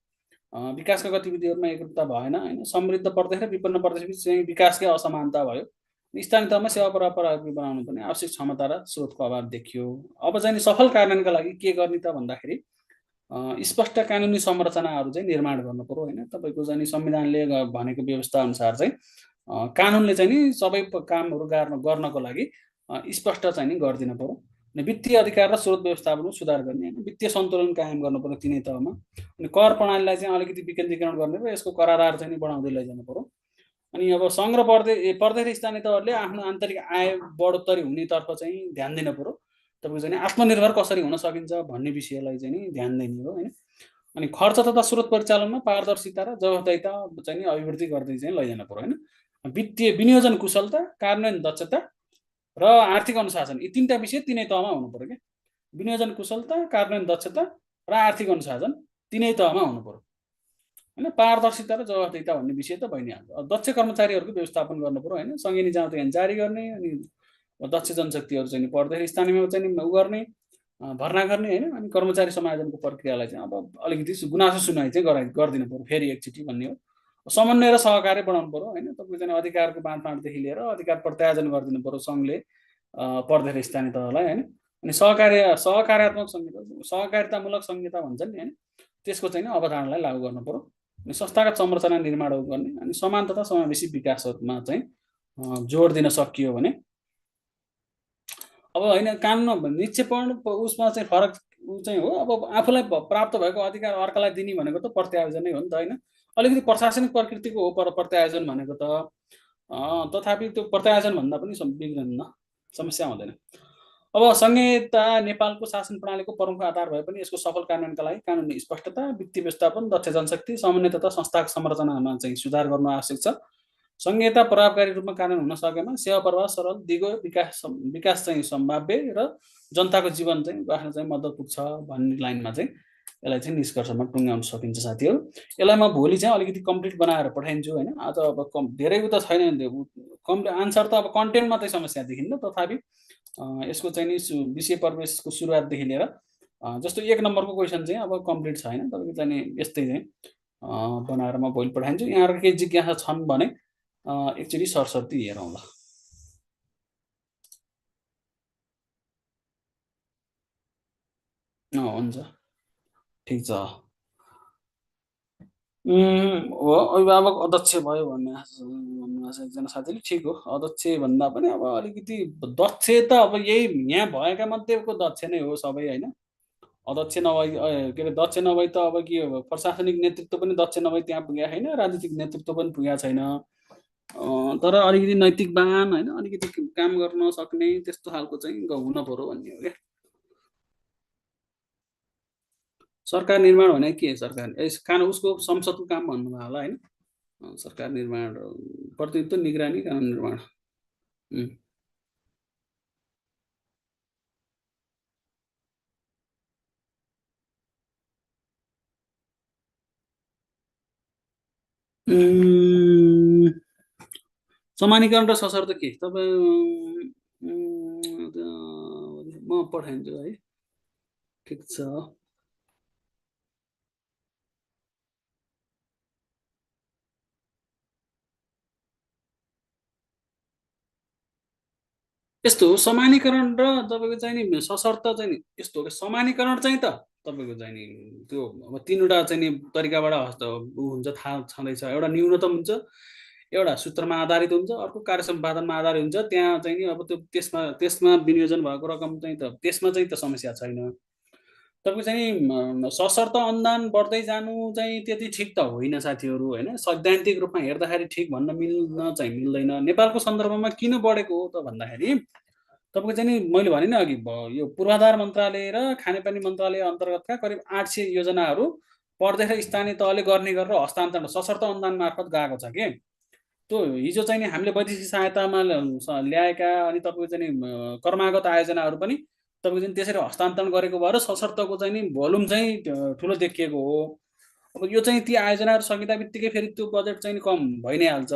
विकासका गतिविधिहरूमा एकरूपता भएन होइन। समृद्ध प्रदेश र विपन्न प्रदेशबिच चाहिँ विकासकै असमानता भयो। स्थानीय तहमा सेवा प्रवाह प्रभावी बनाउनु पनि आवश्यक क्षमता र स्रोतको अभाव देखियो। अब चाहिँ सफल कार्यान्वयनका लागि के गर्ने त भन्दाखेरि स्पष्ट कानुनी संरचनाहरू चाहिँ निर्माण गर्नु पर्यो होइन। तपाईँको चाहिँ संविधानले भनेको व्यवस्था अनुसार चाहिँ कानुनले चाहिँ नि सबै कामहरू गर्नको लागि स्पष्ट चाहिँ नि गरिदिनु पर्यो। अनि वित्तीय अधिकार र स्रोत व्यवस्थापनमा सुधार गर्ने होइन, वित्तीय सन्तुलन कायम गर्नु पर्यो तिनै तहमा। अनि कर प्रणालीलाई चाहिँ अलिकति विकेन्द्रीकरण गर्ने र यसको करार चाहिँ बढाउँदै लैजानु पर्यो। अनि अब सङ्घ र प्रदेश र स्थानीय तहहरूले आफ्नो आन्तरिक आय बढोत्तरी हुनेतर्फ चाहिँ ध्यान दिनु पर्यो। तपाईँको चाहिँ आत्मनिर्भर कसरी हुन सकिन्छ भन्ने विषयलाई चाहिँ नि ध्यान दिने हो होइन। अनि खर्च तथा स्रोत परिचालनमा पारदर्शिता र जवाफदाहिता चाहिँ अभिवृद्धि गर्दै चाहिँ लैजानु पर्यो होइन। वित्तीय विनियोजन कुशलता, कार्यान्वयन दक्षता र आर्थिक अनुशासन, यी तिनवटा विषय तिनै तहमा हुनु पर्यो क्या। विनियोजन कुशलता, कार्यान्वयन दक्षता र आर्थिक अनुशासन तिनै तहमा हुनु पर्यो होइन। पारदर्शिता र जवाफदेहिता भन्ने विषय त भइ नै हाल्छ। दक्ष कर्मचारीहरूको व्यवस्थापन गर्नु पर्यो होइन। सङ्घीय निजामती जारी गर्ने, अनि दक्ष जनशक्तिहरू चाहिँ पढ्दै स्थानीयमा चाहिँ उ गर्ने, भर्ना गर्ने होइन। अनि कर्मचारी समायोजनको प्रक्रियालाई चाहिँ अब अलिकति गुनासो सुनाइ चाहिँ गरिदिनु पर्यो फेरि एकचोटि भन्ने हो। समन्वय र सहकार्य बढाउनु पर्यो होइन। तपाईँको चाहिँ अधिकारको बाँडफाँडदेखि लिएर अधिकार प्रत्यायोजन गरिदिनु पर्यो सङ्घले पर्दाखेरि स्थानीय तहलाई होइन। अनि सहकार्यात्मक संहिता, सहकारितामूलक संहिता भन्छन् नि होइन, त्यसको चाहिँ अवधारणालाई लागू गर्नु पर्यो। अनि संस्थागत संरचना निर्माण गर्ने, अनि समान तथा समावेशी विकासमा चाहिँ जोड दिन सकियो भने अब होइन कानुन निक्षेपण उसमा चाहिँ फरक ऊ चाहिँ हो। अब आफूलाई प्राप्त भएको अधिकार अर्कालाई दिने भनेको त प्रत्यायोजनै हो नि त होइन। अलिकति प्रशासनिक प्रकृतिको हो प्रत्यायोजन भनेको त, तथापि त्यो प्रत्यायोजन भन्दा पनि बिग्रिन्न, समस्या हुँदैन। अब संहिता नेपालको शासन प्रणालीको प्रमुख आधार भए पनि यसको सफल कार्यान्वयनका लागि कानुनी स्पष्टता, वित्तीय व्यवस्थापन, दक्ष जनशक्ति, समन्वय तथा संस्थाको संरचनामा चाहिँ सुधार गर्नु आवश्यक छ। संहिता प्रभावकारी रूपमा कार्यान्वयन हुन सकेमा सेवा प्रवाह सरल, दिगो विकास विकास चाहिँ सम्भाव्य र जनताको जीवन चाहिँ बाँच्न चाहिँ मद्दत पुग्छ भन्ने लाइनमा चाहिँ यसलाई चाहिँ निष्कर्षमा टुङ्ग्याउन सकिन्छ साथीहरू। यसलाई म भोलि चाहिँ अलिकति कम्प्लिट बनाएर पठाइदिन्छु होइन। आज अब धेरै त छैन, आन्सर त अब कन्टेन्ट मात्रै समस्या देखिन्न, तथापि यसको चाहिँ नि विषय प्रवेशको सुरुवातदेखि लिएर जस्तो 1 नम्बरको क्वेसन चाहिँ अब कम्प्लिट छ होइन। तपाईँको चाहिँ नि यस्तै चाहिँ बनाएर म भोलि पठाइदिन्छु। यहाँहरूको केही जिज्ञासा छन् भने एकचोटि सरस्वती हेरौँ ल। हुन्छ, ठिक छ। हो, अभिभावक अध्यक्ष भयो भन्नुभएको छ एकजना साथीले। ठिक हो, अध्यक्ष भन्दा पनि अब अलिकति दक्ष त अब यही यहाँ भएका मध्येको दक्ष नै हो सबै होइन। अध्यक्ष नभई के अरे दक्ष नभई त अब के हो, प्रशासनिक नेतृत्व पनि दक्ष नभई त्यहाँ पुगेको छैन, राजनीतिक नेतृत्व पनि पुगेको छैन। तर अलिकति नैतिकवान होइन, अलिकति काम गर्न सक्ने त्यस्तो खालको चाहिँ हुन पर्यो भन्ने हो क्या। सरकार निर्माण भने के सरकार उसको संसदको काम भन्नुभयो होला होइन। सरकार निर्माण, प्रतिनिधित्व, निगरानी, कानुन निर्माण। समानीकरण र सशर्त के तपाईँ म पठाइदिन्छु है। ठिक छ। यस्तो हो समानीकरण र तपाईँको चाहिँ नि सशर्त चाहिँ नि यस्तो हो कि समानीकरण चाहिँ त तपाईँको चाहिँ नि त्यो अब 3वटा चाहिँ नि तरिकाबाट हुन्छ, थाहा छँदैछ। एउटा न्यूनतम हुन्छ, एउटा सूत्रमा आधारित हुन्छ, अर्को कार्य सम्पादनमा आधारित हुन्छ। त्यहाँ चाहिँ नि अब त्यो त्यसमा त्यसमा विनियोजन भएको रकम चाहिँ त त्यसमा चाहिँ त समस्या छैन। तपाईँको चाहिँ सशर्त अनुदान बढ्दै जानु चाहिँ त्यति ठिक त होइन साथीहरू होइन। सैद्धान्तिक रूपमा हेर्दाखेरि ठिक भन्न मिल्न चाहिँ मिल्दैन। नेपालको सन्दर्भमा किन बढेको हो त भन्दाखेरि तपाईँको चाहिँ नि मैले भने नि अघि यो पूर्वाधार मन्त्रालय र खानेपानी मन्त्रालय अन्तर्गतका करिब 800 योजनाहरू प्रदेश र स्थानीय तहले गर्ने गरेर हस्तान्तरण सशर्त अनुदान मार्फत गएको छ कि। त्यो हिजो चाहिँ नि हामीले वैदेशिक सहायतामा ल्याएका अनि तपाईँको चाहिँ नि कर्मागत आयोजनाहरू पनि तपाईँको चाहिँ त्यसरी हस्तान्तरण गरेको भएर सशर्तको चाहिँ नि भोल्युम चाहिँ ठुलो देखिएको हो। अब यो चाहिँ ती आयोजनाहरू सकिँदा बित्तिकै फेरि त्यो बजेट चाहिँ कम भइ नै हाल्छ।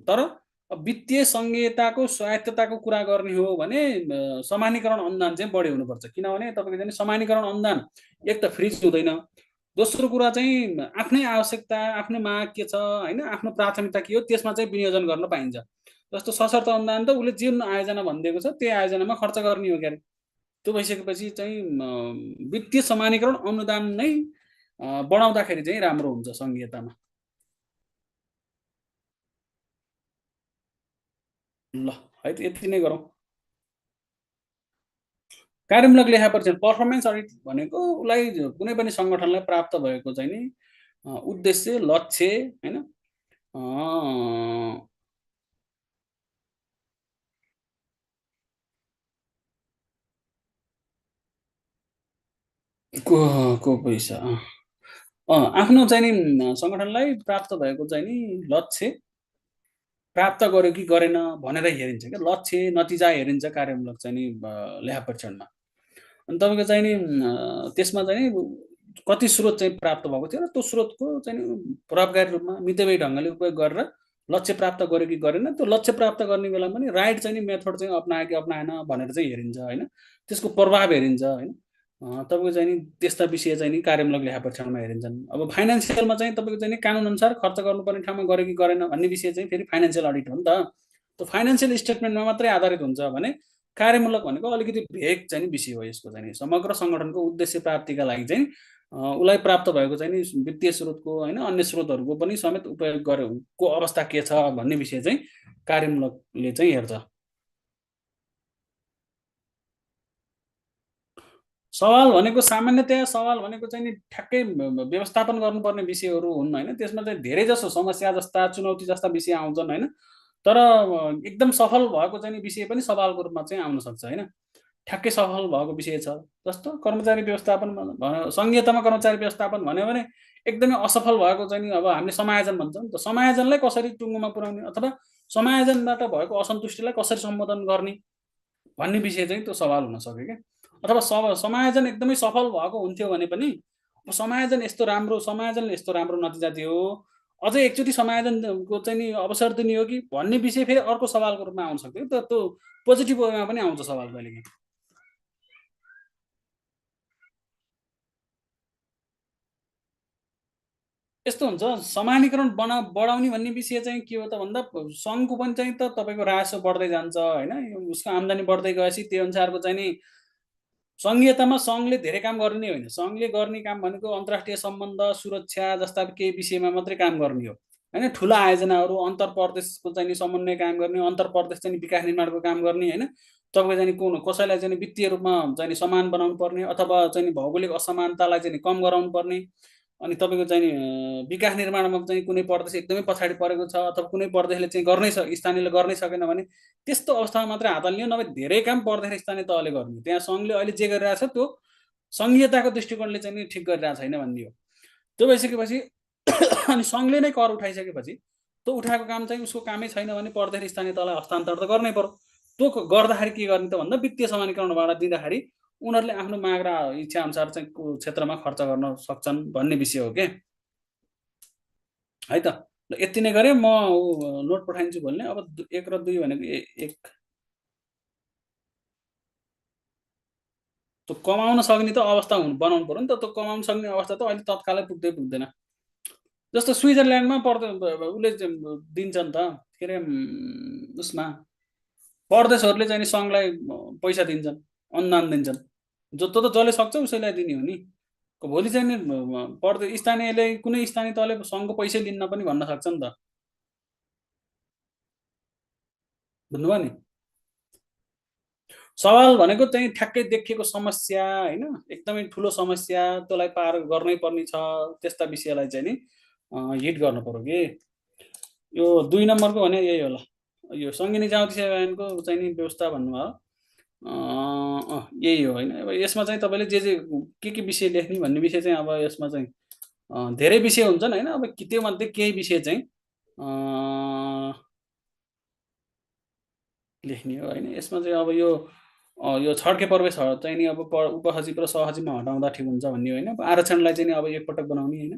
तर वित्तीय सङ्घीयताको स्वायत्तताको कुरा गर्ने हो भने समानीकरण अनुदान चाहिँ बढी हुनुपर्छ। किनभने तपाईँको चाहिँ समानीकरण अनुदान एक त फ्रिज हुँदैन, दोस्रो कुरा चाहिँ आफ्नै आवश्यकता, आफ्नो माग के छ होइन, आफ्नो प्राथमिकता के हो त्यसमा चाहिँ विनियोजन गर्न पाइन्छ। जस्तो सशर्त अनुदान त उसले जुन आयोजना भनिदिएको छ त्यही आयोजनामा खर्च गर्ने हो क्यारे। त्यो भइसकेपछि चाहिँ वित्तीय समानीकरण अनुदान नै बढाउँदाखेरि चाहिँ राम्रो हुन्छ सङ्घीयतामा। ल है त यति नै गरौँ। कार्यमूलक लेखा परीक्षण पर्फर्मेन्स अडिट भनेको उसलाई कुनै पनि सङ्गठनलाई प्राप्त भएको चाहिँ नि उद्देश्य, लक्ष्य होइन, को को पैसा आफ्नो चाहिँ नि सङ्गठनलाई प्राप्त भएको चाहिँ नि लक्ष्य प्राप्त गर्यो कि गरेन भनेर हेरिन्छ क्या, लक्ष्य नतिजा हेरिन्छ कार्यमूलक चाहिँ नि लेखा परीक्षणमा। अनि तपाईँको चाहिँ नि त्यसमा चाहिँ नि कति स्रोत चाहिँ प्राप्त भएको थियो र त्यो स्रोतको चाहिँ नि प्रभावकारी रूपमा मितव्ययी ढङ्गले उपयोग गरेर लक्ष्य प्राप्त गर्यो कि गरेन, त्यो लक्ष्य प्राप्त गर्ने बेला पनि राइट चाहिँ नि मेथड चाहिँ अप्नायो कि अप्नाएन भनेर चाहिँ हेरिन्छ होइन, त्यसको प्रभाव हेरिन्छ होइन। तपाईँको चाहिँ नि त्यस्ता विषय चाहिँ नि कार्यमूलक लेखा परीक्षणमा हेरिन्छन्। अब फाइनेन्सियलमा चाहिँ तपाईँको चाहिँ नि कानुनअनुसार खर्च गर्नुपर्ने ठाउँमा गर्यो कि गरेन भन्ने विषय चाहिँ फेरि फाइनेन्सियल अडिट हो नि त। त्यो फाइनेन्सियल स्टेटमेन्टमा मात्रै आधारित हुन्छ भने कार्यमूलक भनेको अलिकति भेग चाहिँ नि विषय हो। यसको चाहिँ नि समग्र सङ्गठनको उद्देश्य प्राप्तिका लागि चाहिँ उसलाई प्राप्त भएको चाहिँ नि वित्तीय स्रोतको होइन अन्य स्रोतहरूको पनि समेत उपयोग गरेको अवस्था के छ भन्ने विषय चाहिँ कार्यमूलकले चाहिँ हेर्छ। सवाल भनेको सामान्यतया सवाल भनेको चाहिँ नि ठ्याक्कै व्यवस्थापन गर्नुपर्ने विषयहरू हुन् होइन, त्यसमा चाहिँ धेरै जसो समस्या जस्ता चुनौती जस्ता विषय आउँछन् होइन। तर एकदम सफल भएको चाहिँ नि विषय पनि सवालको रूपमा चाहिँ आउन सक्छ होइन। ठ्याक्कै सफल भएको विषय छ जस्तो कर्मचारी व्यवस्थापन सङ्घीयतामा कर्मचारी व्यवस्थापन भन्यो भने एकदमै असफल भएको चाहिँ नि अब हामीले समायोजन भन्छौँ नि त, समायोजनलाई कसरी टुङ्गोमा पुर्याउने अथवा समायोजनबाट भएको असन्तुष्टिलाई कसरी सम्बोधन गर्ने भन्ने विषय चाहिँ त्यो सवाल हुन सक्यो क्या। अथवा समायोजन एकदमै सफल भएको हुन्थ्यो भने पनि समायोजनले यस्तो राम्रो नतिजा दियो, अझै एकचोटि समायोजनको चाहिँ नि अवसर दिने हो कि भन्ने विषय फेरि अर्को सवालको रूपमा आउन सक्थ्यो त्यो पोजिटिभ वेमा पनि आउँछ सवाल कहिलेकाहीँ। यस्तो हुन्छ समानीकरण बढाउने भन्ने विषय चाहिँ के हो त भन्दा सङ्घको पनि चाहिँ त तपाईँको राजस्व बढ्दै जान्छ होइन, उसको आम्दानी बढ्दै गएपछि त्यो अनुसारको चाहिँ नि सङ्घीयतामा सङ्घले धेरै काम गर्ने नै होइन, सङ्घले गर्ने काम भनेको अन्तर्राष्ट्रिय सम्बन्ध सुरक्षा जस्ता केही विषयमा मात्रै काम गर्ने हो होइन। ठुला आयोजनाहरू अन्तर प्रदेशको चाहिँ नि समन्वय काम गर्ने, अन्तर प्रदेश चाहिँ विकास निर्माणको काम गर्ने होइन। तपाईँको चाहिँ कसैलाई चाहिँ वित्तीय रूपमा चाहिँ समान बनाउनु पर्ने अथवा चाहिँ भौगोलिक असमानतालाई चाहिँ कम गराउनु पर्ने। अनि तपाईँको चाहिँ विकास निर्माणमा चाहिँ कुनै प्रदेश एकदमै पछाडि परेको छ अथवा कुनै प्रदेशले चाहिँ स्थानीयले गर्नै सकेन भने त्यस्तो अवस्थामा मात्रै हात हाल्ने हो, नभए धेरै काम पर्दाखेरि स्थानीय तहले गर्ने। त्यहाँ सङ्घले अहिले जे गरिरहेछ त्यो सङ्घीयताको दृष्टिकोणले चाहिँ नि ठिक गरिरहेको छैन भन्ने हो। त्यो भइसकेपछि अनि सङ्घले नै कर उठाइसकेपछि त्यो उठाएको काम चाहिँ उसको कामै छैन भने पर्दाखेरि स्थानीय तहलाई हस्तान्तरण त गर्नै पर्यो। त्यो गर्दाखेरि के गर्ने त भन्दा वित्तीय समानीकरणबाट दिँदाखेरि उनीहरूले आफ्नो माग र इच्छा अनुसार चाहिँ क्षेत्रमा खर्च गर्न सक्छन् भन्ने विषय हो क्या है त। ल यति नै गरेँ म नोट पठाइदिन्छु भोलि नै। अब 1 र 2 भनेको एक त्यो कमाउन सक्ने त अवस्था बनाउनु पर्यो नि त, त्यो कमाउन सक्ने अवस्था त अहिले तत्कालै पुग्दैन। जस्तो स्विजरल्यान्डमा उसले दिन्छ नि त के अरे उसमा परदेशहरूले चाहिँ नि सङ्घलाई पैसा दिन्छन्, अनुदान दिन्छन्। त जसले सक्छ उसैलाई दिने हो नि। भोलि चाहिँ नि स्थानीयले कुनै स्थानीय तहले सङ्घको पैसै लिन्न पनि भन्न सक्छ नि त, बुझ्नुभयो नि। सवाल भनेको चाहिँ ठ्याक्कै देखिएको समस्या होइन, एकदमै ठुलो समस्या त्यसलाई पार गर्नै पर्ने छ त्यस्ता विषयलाई चाहिँ नि हिट गर्नु पर्यो कि। यो 2 नम्बरको भने यही होला, यो सङ्घीय निजामती सेवा ऐनको चाहिँ नि व्यवस्था भन्नुभयो। यही हो होइन। अब यसमा चाहिँ तपाईँले के विषय लेख्ने भन्ने विषय चाहिँ अब यसमा चाहिँ धेरै विषय हुन्छन् होइन। अब त्योमध्ये केही विषय चाहिँ लेख्ने हो होइन। यसमा चाहिँ अब यो छड्के प्रवेश चाहिँ नि अब उपसचिव र सहसचिवमा हटाउँदा ठिक हुन्छ भन्ने होइन। आरक्षणलाई चाहिँ नि अब एकपटक बनाउने होइन।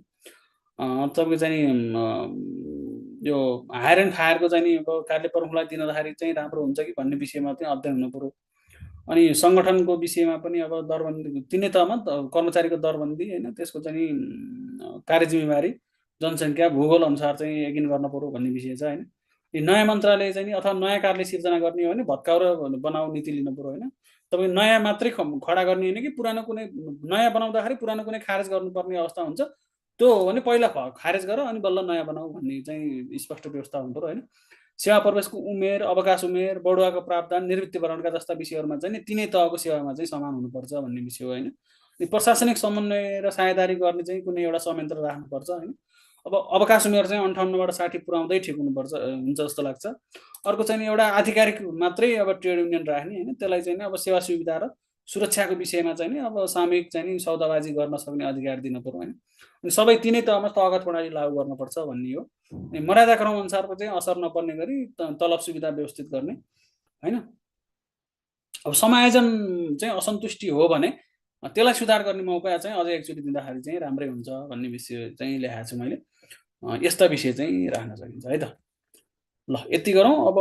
तपाईँको चाहिँ नि यो हायर एन्ड फायरको चाहिँ नि अब कार्य प्रमुखलाई दिँदाखेरि चाहिँ राम्रो हुन्छ कि भन्ने विषयमा चाहिँ अध्ययन हुनु पऱ्यो। अनि सङ्गठनको विषयमा पनि अब दरबन्दी तिनै तहमा कर्मचारीको दरबन्दी होइन, त्यसको चाहिँ नि कार्य जिम्मेवारी जनसङ्ख्या भूगोल अनुसार चाहिँ यकिन गर्न पऱ्यो भन्ने विषय छ होइन। यो नयाँ मन्त्रालय चाहिँ नि अथवा नयाँ कार्यालय सिर्जना गर्ने हो भने भत्काउ र बनाऊ नीति लिनु पऱ्यो होइन। तपाईँ नयाँ मात्रै खडा गर्ने होइन कि पुरानो कुनै नयाँ बनाउँदाखेरि पुरानो कुनै खारेज गर्नुपर्ने अवस्था हुन्छ, त्यो हो भने पहिला खारेज गर अनि बल्ल नयाँ बनाऊ भन्ने चाहिँ स्पष्ट व्यवस्था हुनु पऱ्यो होइन। सेवा प्रवेशको उमेर अवकाश उमेर बढुवाको प्रावधान निवृत्तिवरणका जस्ता विषयहरूमा चाहिँ नि तिनै तहको सेवामा चाहिँ समान हुनुपर्छ भन्ने विषय हो होइन। प्रशासनिक समन्वय र साझेदारी गर्ने चाहिँ कुनै एउटा संयन्त्र राख्नुपर्छ होइन। अब अवकाश उमेर चाहिँ 58बाट 60 पुऱ्याउँदै ठिक हुन्छ जस्तो लाग्छ। अर्को चाहिँ एउटा आधिकारिक मात्रै अब ट्रेड युनियन राख्ने होइन, त्यसलाई चाहिँ अब सेवा सुविधा र सुरक्षाको विषयमा चाहिँ नि अब सामूहिक चाहिँ नि सौदाबाजी गर्न सक्ने अधिकार दिन पर्यो होइन। अनि सबै तिनै तहमा तहगत प्रणाली लागू गर्नुपर्छ भन्ने हो। अनि मर्यादाक्रम अनुसारको चाहिँ असर नपर्ने गरी तलब सुविधा व्यवस्थित गर्ने होइन। अब समायोजन चाहिँ असन्तुष्टि हो भने त्यसलाई सुधार गर्ने मौका चाहिँ अझै एकचोटि दिँदाखेरि चाहिँ राम्रै हुन्छ भन्ने विषय चाहिँ लेखाएको छु मैले। यस्ता विषय चाहिँ राख्न सकिन्छ है त। ल यति गरौँ अब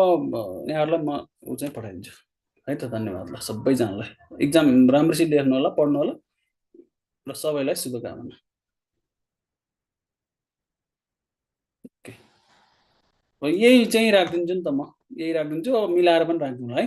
यहाँहरूलाई म ऊ चाहिँ पठाइदिन्छु है त। धन्यवाद ल सबैजनालाई। इक्जाम राम्रोसित लेख्नु होला, पढ्नु होला र सबैलाई शुभकामना। ओके, यही चाहिँ राखिदिन्छु नि त, म यही राखिदिन्छु। अब मिलाएर पनि राखिदिउँ है।